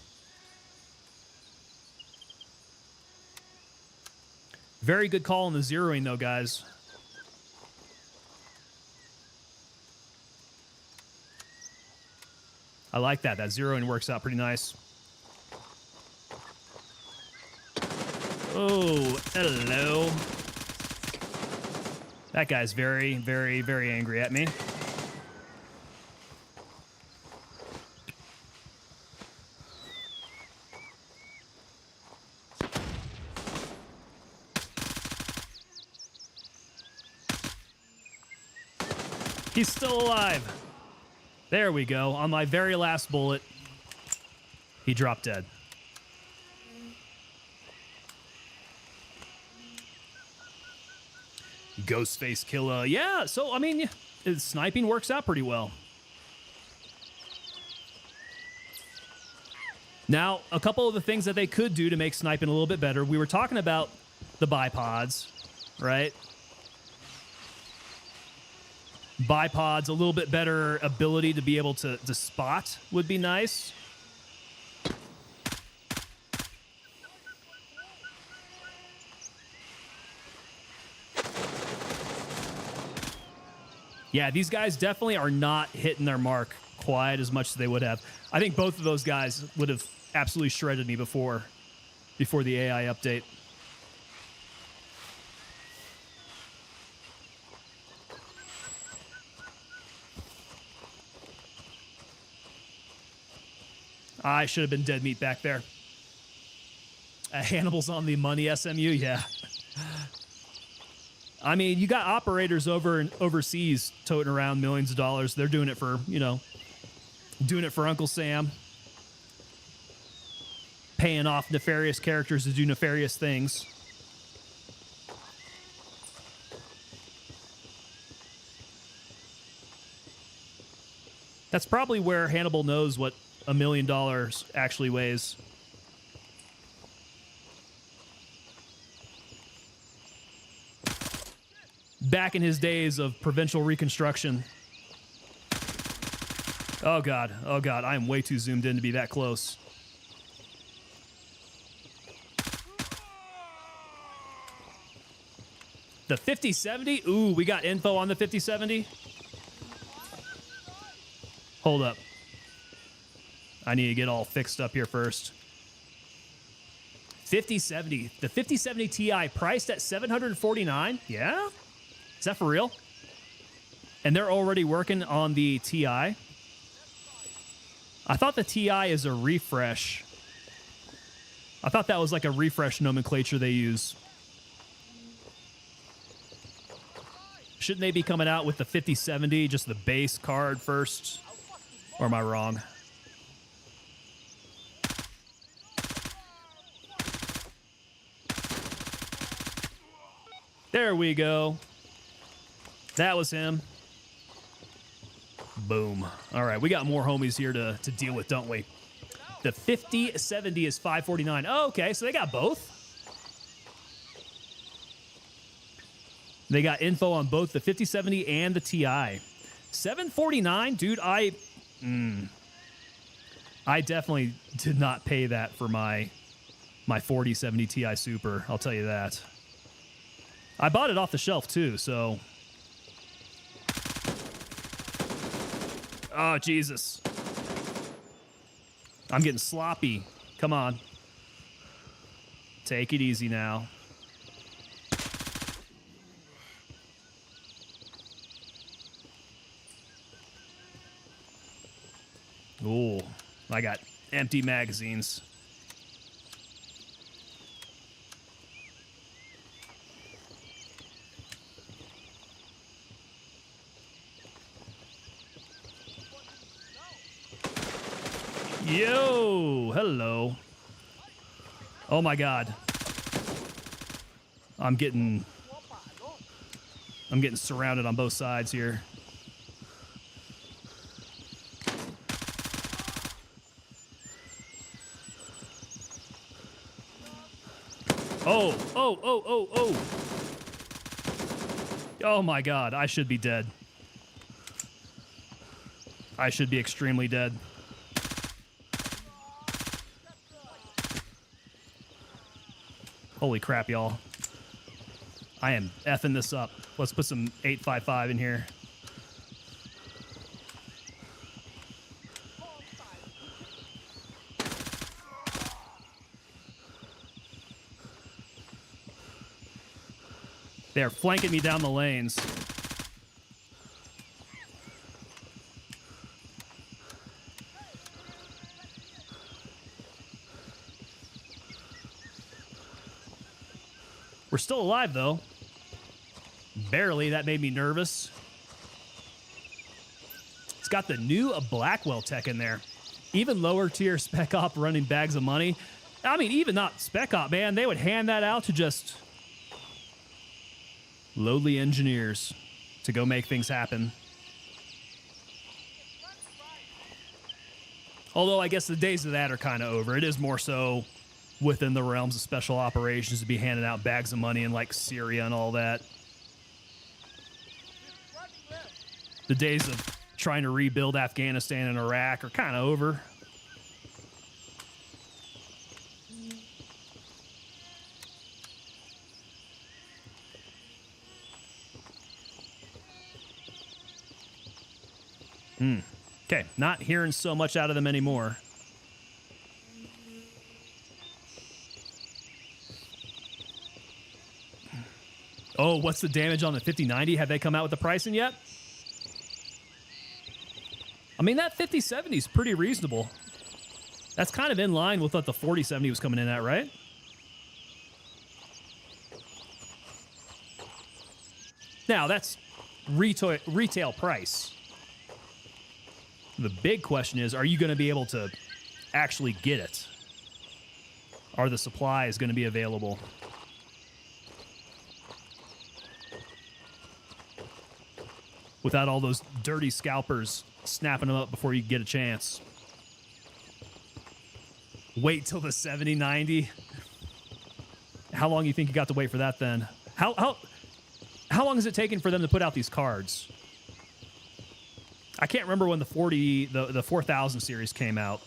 Very good call on the zeroing, though, guys. I like that. That zeroing works out pretty nice. Oh, hello. That guy's very, very, very angry at me. He's still alive. There we go. On my very last bullet, he dropped dead. Ghostface killer. Yeah, so, I mean, sniping works out pretty well. Now, a couple of the things that they could do to make sniping a little bit better. We were talking about the bipods, right? Bipods, a little bit better ability to be able to spot would be nice. Yeah, these guys definitely are not hitting their mark quite as much as they would have. I think both of those guys would have absolutely shredded me before the AI update. I should have been dead meat back there. Hannibal's on the money, SMU, yeah. I mean, you got operators overseas toting around millions of dollars. They're doing it for, you know, doing it for Uncle Sam. Paying off nefarious characters to do nefarious things. That's probably where Hannibal knows what $1 million actually weighs. Back in his days of provincial reconstruction. Oh God, I am way too zoomed in to be that close. The 5070? Ooh, we got info on the 5070. Hold up. I need to get all fixed up here first. 5070. The 5070 Ti priced at $749? Yeah? Is that for real? And they're already working on the Ti? I thought the Ti is a refresh. I thought that was like a refresh nomenclature they use. Shouldn't they be coming out with the 5070, just the base card first? Or am I wrong? There we go. That was him. Boom. All right, we got more homies here to deal with, don't we? The 5070 is $549. Oh, okay, so they got both. They got info on both the 5070 and the Ti. $749, dude. I definitely did not pay that for my 4070 Ti Super. I'll tell you that. I bought it off the shelf too, so. Oh, Jesus. I'm getting sloppy. Come on. Take it easy now. Ooh, I got empty magazines. Yo, hello. Oh my God. I'm getting surrounded on both sides here. Oh. Oh my God, I should be dead. I should be extremely dead. Holy crap, y'all. I am effing this up. Let's put some 855 in here. They're flanking me down the lanes. We're still alive, though. Barely. That made me nervous. It's got the new Blackwell tech in there. Even lower tier Spec Op running bags of money. I mean, even not Spec Op, man. They would hand that out to just lowly engineers to go make things happen. Although I guess the days of that are kind of over. It is more so within the realms of special operations to be handing out bags of money in like Syria and all that. The days of trying to rebuild Afghanistan and Iraq are kind of over. Okay, not hearing so much out of them anymore. Oh, what's the damage on the 5090? Have they come out with the pricing yet? I mean, that 5070 is pretty reasonable. That's kind of in line with what the 4070 was coming in at, right? Now, that's retail price. The big question is, are you going to be able to actually get it? Are the supplies going to be available? Without all those dirty scalpers snapping them up before you get a chance. Wait till the 7090. How long do you think you got to wait for that then? How long is it taking for them to put out these cards? I can't remember when the 4000 series came out.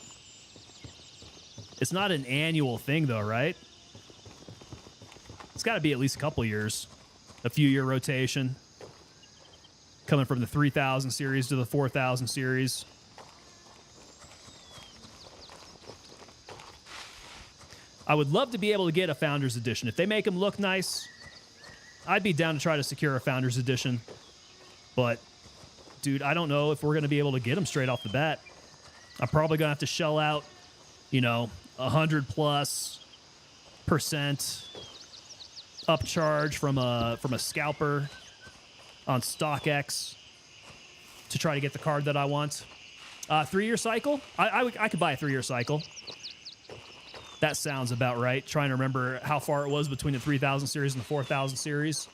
It's not an annual thing though, right? It's got to be at least a couple years. A few year rotation. Coming from the 3000 series to the 4000 series. I would love to be able to get a Founders Edition. If they make them look nice, I'd be down to try to secure a Founders Edition. But, dude, I don't know if we're going to be able to get them straight off the bat. I'm probably going to have to shell out, 100+% upcharge from a scalper on StockX to try to get the card that I want. 3-year cycle? I could buy a 3-year cycle. That sounds about right. Trying to remember how far it was between the 3000 series and the 4000 series.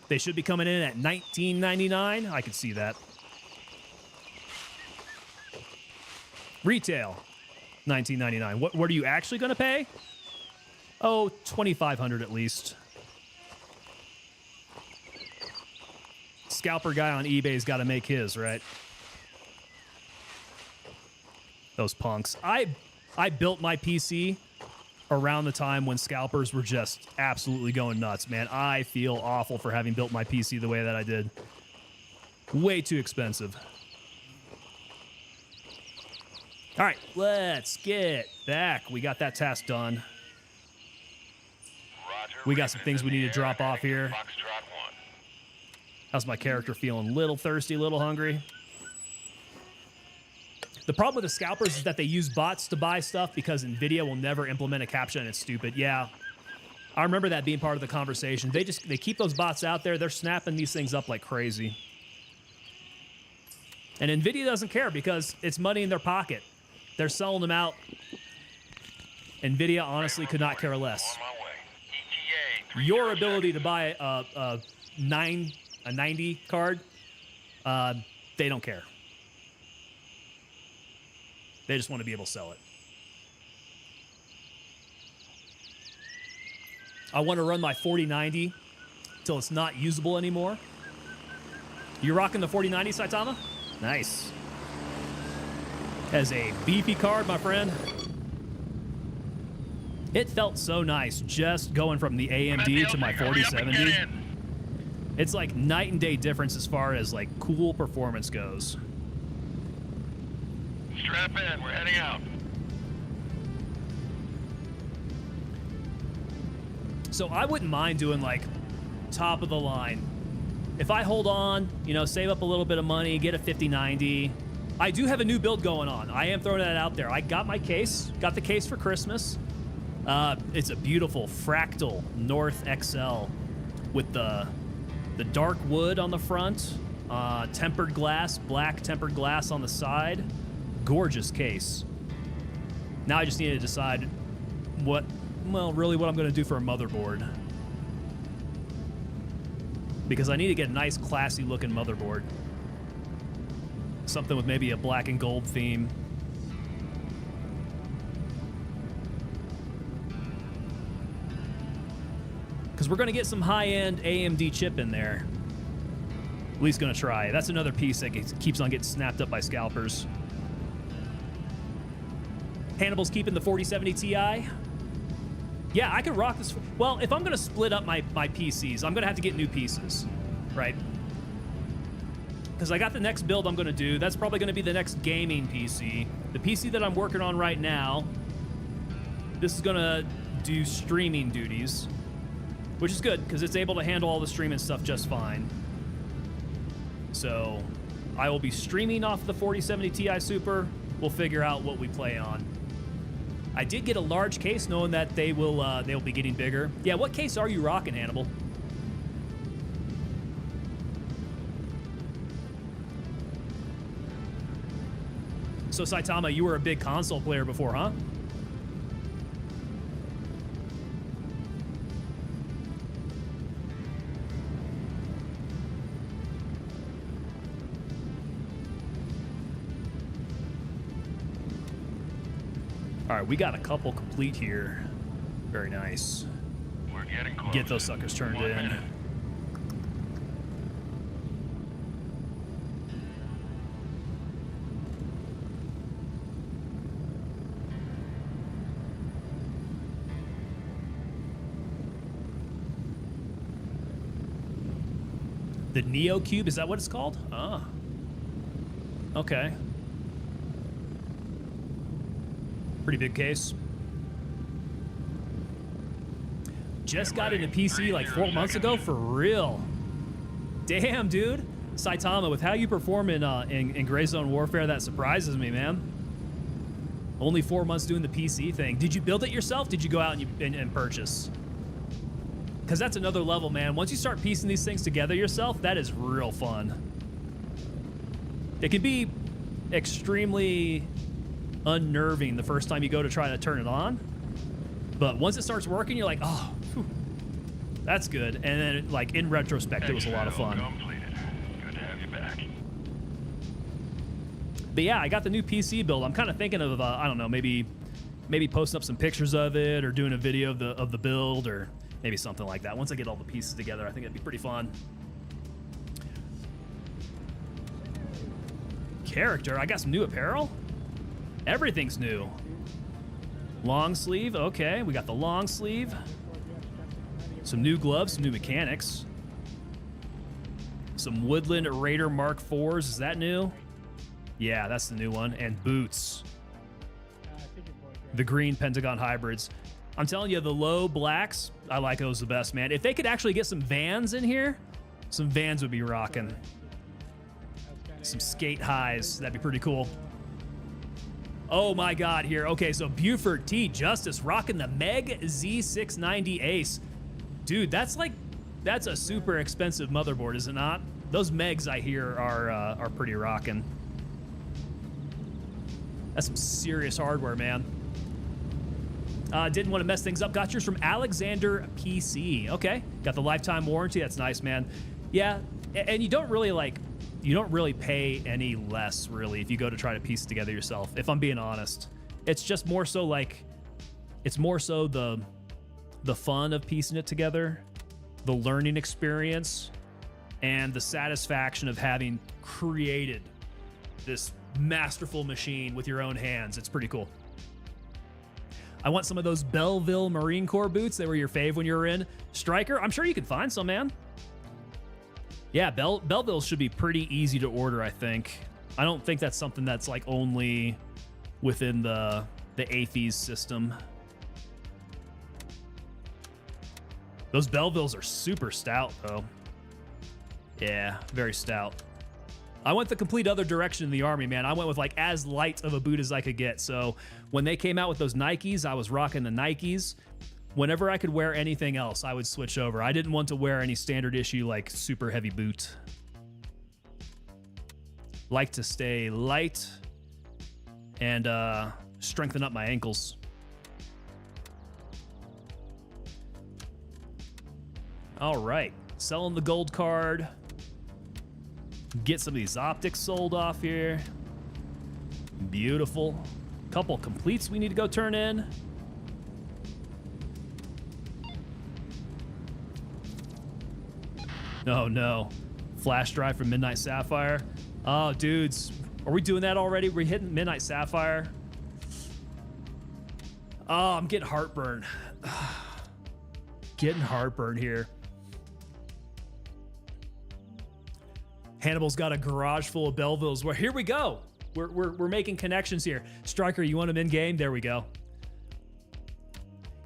They should be coming in at $19.99. I could see that. Retail, $19.99. What are you actually going to pay? Oh, $2,500 at least. Scalper guy on eBay's got to make his, right? Those punks. I built my PC around the time when scalpers were just absolutely going nuts, man. I feel awful for having built my PC the way that I did. Way too expensive. All right, let's get back. We got that task done. Roger, We got some things we need to drop off here. Foxtrot 1. How's my character feeling? A little thirsty, a little hungry. The problem with the scalpers is that they use bots to buy stuff because NVIDIA will never implement a CAPTCHA and it's stupid. Yeah, I remember that being part of the conversation. They keep those bots out there. They're snapping these things up like crazy. And NVIDIA doesn't care because it's money in their pocket. They're selling them out. NVIDIA honestly could not care less. On my way. ETA 30 Your ability seconds. to buy a 90 card, they don't care. They just want to be able to sell it. I want to run my 4090 till it's not usable anymore. You rocking the 4090, Saitama? Nice. As a beefy card, my friend. It felt so nice just going from the AMD to my 4070. It's like night and day difference as far as like cool performance goes. Strap in, we're heading out. So I wouldn't mind doing like top of the line. If I hold on, you know, save up a little bit of money, get a 5090. I do have a new build going on. I am throwing that out there. I got my case, got the case for Christmas. It's a beautiful fractal North XL with the dark wood on the front, tempered glass, black tempered glass on the side. Gorgeous case. Now I just need to decide really what I'm going to do for a motherboard. Because I need to get a nice classy looking motherboard. Something with maybe a black and gold theme. Because we're going to get some high-end AMD chip in there. At least going to try. That's another piece that keeps on getting snapped up by scalpers. Hannibal's keeping the 4070 Ti. Yeah, I could rock this. Well, if I'm going to split up my PCs, I'm going to have to get new pieces, right? Because I got the next build I'm going to do. That's probably going to be the next gaming PC. The PC that I'm working on right now, this is going to do streaming duties. Which is good, because it's able to handle all the streaming stuff just fine. So, I will be streaming off the 4070 Ti Super. We'll figure out what we play on. I did get a large case, knowing that they'll be getting bigger. Yeah, what case are you rocking, Hannibal? So, Saitama, you were a big console player before, huh? All right, we got a couple complete here. Very nice. We're getting close. Get those suckers turned 1 in. minute. The Neo Cube, is that what it's called? Ah. Okay. Pretty big case. Just got into PC like 4 months ago, for real. Damn, dude. Saitama, with how you perform in Gray Zone Warfare, that surprises me, man. Only 4 months doing the PC thing. Did you build it yourself? Did you go out and purchase? Because that's another level, man. Once you start piecing these things together yourself, that is real fun. It can be extremely unnerving the first time you go to try to turn it on. But once it starts working, you're like, oh, whew, that's good. And then, like, in retrospect, it was a lot of fun. Completed. Good to have you back. But yeah, I got the new PC build. I'm kind of thinking of, I don't know, maybe posting up some pictures of it or doing a video of the build or maybe something like that. Once I get all the pieces together, I think it'd be pretty fun. Character, I got some new apparel. Everything's new. Long sleeve, okay. We got the long sleeve. Some new gloves, some new mechanics. Some Woodland Raider Mark IVs, is that new? Yeah, that's the new one. And boots. The green Pentagon hybrids. I'm telling you, the low blacks, I like those the best, man. If they could actually get some Vans in here, some Vans would be rocking. Some skate highs, that'd be pretty cool. Oh my God, here. Okay, so Buford T. Justice rocking the Meg Z690 Ace. Dude, that's a super expensive motherboard, is it not? Those Megs I hear are pretty rocking. That's some serious hardware, man. Didn't want to mess things up. Got yours from Alexander PC. Okay, got the lifetime warranty. That's nice, man. Yeah, and you don't really pay any less, really, if you go to try to piece it together yourself, if I'm being honest. It's just more so like, it's more so the fun of piecing it together, the learning experience, and the satisfaction of having created this masterful machine with your own hands. It's pretty cool. I want some of those Belleville Marine Corps boots. They were your fave when you were in Striker. I'm sure you can find some, man. Yeah, Belleville should be pretty easy to order, I think. I don't think that's something that's like only within the AFES system. Those Bellevilles are super stout, though. Yeah, very stout. I went the complete other direction in the Army, man. I went with like as light of a boot as I could get. So when they came out with those Nikes, I was rocking the Nikes. Whenever I could wear anything else, I would switch over. I didn't want to wear any standard issue like super heavy boot. Like to stay light and strengthen up my ankles. All right, selling the gold card. Get some of these optics sold off here. Beautiful. Couple completes we need to go turn in. Oh no. Flash drive from Midnight Sapphire. Oh, dudes. Are we doing that already? We're hitting Midnight Sapphire. Oh, I'm getting heartburn. Getting heartburn here. Hannibal's got a garage full of Bellevilles. Well, here we go. We're making connections here. Striker, you want him in game? There we go.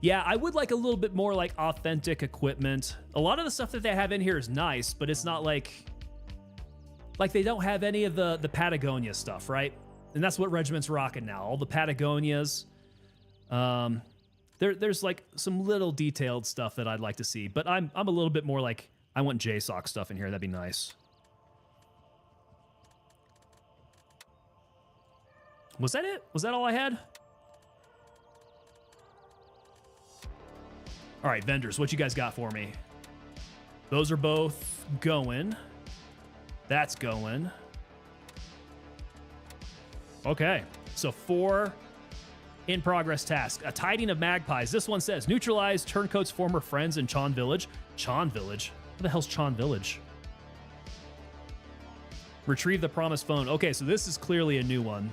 Yeah, I would like a little bit more like authentic equipment. A lot of the stuff that they have in here is nice, but it's not like they don't have any of the Patagonia stuff, right? And that's what Regiment's rocking now. All the Patagonias. There's like some little detailed stuff that I'd like to see, but I'm a little bit more like, I want JSOC stuff in here. That'd be nice. Was that it? Was that all I had? All right, vendors, what you guys got for me? Those are both going. That's going. Okay, so 4 in progress tasks. A tiding of magpies. This one says, neutralize Turncoat's former friends in Chon Village. Chon Village? What the hell's Chon Village? Retrieve the promised phone. Okay, so this is clearly a new one.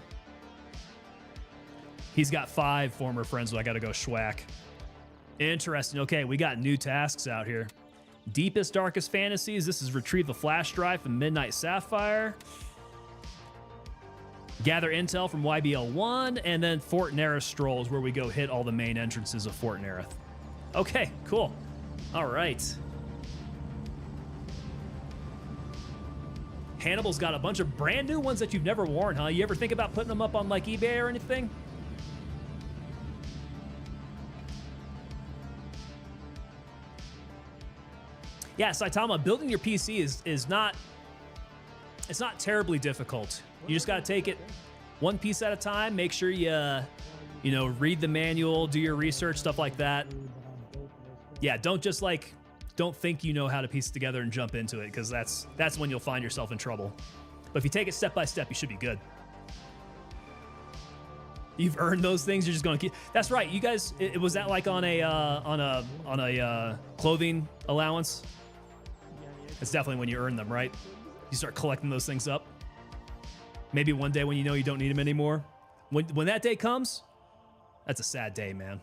He's got 5 former friends, so I gotta go schwack. Interesting. Okay, we got new tasks out here. Deepest, darkest fantasies. This is retrieve the flash drive from Midnight Sapphire. Gather intel from YBL1, and then Fort Nerith strolls, where we go hit all the main entrances of Fort Nerith. Okay, cool. All right. Hannibal's got a bunch of brand new ones that you've never worn, huh? You ever think about putting them up on like eBay or anything? Yeah, Saitama, building your PC is not, it's not terribly difficult. You just got to take it one piece at a time. Make sure you read the manual, do your research, stuff like that. Yeah, don't think you know how to piece it together and jump into it, because that's when you'll find yourself in trouble. But if you take it step by step, you should be good. You've earned those things. You're just going to keep. That's right. You guys, was that like on a clothing allowance? It's definitely when you earn them, right? You start collecting those things up. Maybe one day when you know you don't need them anymore. When that day comes, that's a sad day, man.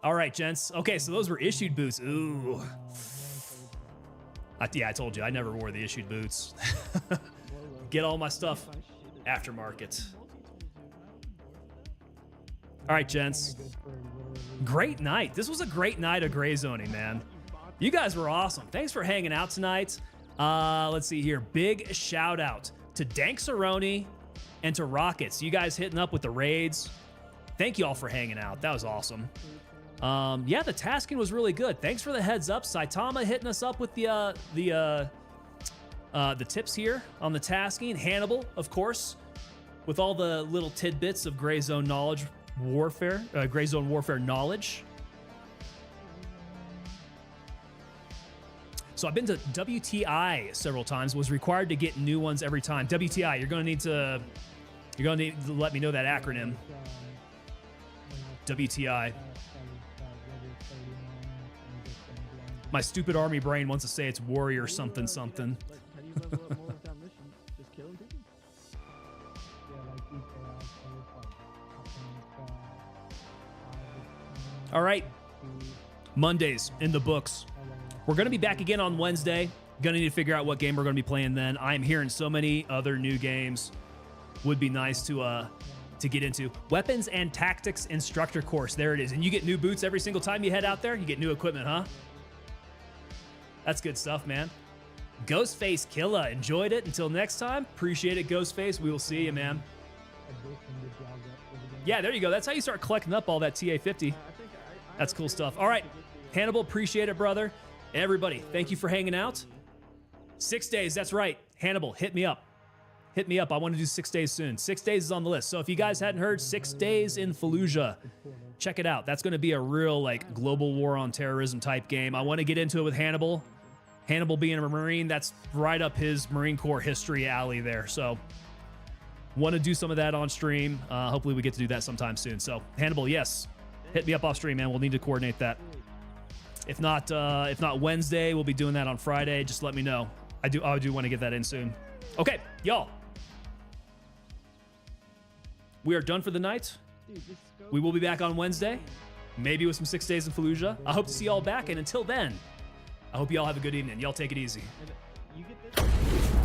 All right, gents. Okay, so those were issued boots. Ooh. Yeah, I told you, I never wore the issued boots. Get all my stuff aftermarket. All right, gents. Great night. This was a great night of gray zoning, man. You guys were awesome. Thanks for hanging out tonight. Let's see here. Big shout out to Dank Cerrone and to Rockets. You guys hitting up with the raids. Thank you all for hanging out. That was awesome. Yeah, the tasking was really good. Thanks for the heads up. Saitama hitting us up with the tips here on the tasking. Hannibal, of course, with all the little tidbits of gray zone knowledge warfare, gray zone warfare knowledge. So I've been to WTI several times, was required to get new ones every time. WTI, you're gonna need to let me know that acronym. WTI. My stupid army brain wants to say it's warrior something something. All right, Mondays in the books. We're going to be back again on Wednesday. Going to need to figure out what game we're going to be playing then. I'm hearing so many other new games. Would be nice to get into. Weapons and Tactics Instructor course. There it is. And you get new boots every single time you head out there. You get new equipment, huh? That's good stuff, man. Ghostface Killa. Enjoyed it. Until next time. Appreciate it, Ghostface. We will see you, man. Yeah, there you go. That's how you start collecting up all that TA50. That's cool stuff. All right, Hannibal, appreciate it, brother. Everybody, thank you for hanging out. 6 days, that's right. Hannibal, hit me up. Hit me up. I want to do 6 days soon. 6 days is on the list. So if you guys hadn't heard, 6 days in Fallujah, check it out. That's going to be a real like global war on terrorism type game. I want to get into it with Hannibal. Hannibal being a Marine, that's right up his Marine Corps history alley there. So want to do some of that on stream. Hopefully we get to do that sometime soon. So Hannibal, yes. Hit me up off stream, man. We'll need to coordinate that. If not Wednesday, we'll be doing that on Friday. Just let me know. I do want to get that in soon. Okay, y'all. We are done for the night. We will be back on Wednesday, maybe with some 6 days in Fallujah. I hope to see y'all back, and until then, I hope y'all have a good evening. Y'all take it easy. You get this?